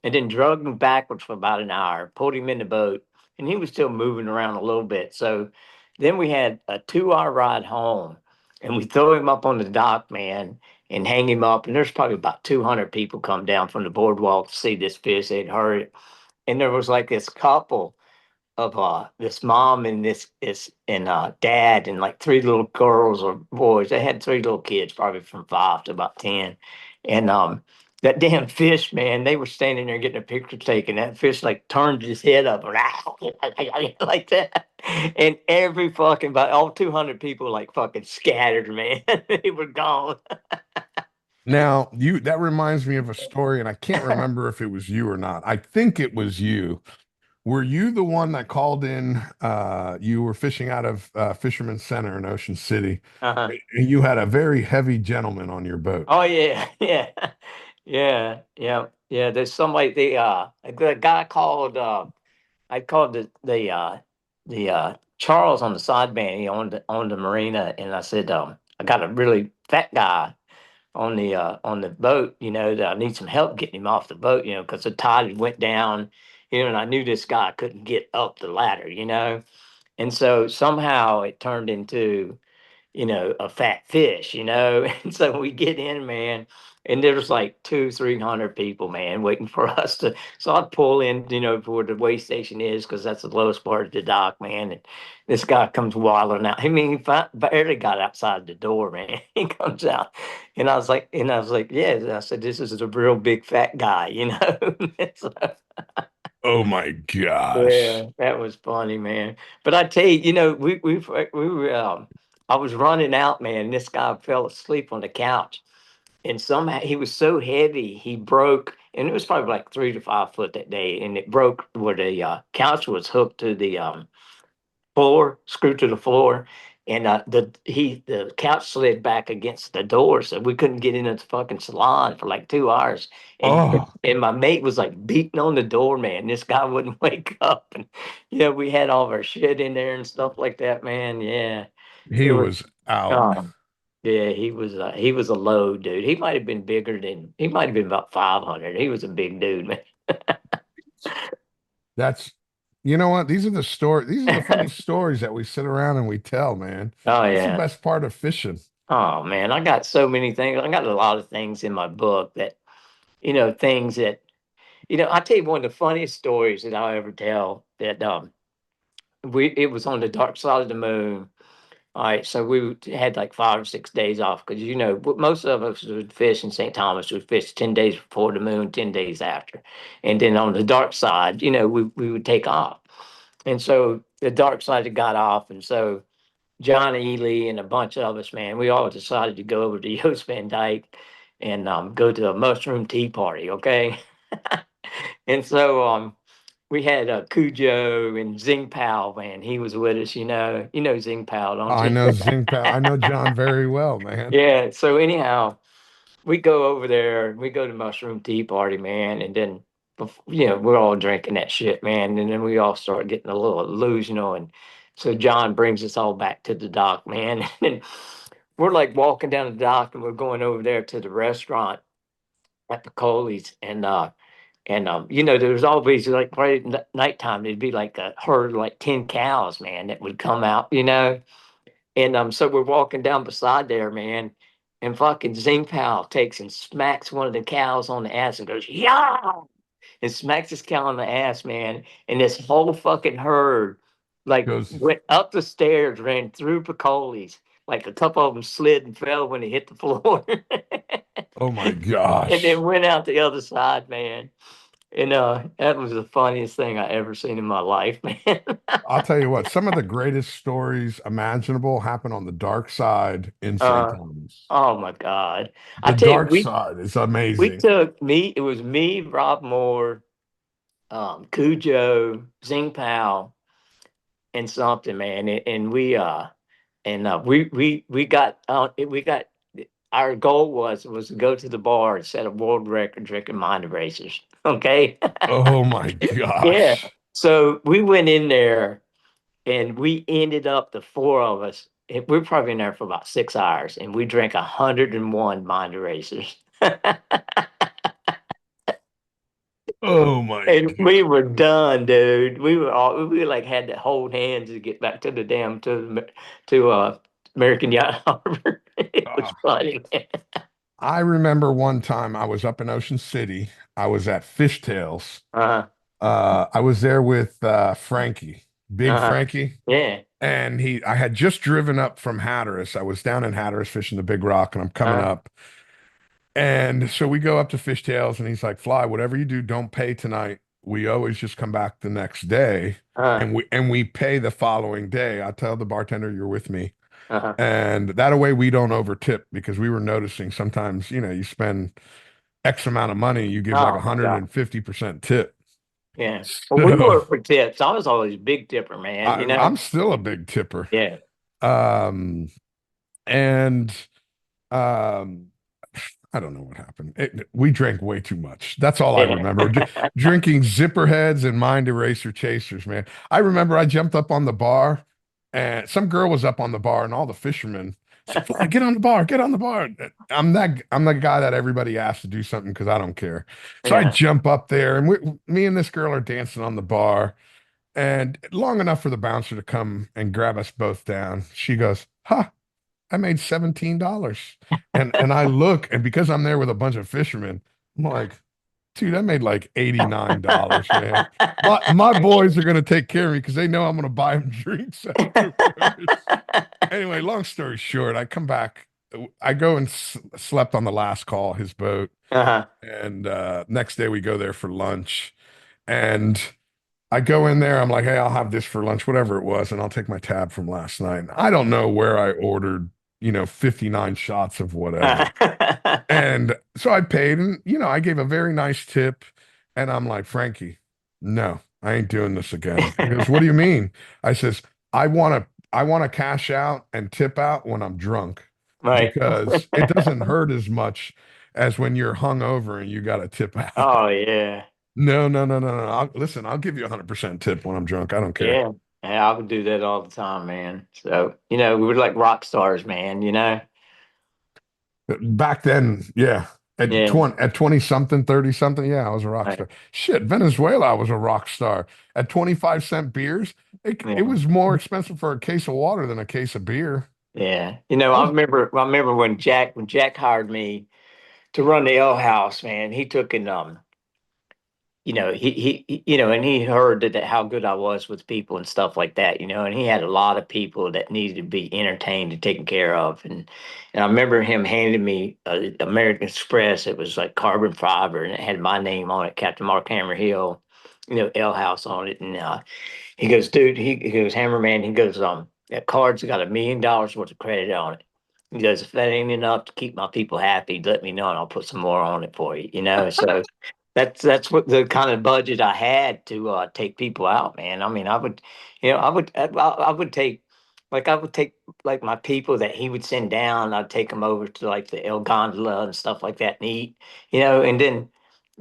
and then drug him backwards for about an hour, pulled him in the boat, and he was still moving around a little bit. So then we had a 2 hour ride home, and we throw him up on the dock, man, and hang him up. And there's probably about 200 people come down from the boardwalk to see this fish. They'd heard it, and there was like this couple of this mom and this and dad and like three little girls or boys. They had three little kids, probably from 5 to about 10. And that damn fish, man, they were standing there getting a picture taken. That fish like turned his head up like that. And every fucking about all 200 people like fucking scattered, man. They were gone. Now, you that reminds me of a story, and I can't remember if it was you or not. I think it was you. Were you the one that called in? You were fishing out of Fisherman's Center in Ocean City, Uh-huh. and you had a very heavy gentleman on your boat. Oh yeah, yeah, yeah, yeah, yeah. There's somebody the guy called I called the Charles on the sideband. He owned the marina, and I said I got a really fat guy on the boat. That I need some help getting him off the boat. Because the tide went down. And I knew this guy couldn't get up the ladder. And so somehow it turned into a fat fish, And so we get in, man, and there's like 300 people, man, waiting for us to. So I'd pull in, where the weigh station is, because that's the lowest part of the dock, man. And this guy comes wilding out. I mean, barely got outside the door, man. He comes out, and I was like, yeah. I said, this is a real big fat guy. So, Oh my yeah, gosh. that was funny, man. But I tell you, we were I was running out, man, and this guy fell asleep on the couch. And somehow he was so heavy, he broke, and it was probably like 3 to 5 foot that day, and it broke where the couch was hooked to the floor, screwed to the floor, and the couch slid back against the door, so we couldn't get into the fucking salon for like 2 hours. And Oh, and my mate was like beating on the door, man. This guy wouldn't wake up, and we had all of our shit in there and stuff like that, man. Yeah, he it was. was out. Oh, yeah, he was a low dude. He might have been about 500. He was a big dude, man. That's, you know what? These are the story. These are the funny stories that we sit around and we tell, man. Oh That's the yeah. best part of fishing. Oh man, I got so many things. I got a lot of things in my book that, things that, I tell you one of the funniest stories that I'll ever tell that we it was on the dark side of the moon. All right, so had like 5 or 6 days off because most of us would fish in St. Thomas would fish 10 days before the moon, 10 days after, and then on the dark side, we would take off, and so the dark side had got off, and so John Ely and a bunch of us, man, we all decided to go over to Yost Van Dyke and go to a mushroom tea party, okay? And so we had Cujo and Zing Pao, man. He was with us, You know Zing Pao, don't I you? know Zinc Pal. I know John very well, man. Yeah. So anyhow, we go over there and we go to mushroom tea party, man, and then we're all drinking that shit, man, and then we all start getting a little delusional, and so John brings us all back to the dock, man, and we're like walking down the dock, and we're going over there to the restaurant at the Coley's, and there's always like right at nighttime, there'd be like a herd of like 10 cows, man, that would come out, and so we're walking down beside there, man, and fucking Zing Pal takes and smacks one of the cows on the ass and goes, "Yeah!" and smacks this cow on the ass, man. And this whole fucking herd like Goes, went up the stairs, ran through Picoli's. Like a couple of them slid and fell when they hit the floor. oh my And then gosh. went out the other side, man. And that was the funniest thing I ever seen in my life, man. I'll tell you what, some of the greatest stories imaginable happen on the dark side in St. uh Thomas. oh my God. I The tell you, dark side is we amazing. took me, it was me, Rob Moore, Cujo, Zing Pao, and something, man. We got our goal was to go to the bar and set a world record drinking mind erasers. Okay. Oh my Yeah. gosh. So we went in there and we ended up the four of us. We were probably in there for about 6 hours, and we drank 101 mind erasers. Oh my And we God. were done, dude. We like had to hold hands to get back to the damn to American Yacht Harbor. It was Ah, funny, man. I remember one time I was up in Ocean City. I was at Fishtails. Uh-huh. I was there with Frankie, Big Uh-huh. Frankie. Yeah. And I had just driven up from Hatteras. I was down in Hatteras fishing the Big Rock, and I'm coming Uh-huh. up. And so we go up to Fishtails, and he's like, "Fly, whatever you do, don't pay tonight. We always just come back the next day, Uh-huh. and we pay the following day. I tell the bartender you're with me, Uh-huh. and that way we don't over tip because we were noticing sometimes, you spend X amount of money, you give like Oh my God. 150% tip. Yeah. Well, we So were for tips. I was always a big tipper, man, I'm still a big tipper. Yeah. Um, and um, I don't know what happened. We drank way too much. That's all I Yeah. remember. Drinking zipper heads and mind eraser chasers, man. I remember I jumped up on the bar and some girl was up on the bar and all the fishermen said, "Fly, get on the bar, get on the bar." I'm the guy that everybody asks to do something because I don't care. So I Yeah. jump up there and me and this girl are dancing on the bar and long enough for the bouncer to come and grab us both down. She goes, "Huh, I made $17." And I look, and because I'm there with a bunch of fishermen, I'm like, dude, I made like $89, man. My boys are gonna take care of me because they know I'm gonna buy them drinks afterwards. Anyway, long story short, I come back. I go and slept on the last call, his boat. Uh-huh. And next day we go there for lunch. And I go in there, I'm like, hey, I'll have this for lunch, whatever it was, and I'll take my tab from last night. I don't know where I ordered, 59 shots of whatever. Uh-huh. And so I paid, and I gave a very nice tip. And I'm like, Frankie, no, I ain't doing this again. He goes, what do you mean? I says, I want to. I want to cash out and tip out when I'm drunk Right. because it doesn't hurt as much as when you're hungover and you got to tip out. Oh yeah. No, no, no, no, no. Listen, I'll give you 100% tip when I'm drunk. I don't care. Yeah. Yeah, I would do that all the time, man. So, we were like rock stars, man. Back then, yeah. Yeah. At 20 something, 30 something, yeah, I was a rock Right. star. Shit, Venezuela, I was a rock star. At 25-cent beers, it Yeah. was more expensive for a case of water than a case of beer. Yeah. I I was remember when Jack hired me to run the L house, man, he took and and he heard that how good I was with people and stuff like that, and he had a lot of people that needed to be entertained and taken care of. And I remember him handing me American Express. It was like carbon fiber and it had my name on it, Captain Mark Hammer Hill, L House on it. And he goes, dude, he goes, Hammerman, he goes, that card's got $1 million worth of credit on it. He goes, if that ain't enough to keep my people happy, let me know and I'll put some more on it for you. So that's what the kind of budget I had to take people out, man. I mean, I would, I would take, I would take like my people that he would send down. I'd take them over to like the El Gondola and stuff like that and eat, and then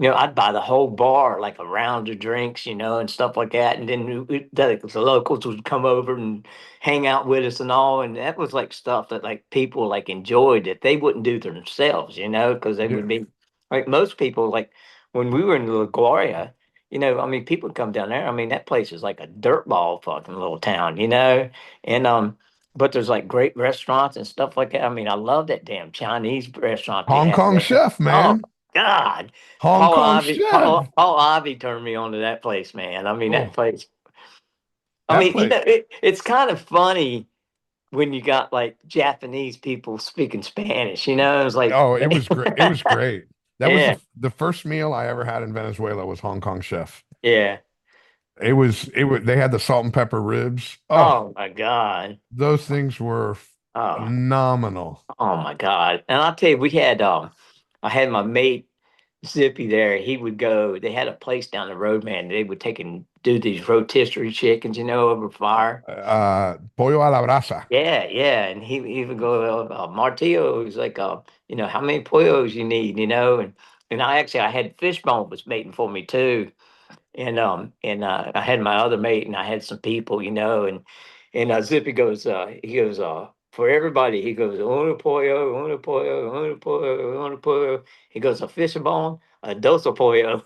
I'd buy the whole bar, like a round of drinks, and stuff like that. And then the locals would come over and hang out with us and all. And that was like stuff that like people like enjoyed that they wouldn't do themselves, because they would Yeah. be like most people, like when we were in La Gloria, I mean, people come down there. I mean, that place is like a dirtball fucking little town. And but there's like great restaurants and stuff like that. I mean, I love that damn Chinese restaurant they Hong have Kong there. chef, Oh man. God. Hong Kong chef. Paul Ivy turned me on to that place, man. I mean, that Oh, place. I that mean, place. it's kind of funny when you got like Japanese people speaking Spanish. It's like, Oh, it was great. It was great. That was yeah, the first meal I ever had in Venezuela was Hong Kong chef. yeah. It was they had the salt and pepper ribs. Oh, Oh my God. those things were Oh, phenomenal. oh my God. And I'll tell you, I had my mate Zippy there. He would go. They had a place down the road, man. They would take and do these rotisserie chickens, over fire. Pollo a la brasa. Yeah, yeah, and he would go, Martillo. He's like, how many pollos you need, and I had Fishbone was mating for me too, and I had my other mate and I had some people, and Zippy goes, he goes, for everybody, he goes, uno pollo, uno pollo, uno pollo, uno pollo. He goes, a Fishbone, a dos of pollo.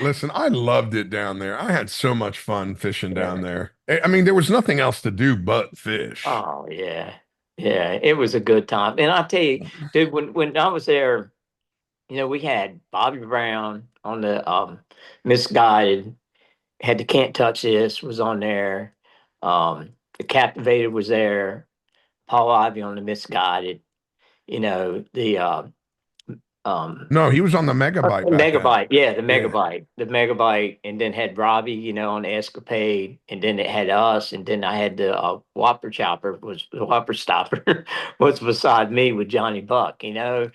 Listen, I loved it down there. I had so much fun fishing down Yeah. there. I mean, there was nothing else to do but fish. Oh yeah, yeah. It was a good time, and I'll tell you, dude, when I was there, we had Bobby Brown on the Misguided, had the Can't Touch This was on there, the Captivated was there, Paul Ivy on the Misguided, the um No, he was on the megabyte back then. Megabyte, yeah, Yeah. the Megabyte, and then had Robbie, on the Escapade, and then it had us, and then I had the Whopper Chopper was the Whopper Stopper was beside me with Johnny Buck, and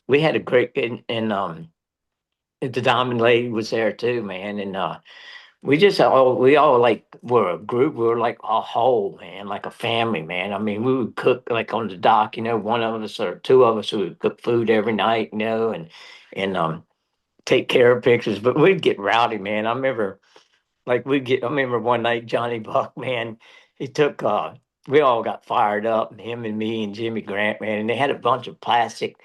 we had a great and the Diamond Lady was there too, man, and we all like were a group, we were like a whole, man, like a family, man. I mean, we would cook like on the dock, one of us or two of us who would cook food every night, and take care of pictures, but we'd get rowdy, man. I remember one night Johnny Buck, man, he took we all got fired up, him and me and Jimmy Grant, man, and they had a bunch of plastic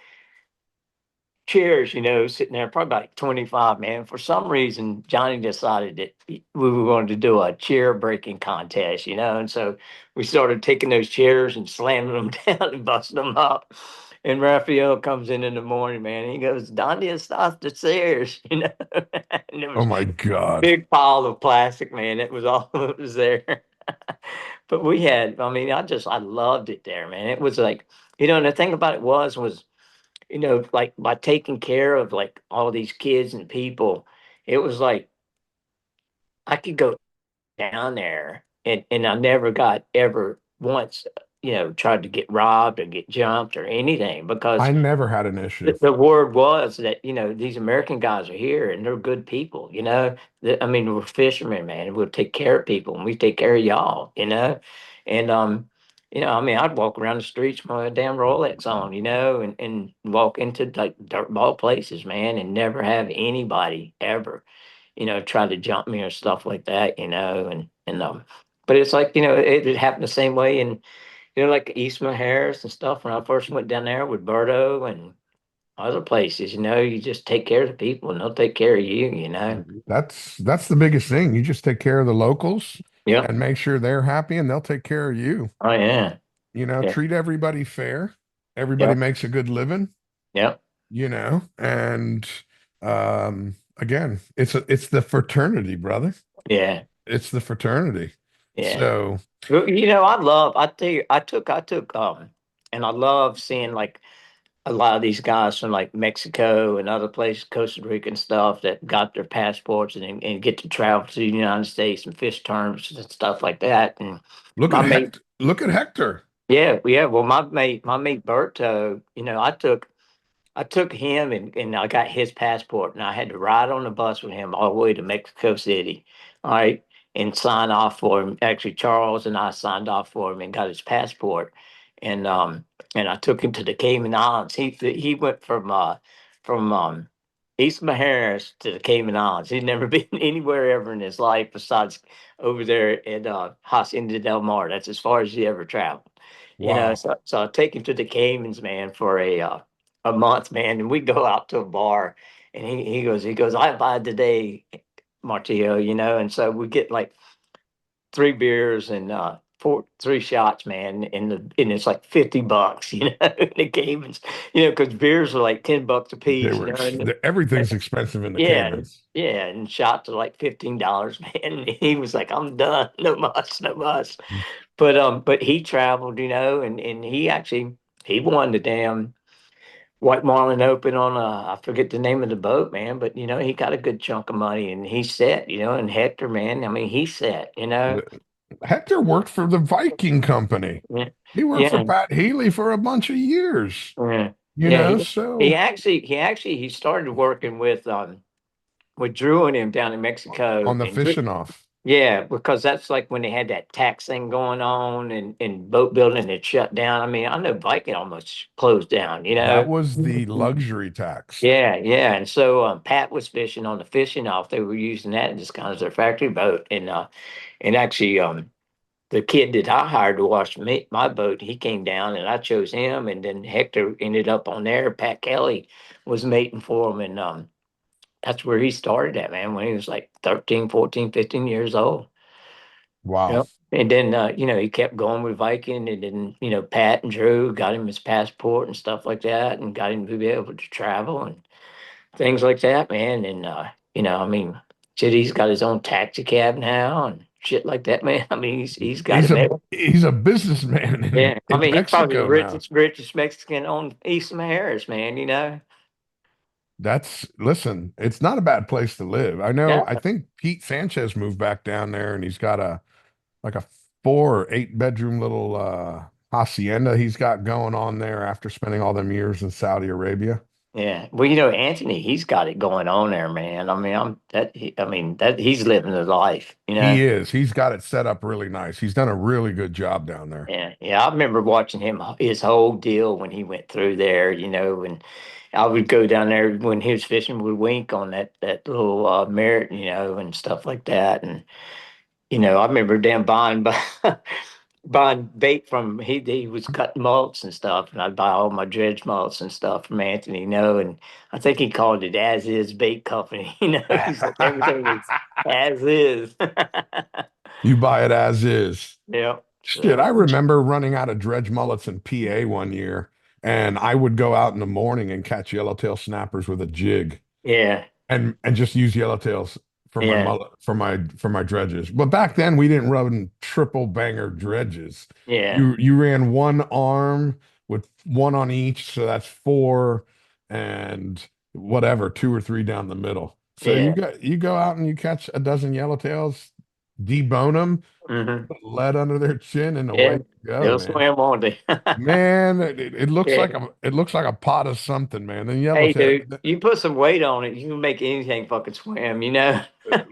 chairs, sitting there, probably about 25, man. For some reason, Johnny decided that we were going to do a chair breaking contest, and so we started taking those chairs and slamming them down and busting them up. And Raphael comes in the morning, man. And he goes, "Donnie, stop the chairs," and there Oh was my God. big pile of plastic, man. It was all that was there. But I mean, I loved it there, man. It was like, and the thing about it was like by taking care of like all these kids and people, it was like I could go down there and I never got ever once. tried to get robbed or get jumped or anything because I never had an issue. the word was that these American guys are here and they're good people. I mean, we're fishermen, man. We'll take care of people and we take care of y'all. And I mean, I'd walk around the streets with my damn Rolex on, and walk into like dirtball places, man, and never have anybody ever, try to jump me or stuff like that, and but it's like it happened the same way in like Eastman Harris and stuff when I first went down there with Berto and other places, you just take care of the people and they'll take care of you. That's the biggest thing. You just take care of the locals Yep. and make sure they're happy and they'll take care of you. Oh yeah. Yeah. Treat everybody fair. Everybody Yep. makes a good living, Yep. and again, it's the fraternity, brother. Yeah. It's the fraternity. Yeah. So Well, I tell you, I took, and I love seeing like a lot of these guys from like Mexico and other places, Costa Rica and stuff that got their passports and get to travel to the United States and fish tournaments and stuff like that. And look my at mate, Hector. Look at Hector. yeah, yeah. Well, my mate Berto, I took him and I got his passport and I had to ride on the bus with him all the way to Mexico City. All right. And sign off for him. Actually, Charles and I signed off for him and got his passport. And I took him to the Cayman Islands. He went from East Maharis to the Cayman Islands. He'd never been anywhere ever in his life besides over there at Hacienda del Mar. That's as far as he ever traveled. Wow. So I take him to the Caymans, man, for a month, man, and we go out to a bar, and he goes, I buy today, Martillo, and so we get like 3 beers and three shots, man, and it's like $50, in the Caymans, because beers are like $10 a They piece, were and everything's expensive in the yeah, Caymans. yeah, and shots are like $15, man. And he was like, I'm done, no muss, no muss. But he traveled, and he won the damn White Marlin Open on I forget the name of the boat, man, but he got a good chunk of money and he's set, and Hector, man, I mean he's set. Hector worked for the Viking Company. Yeah, He worked for yeah, Pat Healy for a bunch of years, yeah, yeah. He so actually he started working with Drew and him down in Mexico, on the and Drew, fishing off. yeah, because that's like when they had that tax thing going on and boat building had shut down. I mean, I know Viking almost closed down. That was the luxury tax. Yeah, yeah. And so Pat was fishing on the fishing off. They were using that just kind of their factory boat. And actually the kid that I hired to wash my boat, he came down and I chose him. And then Hector ended up on there. Pat Kelly was mating for him. And that's where he started at, man, when he was like 13, 14, 15 years old. Wow. Yep. And then he kept going with Viking, and then Pat and Drew got him his passport and stuff like that, and got him to be able to travel and things like that, man. And I mean, shit, he's got his own taxi cab now and shit like that, man. I mean, he's got He's it a there. he's a businessman Yeah, I in mean, he's probably the Mexico now. richest Mexican on Eastern Harris, man. Listen, it's not a bad place to live. Yeah, I think Pete Sanchez moved back down there and he's got a 4 or 8 bedroom little hacienda he's got going on there after spending all them years in Saudi Arabia. yeah. Well, Anthony, he's got it going on there, man. I mean, I mean that he's living the life. He is. He's got it set up really nice. He's done a really good job down there. Yeah, yeah. I remember watching him his whole deal when he went through there, and I would go down there when he was fishing with Wink on that little Merritt, and stuff like that. And I remember Dan buying buying bait from he was cutting mults and stuff, and I'd buy all my dredge mults and stuff from Anthony, and I think he called it As Is Bait Company. He's like everything is as is. You buy it as is. Yeah. Shit, I So remember running out of dredge mullets in PA one year, and I would go out in the morning and catch yellowtail snappers with a jig yeah, and just use yellowtails for my yeah, mullet for my dredges. But back then we didn't run triple banger dredges. yeah, You ran one arm with one on each, so that's four and whatever, 2 or 3 down the middle. So yeah, you go out and you catch a dozen yellowtails, debone them, Hmm. lead under their chin, and away Yeah, you go, they'll man. swim, won't they? Man, it looks Yeah. like a pot of something, man. And Hey, yellowtail. dude, you put some weight on it, you can make anything fucking swim, you know?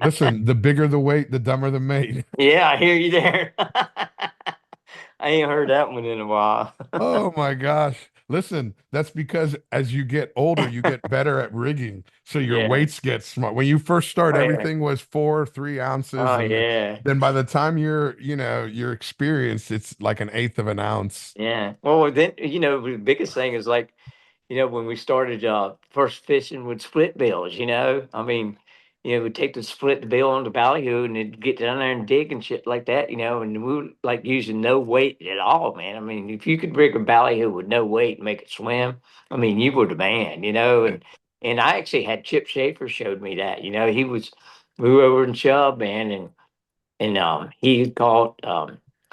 Listen, the bigger the weight, the dumber the mate. Yeah, I hear you there. I ain't heard that one in a while. Oh my gosh. Listen, that's because as you get older, you get better at rigging. So your Yeah. weights get smart. When you first start, Oh yeah. everything was 4, 3 ounces. Oh And yeah. then by the time you're experienced, it's like an eighth of an ounce. Yeah. Well, then the biggest thing is like, when we started first fishing with split bills, I mean, we'd take the split bill on the ballyhoo and it'd get down there and dig and shit like that, and we would like using no weight at all, man. I mean, if you could rig a ballyhoo with no weight and make it swim, I mean, you were the man, and I actually had Chip Schaefer showed me that, we were over in Chubb, man, and he caught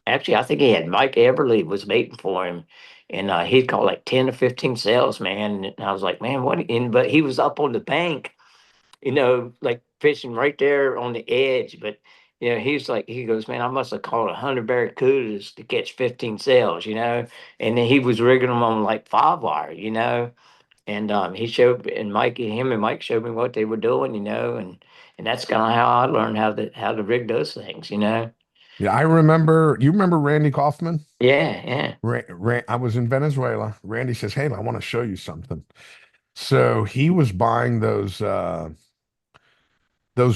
actually I think he had Mike Everly was baiting for him, and he'd caught like 10 or 15 sales, man. And I was like, man, what? And but he was up on the bank, like fishing right there on the edge. But he goes, man, I must have caught 100 barracudas to catch 15 sales, and then he was rigging them on like 5 wire, and he showed, and him and Mike showed me what they were doing, and that's kind of how I learned how to rig those things, Yeah, I remember. You remember Randy Kaufman? Yeah, yeah, I was in Venezuela. Randy says, "Hey, I want to show you something." So he was buying those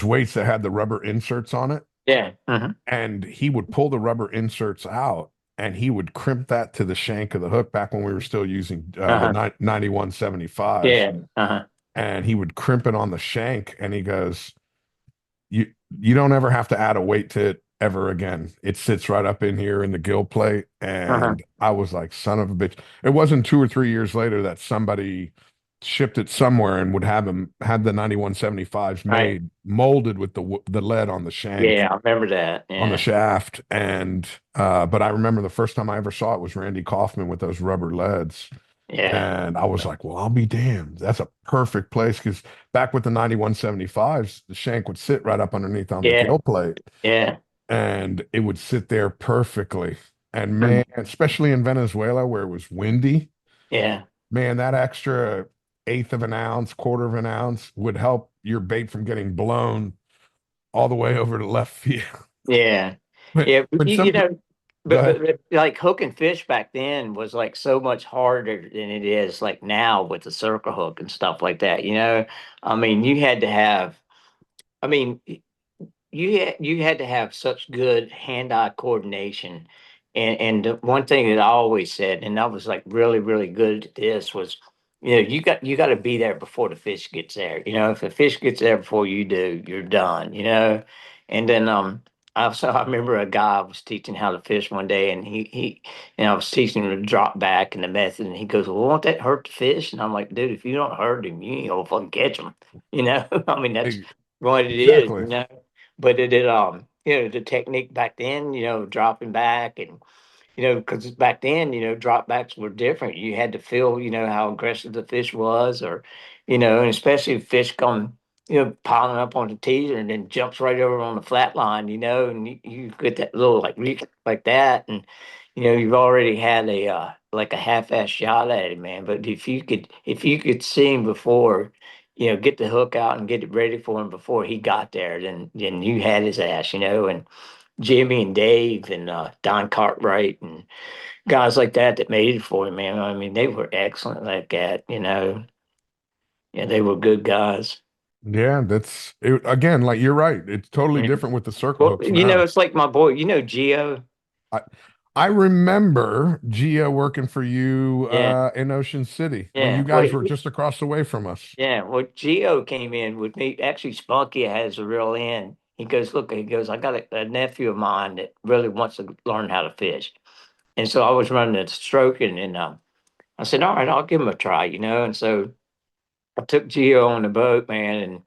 weights that had the rubber inserts on it, yeah. Hmm. and he would pull the rubber inserts out and he would crimp that to the shank of the hook back when we were still using the Uh-huh. 9175s. Yeah. Uh-huh. And he would crimp it on the shank and he goes, you you don't ever have to add a weight to it ever again. It sits right up in here in the gill plate. Uh-huh. And I was like, son of a bitch. It wasn't 2 or 3 years later that somebody shipped it somewhere and would have them had the 9175s Right. made molded with the lead on the shank Yeah, I remember that. on the Yeah. shaft. And but I remember the first time I ever saw it was Randy Kaufman with those rubber leads. Yeah. And I was like, well, I'll be damned. That's a perfect place because back with the 9175s, the shank would sit right up underneath on the Yeah. gill plate Yeah. and it would sit there perfectly. And man, Mhm. especially in Venezuela where it was windy, Yeah. man, that extra eighth of an ounce, quarter of an ounce would help your bait from getting blown all the way over to left field. Yeah. But Yeah. when some go ahead. But like hooking fish back then was like so much harder than it is like now with the circle hook and stuff like that. I mean, you had to have, I mean, you had to have such good hand-eye coordination. And the one thing that I always said, and I was like really, really good at this was, you got to be there before the fish gets there. If the fish gets there before you do, you're done, And then I remember a guy I was teaching how to fish one day, and he and I was teaching him to drop back and the method, and he goes, "Well, won't that hurt the fish?" And I'm like, "Dude, if you don't hurt him, you ain't gonna fucking catch him." I mean, that's what it is, Exactly. but the technique back then, dropping back and because back then, drop backs were different. You had to feel, how aggressive the fish was, or, and especially if fish come, piling up on the teeter and then jumps right over on the flat line, and you get that little like reach like that, and you've already had a like a half-ass shot at it, man. But if you could see him before, get the hook out and get it ready for him before he got there, then you had his ass, and Jimmy and Dave and Don Cartwright and guys like that made it for him, man. I mean, they were excellent like that. Yeah, they were good guys. Yeah, that's it, again, like you're right. It's totally Yeah. different with the circle Well, hooks now. it's like my boy, Gio. I I remember Gia working for you Yeah, in Ocean City when you yeah. Well, guys were just across the way from us. yeah. Well, Gio came in with me. Actually, Spunky has a real end. He goes, look, he goes, I got a nephew of mine that really wants to learn how to fish. And so I was running the stroking, and I said, all right, I'll give him a try, And so I took Gio on the boat, man,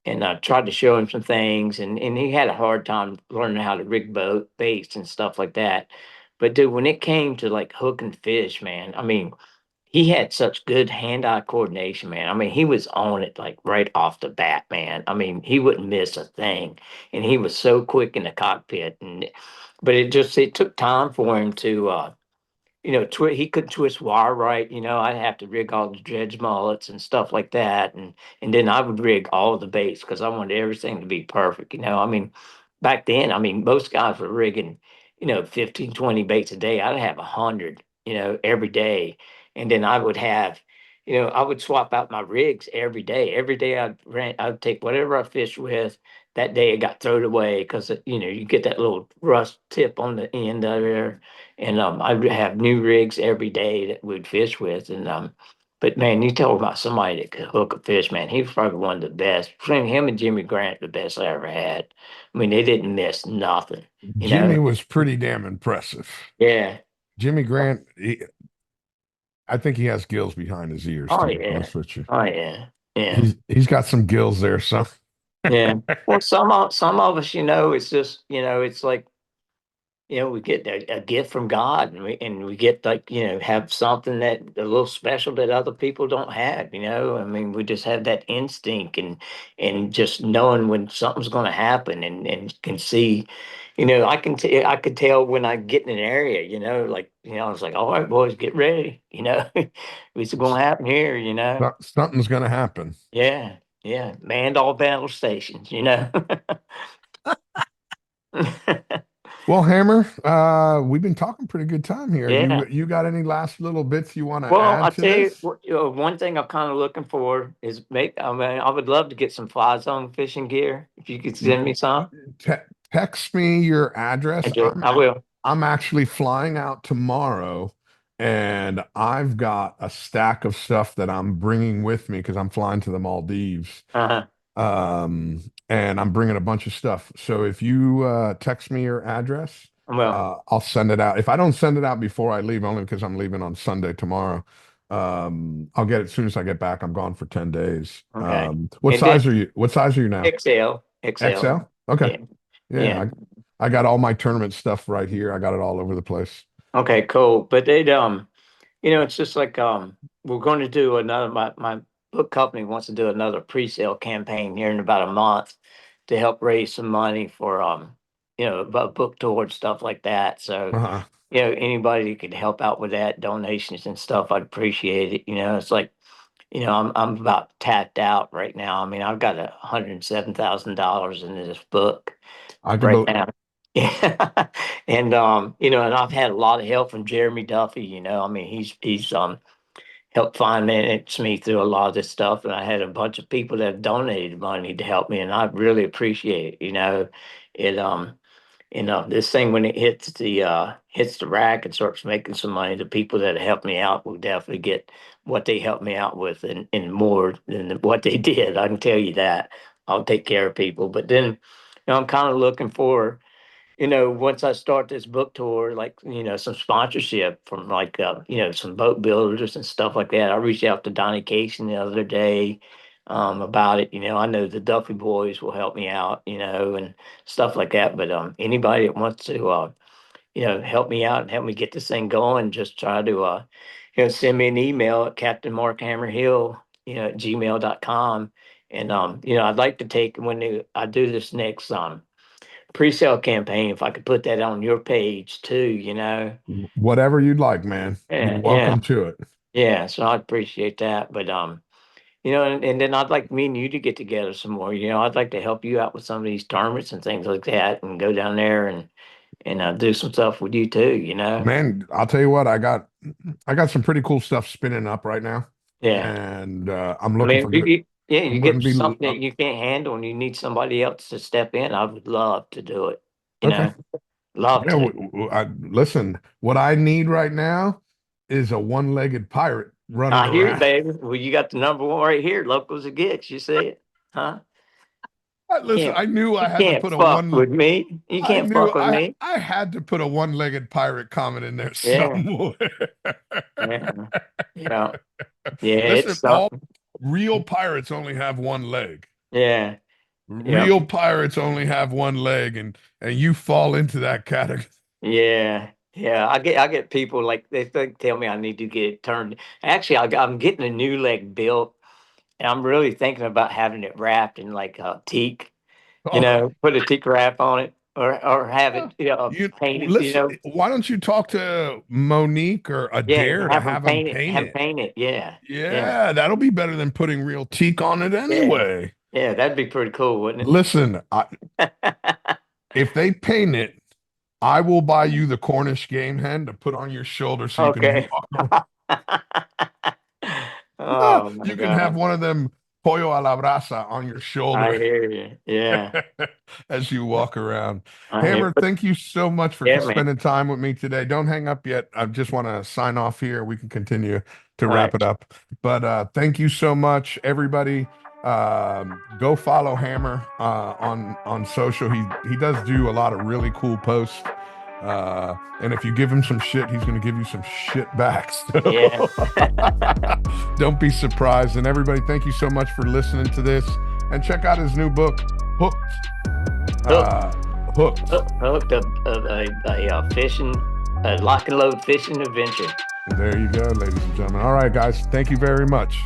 and I tried to show him some things, and he had a hard time learning how to rig baits and stuff like that. But dude, when it came to like hooking fish, man, I mean, he had such good hand-eye coordination, man. I mean, he was on it like right off the bat, man. I mean, he wouldn't miss a thing, and he was so quick in the cockpit. And but it took time for him to he couldn't twist wire right. I'd have to rig all the dredge mullets and stuff like that, and then I would rig all the baits because I wanted everything to be perfect. I mean, back then, I mean, most guys were rigging, 15, 20 baits a day. I'd have 100, every day, and then I would have. I would swap out my rigs every day. Every day I'd take whatever I fished with. That day it got thrown away because you get that little rust tip on the end of there, and I would have new rigs every day that we'd fish with. And but man, you talk about somebody that could hook a fish, man. He was probably one of the best. Between him and Jimmy Grant, the best I ever had. I mean, they didn't miss nothing. You Jimmy know? was pretty damn impressive. Yeah. Jimmy Grant, I think he has gills behind his ears, Oh to be yeah. honest with you. Oh yeah. Yeah. He's got some gills there, so Yeah. Well, some of us, it's just, it's like we get a gift from God, and we get like, have something that a little special that other people don't have. I mean, we just have that instinct and just knowing when something's going to happen, and can see, I could tell when I get in an area, like, I was like, all right, boys, get ready, it's going to happen here. something's gonna happen. Yeah, yeah, manned all battle stations. Well, Hammer, we've been talking pretty good time here. Yeah. You got any last little bits you want to Well, add I to tell you, this? one thing I'm kind of looking for is make. I mean, I would love to get some Fly Zone fishing gear. If you could send me some, Te Text me your address. I will. I'm actually flying out tomorrow, and I've got a stack of stuff that I'm bringing with me because I'm flying to the Maldives. Uh-huh. And I'm bringing a bunch of stuff. So if you text me your address, Well, I'll send it out. If I don't send it out before I leave, only because I'm leaving on Sunday tomorrow, I'll get it as soon as I get back. I'm gone for 10 days. okay. What And then size are you? What size are you now? XL, XL. XL? Okay. Yeah, Yeah, yeah. I got all my tournament stuff right here. I got it all over the place. Okay, cool. But it's just like we're going to do another. My book company wants to do another pre-sale campaign here in about a month to help raise some money for about book tour and stuff like that. So Uh-huh. anybody that could help out with that, donations and stuff, I'd appreciate it. It's like, I'm about tapped out right now. I mean, I've got $107,000 in this book I can right bel now. Yeah. And and I've had a lot of help from Jeremy Duffy. I mean, he's helped finance me through a lot of this stuff, and I had a bunch of people that have donated money to help me, and I really appreciate it. It this thing, when it hits the rack and starts making some money, the people that help me out will definitely get what they helped me out with, and more than what they did. I can tell you that. I'll take care of people. But then, I'm kind of looking for, once I start this book tour, like, some sponsorship from like, some boat builders and stuff like that. I reached out to Donnie Cason the other day about it. I know the Duffy boys will help me out, and stuff like that. But anybody that wants to, help me out and help me get this thing going, just try to, send me an email at Captain Mark Hammerhill, at gmail.com. And, I'd like to take I do this next, pre-sale campaign, if I could put that on your page too. whatever you'd like, man. You're Yeah, yeah, welcome to it. yeah. So I appreciate that. But and then I'd like me and you to get together some more. I'd like to help you out with some of these tournaments and things like that, and go down there and do some stuff with you too. Man, I'll tell you what, I got some pretty cool stuff spinning up right now. Yeah. And I'm I looking mean, for good. yeah, I'm you going to get be something that you can't handle and you need somebody else to step in. I would love to do it. You okay. know, love Yeah, to. listen, what I need right now is a one-legged pirate running I hear you, around. baby. Well, you got the number one right here. Locals it gets. You see it, huh? Listen, Can't I knew I you had to can't put a fuck one. with me. You I can't knew fuck with me. I had to put a one-legged pirate comment in there Yeah, somewhere. yeah, yeah, yeah. Listen, It's all something. real pirates only have one leg. Yeah, yeah, Real pirates only have one leg, and you fall into that category. yeah. Yeah, I get people like they tell me I need to get it turned. Actually, I'm getting a new leg built, and I'm really thinking about having it wrapped in like teak. Oh, Put a teak wrap on it, or have yeah. it You painted. listen, why don't you talk to Monique or Yeah, Adair to have them have them paint it. paint Have 'em it? paint it. Yeah, yeah, Yeah, that'll be better than putting real teak on it yeah, anyway. yeah. That'd be pretty cool, wouldn't Listen, it? if they paint it, I will buy you the Cornish game hen to put on your shoulder so you can Okay. walk around. Oh my You can have God. one of them pollo a la brasa on your I shoulder hear you. Yeah. as you walk around. I hear, Hammer, but thank you so much for yeah, man. spending time with me today. Don't hang up yet. I just want to sign off here. We can continue to All wrap right. it up. But thank you so much, everybody. Go follow Hammer on social. He does do a lot of really cool posts. And if you give him some shit, he's going to give you some shit back. Yeah. So don't be surprised. And everybody, thank you so much for listening to this. And check out his new book, Hooked. Hook, Uh, Hooked. hooked a fishing, a lock and load fishing adventure. There you go, ladies and gentlemen. All right, guys. Thank you very much.